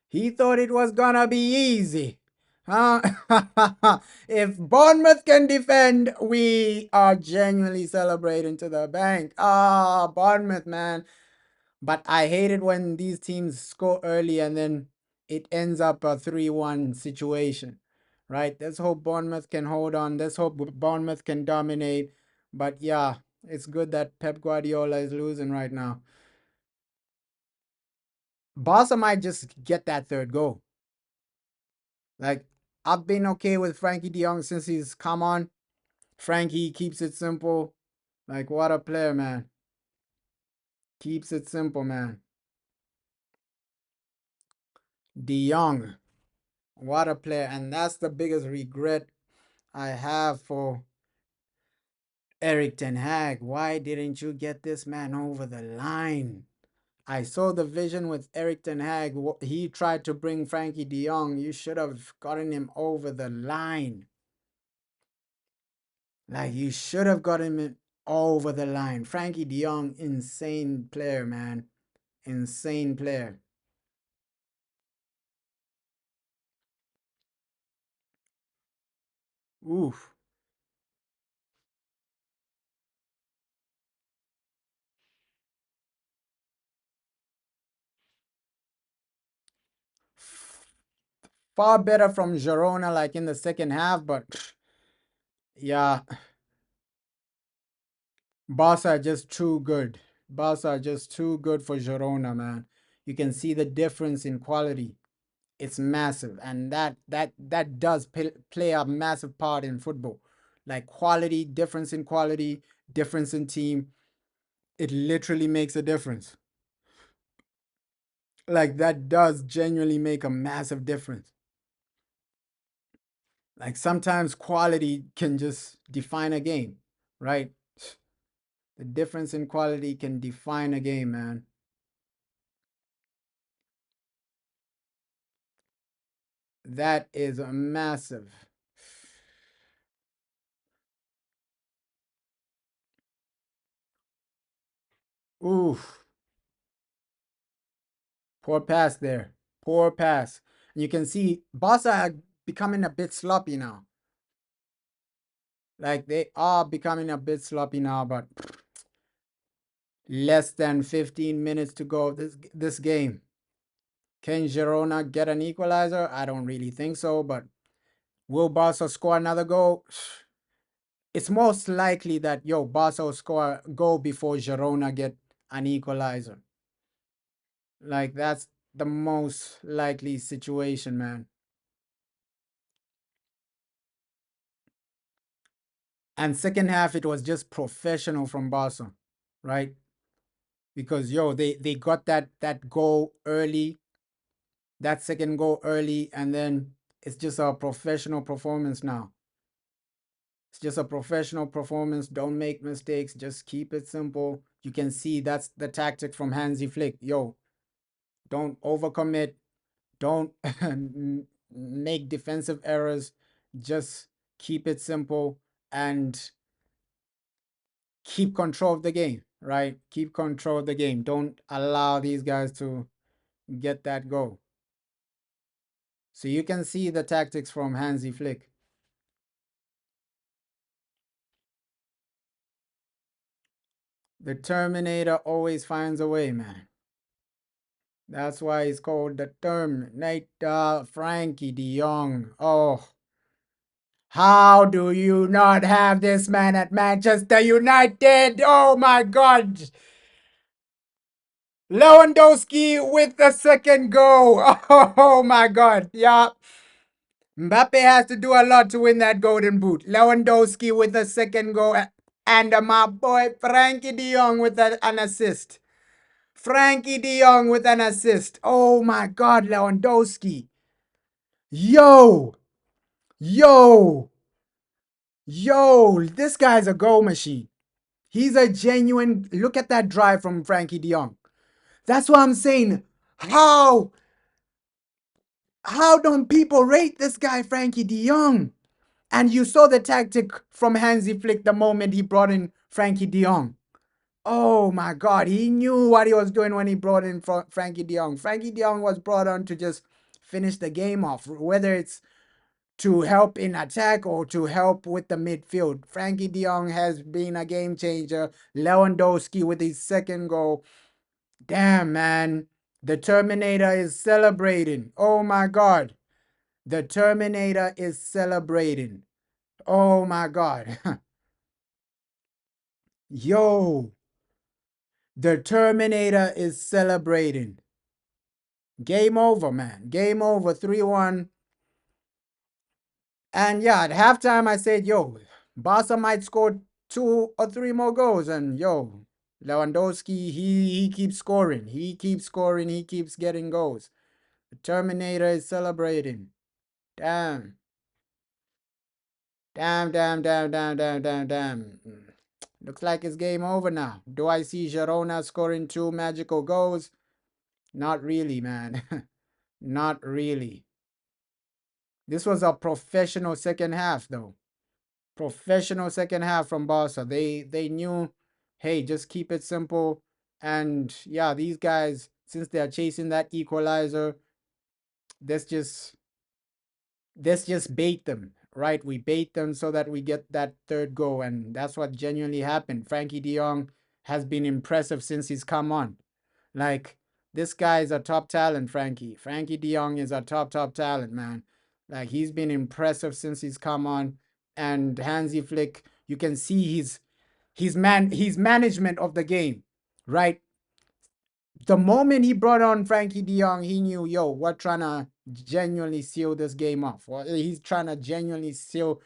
He thought it was gonna be easy. Huh? If Bournemouth can defend, we are genuinely celebrating to the bank. Bournemouth, man. But I hate it when these teams score early and then it ends up a 3-1 situation, right? Let's hope Bournemouth can hold on. Let's hope Bournemouth can dominate. But yeah, it's good that Pep Guardiola is losing right now. Barca might just get that third goal. Like, I've been okay with Frankie de Jong since he's come on. Frankie keeps it simple. Like, what a player, man. Keeps it simple, man. De Jong, what a player. And that's the biggest regret I have for Eric Ten Hag. Why didn't you get this man over the line? I saw the vision with Eric Ten Hag. He tried to bring Frankie de Jong. You should have gotten him over the line. Like, you should have gotten him over the line. Frankie de Jong, insane player, man. Insane player. Oof. Far better from Girona, like in the second half, but yeah, Barca are just too good. Barca are just too good for Girona, man. You can see the difference in quality. It's massive, and that does play a massive part in football. Like quality, difference in team. It literally makes a difference. Like that does genuinely make a massive difference. Like sometimes quality can just define a game, right? The difference in quality can define a game, man. That is a massive. Oof. Poor pass there. Poor pass. And you can see Barca are becoming a bit sloppy now. Like they are becoming a bit sloppy now, but less than 15 minutes to go this game. Can Girona get an equalizer? I don't really think so, but will Barca score another goal? It's most likely that Barca will score a goal before Girona get an equalizer. Like that's the most likely situation, man. And second half it was just professional from Barca, right? Because they got that goal early, that second goal early, and then it's just a professional performance now. It's just a professional performance. Don't make mistakes. Just keep it simple. You can see that's the tactic from Hansi Flick. Don't overcommit. Don't make defensive errors. Just keep it simple and keep control of the game, right? Keep control of the game. Don't allow these guys to get that goal. So you can see the tactics from Hansi Flick. The Terminator always finds a way, man. That's why he's called the Terminator. Frankie de Jong. Oh, how do you not have this man at Manchester United? Oh my God. Lewandowski with the second goal. Oh my God. Yeah. Mbappe has to do a lot to win that golden boot. Lewandowski with the second goal. And my boy Frankie de Jong with an assist. Frankie de Jong with an assist. Oh my God, Lewandowski. Yo. Yo. Yo. This guy's a goal machine. He's a genuine. Look at that drive from Frankie de Jong. That's what I'm saying. How don't people rate this guy, Frankie de Jong? And you saw the tactic from Hansi Flick the moment he brought in Frankie de Jong. Oh my God, he knew what he was doing when he brought in Frankie de Jong. Frankie de Jong was brought on to just finish the game off, whether it's to help in attack or to help with the midfield. Frankie de Jong has been a game changer. Lewandowski with his second goal. Damn, man. The Terminator is celebrating. Oh my God. The Terminator is celebrating. Oh my God. Yo, the Terminator is celebrating. Game over, man. Game over. 3-1. And yeah, at halftime, I said, yo, Barca might score 2 or 3 more goals. And yo, Lewandowski, he keeps scoring. He keeps scoring. He keeps getting goals. The Terminator is celebrating. Damn. Damn, damn, damn, damn, damn, damn, damn. Looks like it's game over now. Do I see Girona scoring 2 magical goals? Not really, man. Not really. This was a professional second half, though. Professional second half from Barca. They knew, hey, just keep it simple. And yeah, these guys, since they're chasing that equalizer, let's just let's just bait them, right? We bait them so that we get that third goal, and that's what genuinely happened. Frankie de Jong has been impressive since he's come on. Like, this guy is a top talent, Frankie. Frankie de Jong is a top talent, man. Like, he's been impressive since he's come on. And Hansi Flick, you can see his management of the game, right? The moment he brought on Frankie de Jong, he knew, yo, we're trying to genuinely seal this game off. Well, he's trying to genuinely seal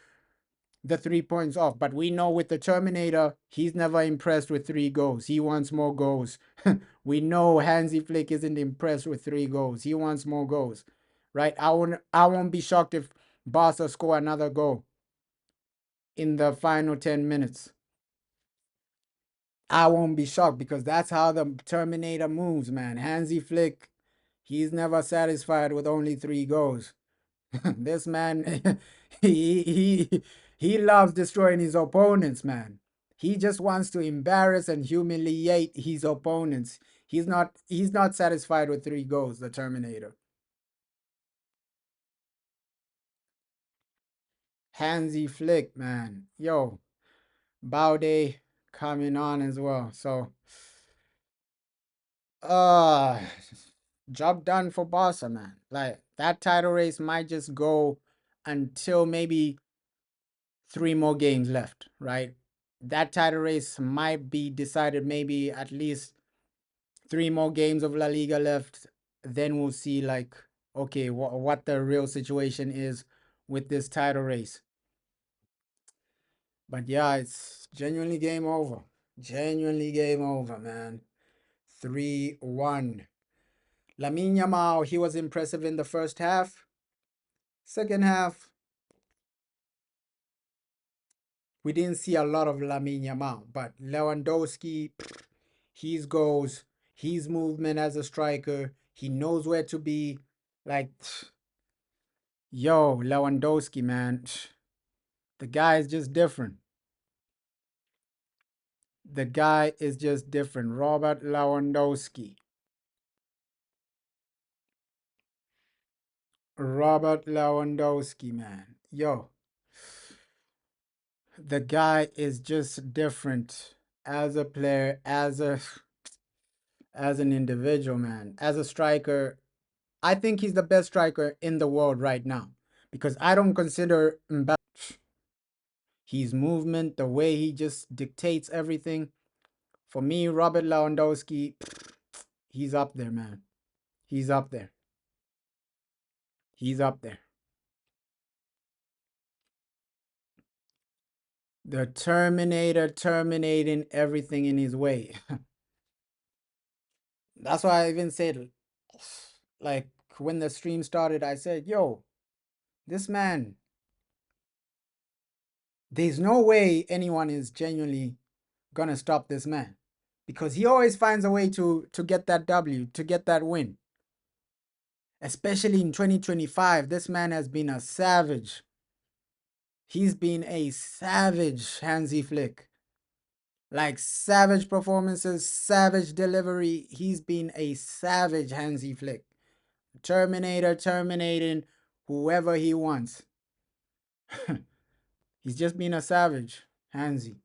the 3 points off. But we know with the Terminator, he's never impressed with 3 goals. He wants more goals. We know Hansi Flick isn't impressed with 3 goals. He wants more goals, right? I won't be shocked if Barca score another goal in the final 10 minutes. I won't be shocked because that's how the Terminator moves, man. Hansi Flick, he's never satisfied with only 3 goals. This man, he loves destroying his opponents, man. He just wants to embarrass and humiliate his opponents. He's not satisfied with 3 goals, the Terminator. Hansi Flick, man. Yo, Baude coming on as well. So uh job done for Barca, man. Like, that title race might just go until maybe 3 more games left, right? That title race might be decided maybe at least 3 more games of La Liga left. Then we'll see, like, okay, what the real situation is with this title race. But yeah, it's genuinely game over. Genuinely game over, man. 3-1. Lamine Yamal, he was impressive in the first half. Second half, we didn't see a lot of Lamine Yamal, but Lewandowski, his goals, his movement as a striker, he knows where to be. Like, yo, Lewandowski, man, the guy is just different. The guy is just different. Robert Lewandowski. Robert Lewandowski, man. Yo, the guy is just different as a player, as an individual, man. As a striker, I think he's the best striker in the world right now because I don't consider Mbappe. His movement, the way he just dictates everything. For me, Robert Lewandowski, He's up there, man. He's up there. He's up there. The Terminator terminating everything in his way. That's why I even said, like, when the stream started, I said, yo, this man, there's no way anyone is genuinely gonna stop this man because he always finds a way to get that W, to get that win. Especially in 2025, this man has been a savage. He's been a savage, Hansi Flick. Like savage performances, savage delivery. He's been a savage, Hansi Flick. Terminator, terminating whoever he wants. He's just been a savage, Hansi.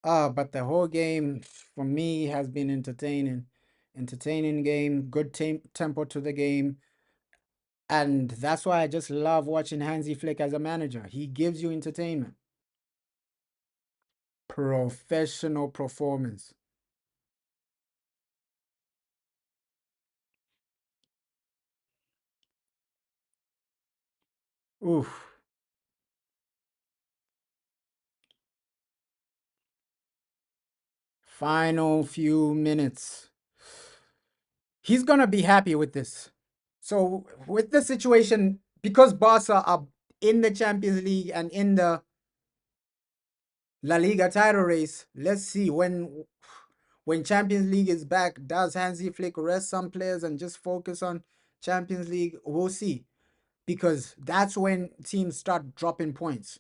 But the whole game for me has been entertaining. Entertaining game, good tempo to the game. And that's why I just love watching Hansi Flick as a manager. He gives you entertainment. Professional performance. Oof. Final few minutes. He's gonna be happy with this. So with the situation, because Barca are in the Champions League and in the La Liga title race, let's see when Champions League is back, does Hansi Flick rest some players and just focus on Champions League? We'll see. Because that's when teams start dropping points.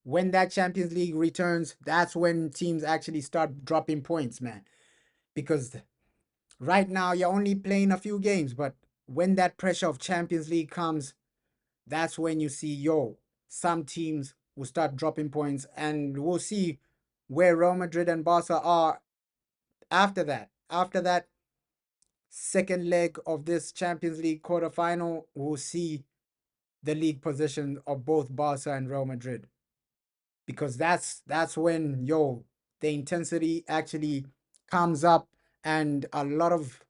When that Champions League returns, that's when teams actually start dropping points, man. Because right now you're only playing a few games, but when that pressure of Champions League comes, that's when you see, yo, some teams will start dropping points, and we'll see where Real Madrid and Barca are after that. After that second leg of this Champions League quarterfinal, we'll see the league position of both Barca and Real Madrid. Because that's when, yo, the intensity actually comes up, and a lot of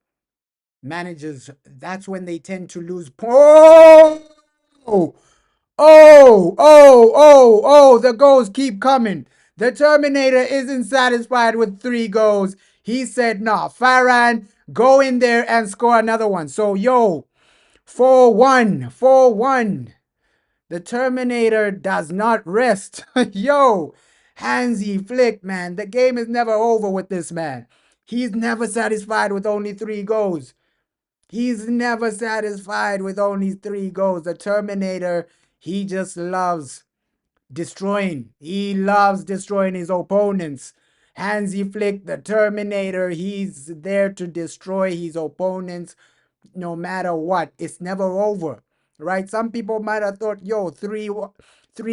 managers, that's when they tend to lose. The goals keep coming. The Terminator isn't satisfied with 3 goals. He said, nah, Farhan, go in there and score another one. So, yo, 4-1, 4-1. The Terminator does not rest. Yo, Hansi Flick, man, the game is never over with this man. He's never satisfied with only 3 goals. He's never satisfied with only 3 goals. The Terminator, he just loves destroying. He loves destroying his opponents. Hansi Flick, the Terminator, he's there to destroy his opponents no matter what. It's never over, right? Some people might have thought, yo, three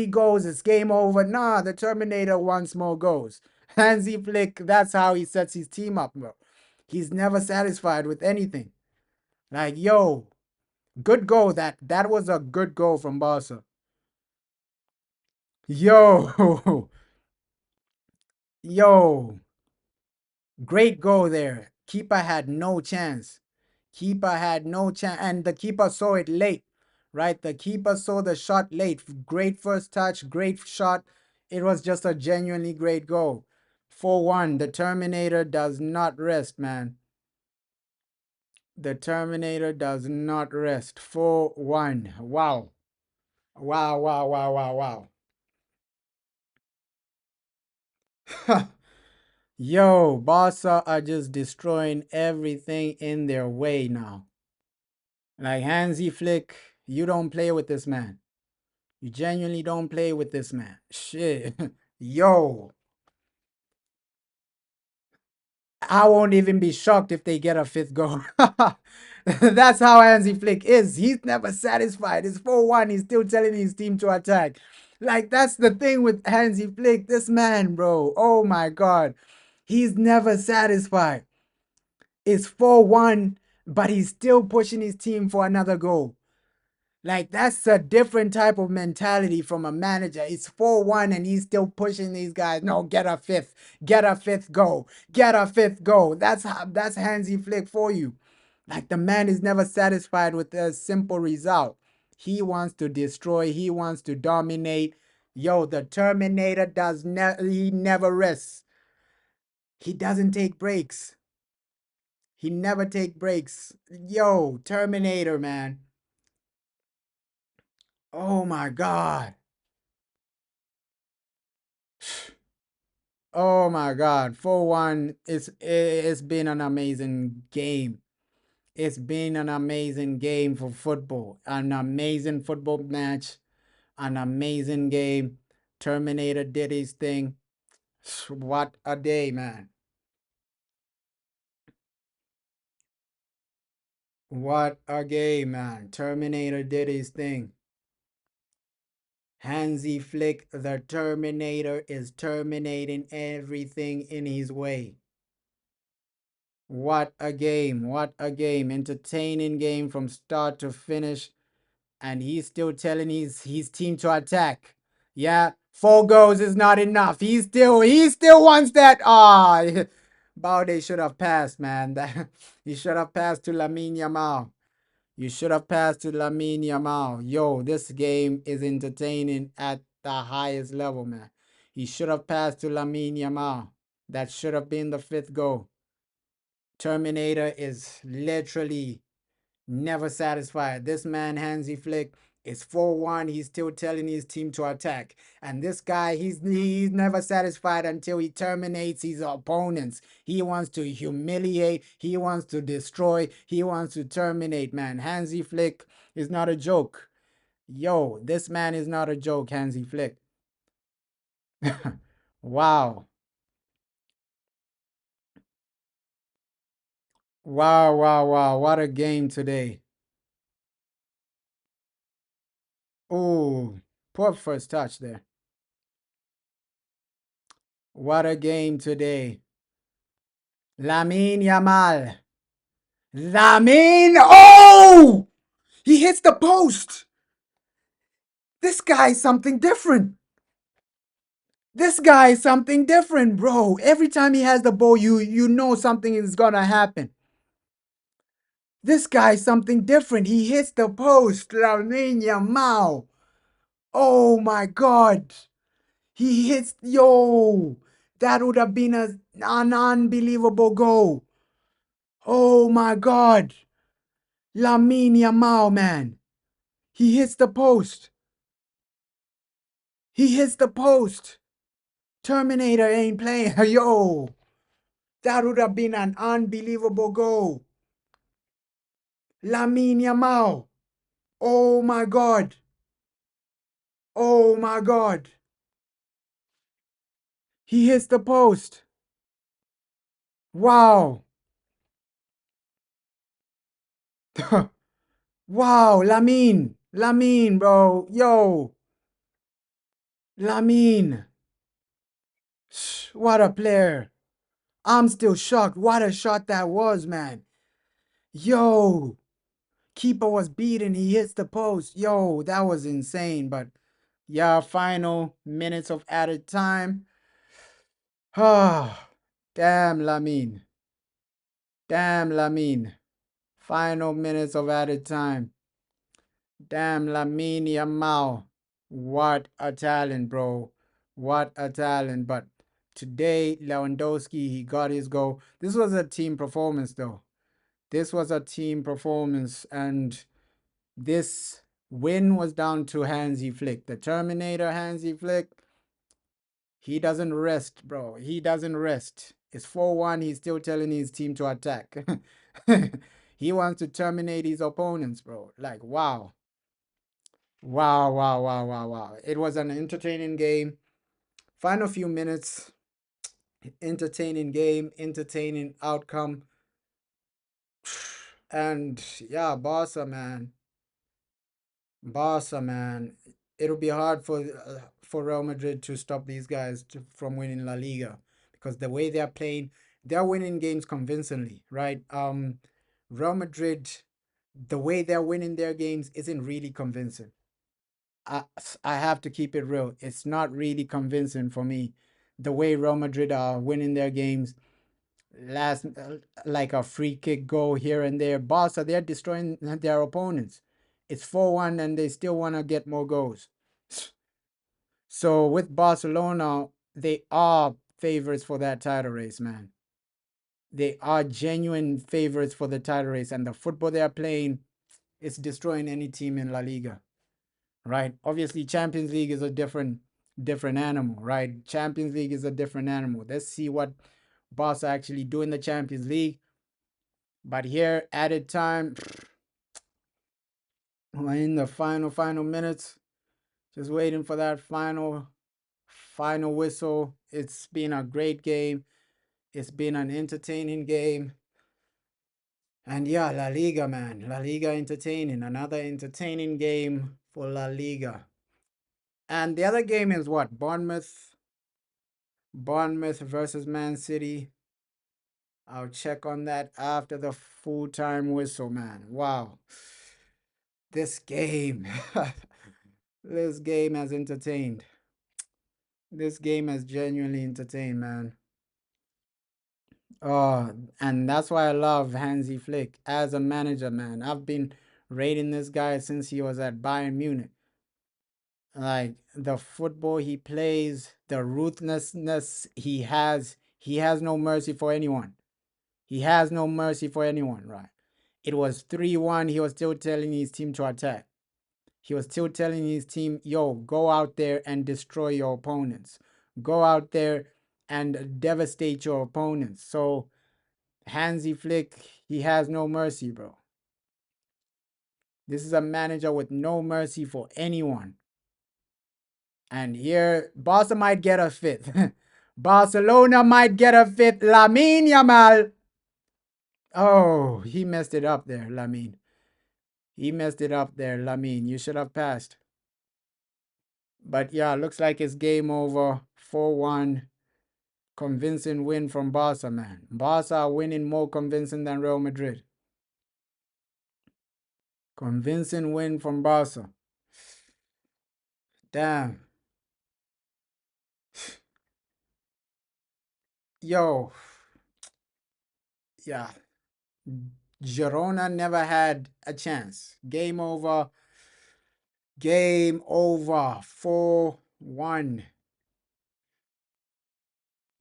goals, it's game over. Nah, the Terminator wants more goals. Hansi Flick, that's how he sets his team up, bro. He's never satisfied with anything. Like, yo, good goal. That was a good goal from Barca. Yo, yo, great goal there. Keeper had no chance. Keeper had no chance, and the keeper saw it late, right? The keeper saw the shot late. Great first touch, great shot. It was just a genuinely great goal. 4-1. The Terminator does not rest, man. The Terminator does not rest. 4-1. Wow. Wow, wow, wow, wow, wow. Yo, Barca are just destroying everything in their way now. Like Hansi Flick, you don't play with this man. You genuinely don't play with this man. Shit. Yo, I won't even be shocked if they get a fifth goal. That's how Hansi Flick is. He's never satisfied. It's 4-1. He's still telling his team to attack. Like, that's the thing with Hansi Flick. This man, bro. Oh my God. He's never satisfied. It's 4-1, but he's still pushing his team for another goal. Like that's a different type of mentality from a manager. It's 4-1 and he's still pushing these guys. No, get a fifth. Get a fifth goal. Get a fifth goal. That's Hansi Flick for you. Like the man is never satisfied with a simple result. He wants to destroy, he wants to dominate. Yo, the Terminator he never rests. He doesn't take breaks. He never take breaks. Yo, Terminator, man. Oh my God. Oh my God. 4-1. It's been an amazing game. It's been an amazing game for football. An amazing football match. An amazing game. Terminator did his thing. What a day, man. What a game, man. Terminator did his thing. Hansi Flick, the Terminator, is terminating everything in his way. What a game. What a game. Entertaining game from start to finish. And he's still telling his team to attack. Yeah, 4 goals is not enough. He still wants that. Ah, Balde should have passed, man. He should have passed to Lamine Yamal. You should have passed to Lamine Yamal. Yo, this game is entertaining at the highest level, man. He should have passed to Lamine Yamal. That should have been the fifth goal. Terminator is literally never satisfied. This man, Hansi Flick, is 4-1. He's still telling his team to attack. And this guy, he's never satisfied until he terminates his opponents. He wants to humiliate. He wants to destroy. He wants to terminate, man. Hansi Flick is not a joke. Yo, this man is not a joke, Hansi Flick. Wow. Wow, wow, wow. What a game today. Oh, poor first touch there. What a game today. Lamine Yamal. Lamine. Oh! He hits the post. This guy's something different. This guy is something different, bro. Every time he has the ball, you know something is gonna happen. This guy's something different. He hits the post. Lamine Yamal. Oh my God. He hits. Yo. That would have been an unbelievable goal. Oh my God. Lamine Yamal, man. He hits the post. He hits the post. Terminator ain't playing. Yo, that would have been an unbelievable goal. Lamine Yamal. Oh my God. Oh my God. He hits the post. Wow. Wow, Lamine. Lamine, bro. Yo. Lamine. What a player. I'm still shocked. What a shot that was, man. Yo. Keeper was beaten. He hits the post. Yo, that was insane. But yeah, final minutes of added time. Ah, damn, Lamine. Damn, Lamine. Final minutes of added time. Damn, Lamine Yamal. What a talent, bro. What a talent. But today, Lewandowski, he got his goal. This was a team performance, though. This was a team performance. And this win was down to Hansi Flick. The Terminator, Hansi Flick, he doesn't rest, bro. He doesn't rest. It's 4-1. He's still telling his team to attack. He wants to terminate his opponents, bro. Like, wow. Wow, wow, wow, wow, wow. It was an entertaining game. Final few minutes, entertaining game, entertaining outcome. And yeah, Barca, man. Barca, man. It'll be hard for Real Madrid to stop these guys from winning La Liga because the way they're playing, they're winning games convincingly, right? Real Madrid The way they're winning their games isn't really convincing. I, I have to keep it real. It's not really convincing for me. The way Real Madrid are winning their games, last like a free kick goal here and there. Barca, they're destroying their opponents. It's 4-1 and they still want to get more goals. So with Barcelona, they are favorites for that title race, man. They are genuine favorites for the title race, and the football they are playing is destroying any team in La Liga, right? Obviously, Champions League is a different animal, right? Champions League is a different animal. Let's see what Barca actually do in the Champions League. But here, added time, we're in the final minutes, just waiting for that final whistle. It's been a great game. It's been an entertaining game. And yeah, La Liga, man. La Liga entertaining. Another entertaining game for La Liga. And the other game is what? Bournemouth versus Man City. I'll check on that after the full-time whistle, man. Wow. This game. This game has entertained. This game has genuinely entertained, man. Oh, and that's why I love Hansi Flick as a manager, man. I've been rating this guy since he was at Bayern Munich. Like the football he plays, the ruthlessness he has no mercy for anyone. He has no mercy for anyone, right? It was 3-1. He was still telling his team to attack. He was still telling his team, yo, go out there and destroy your opponents. Go out there and devastate your opponents. So Hansi Flick, he has no mercy, bro. This is a manager with no mercy for anyone. And here, Barca might get a fifth. Barcelona might get a fifth. Lamine Yamal. Oh, he messed it up there, Lamine. He messed it up there, Lamine. You should have passed. But yeah, looks like it's game over. 4-1. Convincing win from Barca, man. Barca are winning more convincing than Real Madrid. Convincing win from Barca. Damn. Yo. Yeah. Girona never had a chance. Game over. Game over. 4-1.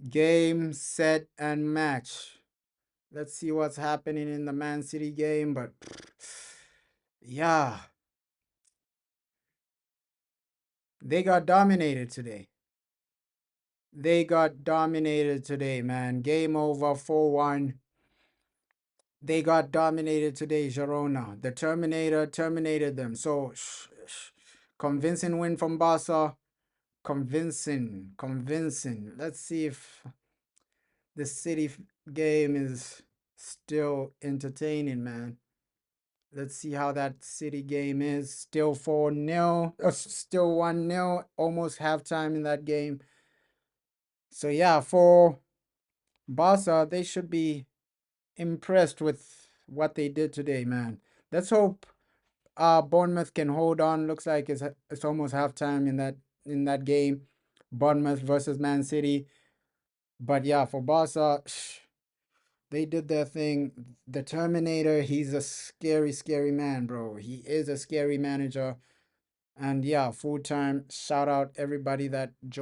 Game, set, and match. Let's see what's happening in the Man City game, but yeah, they got dominated today. They got dominated today, man. Game over, 4-1. They got dominated today, Girona. The Terminator terminated them. So, convincing win from Barca. Convincing. Let's see if the City game is still entertaining, man. Let's see how that City game is. Still 4-0. Still 1-0. Almost halftime in that game. So yeah, for Barca, they should be impressed with what they did today, man. Let's hope Bournemouth can hold on. Looks like it's almost halftime in that game. Bournemouth versus Man City. But yeah, for Barca, they did their thing. The Terminator, he's a scary, scary man, bro. He is a scary manager. And yeah, full time. Shout out everybody that joined.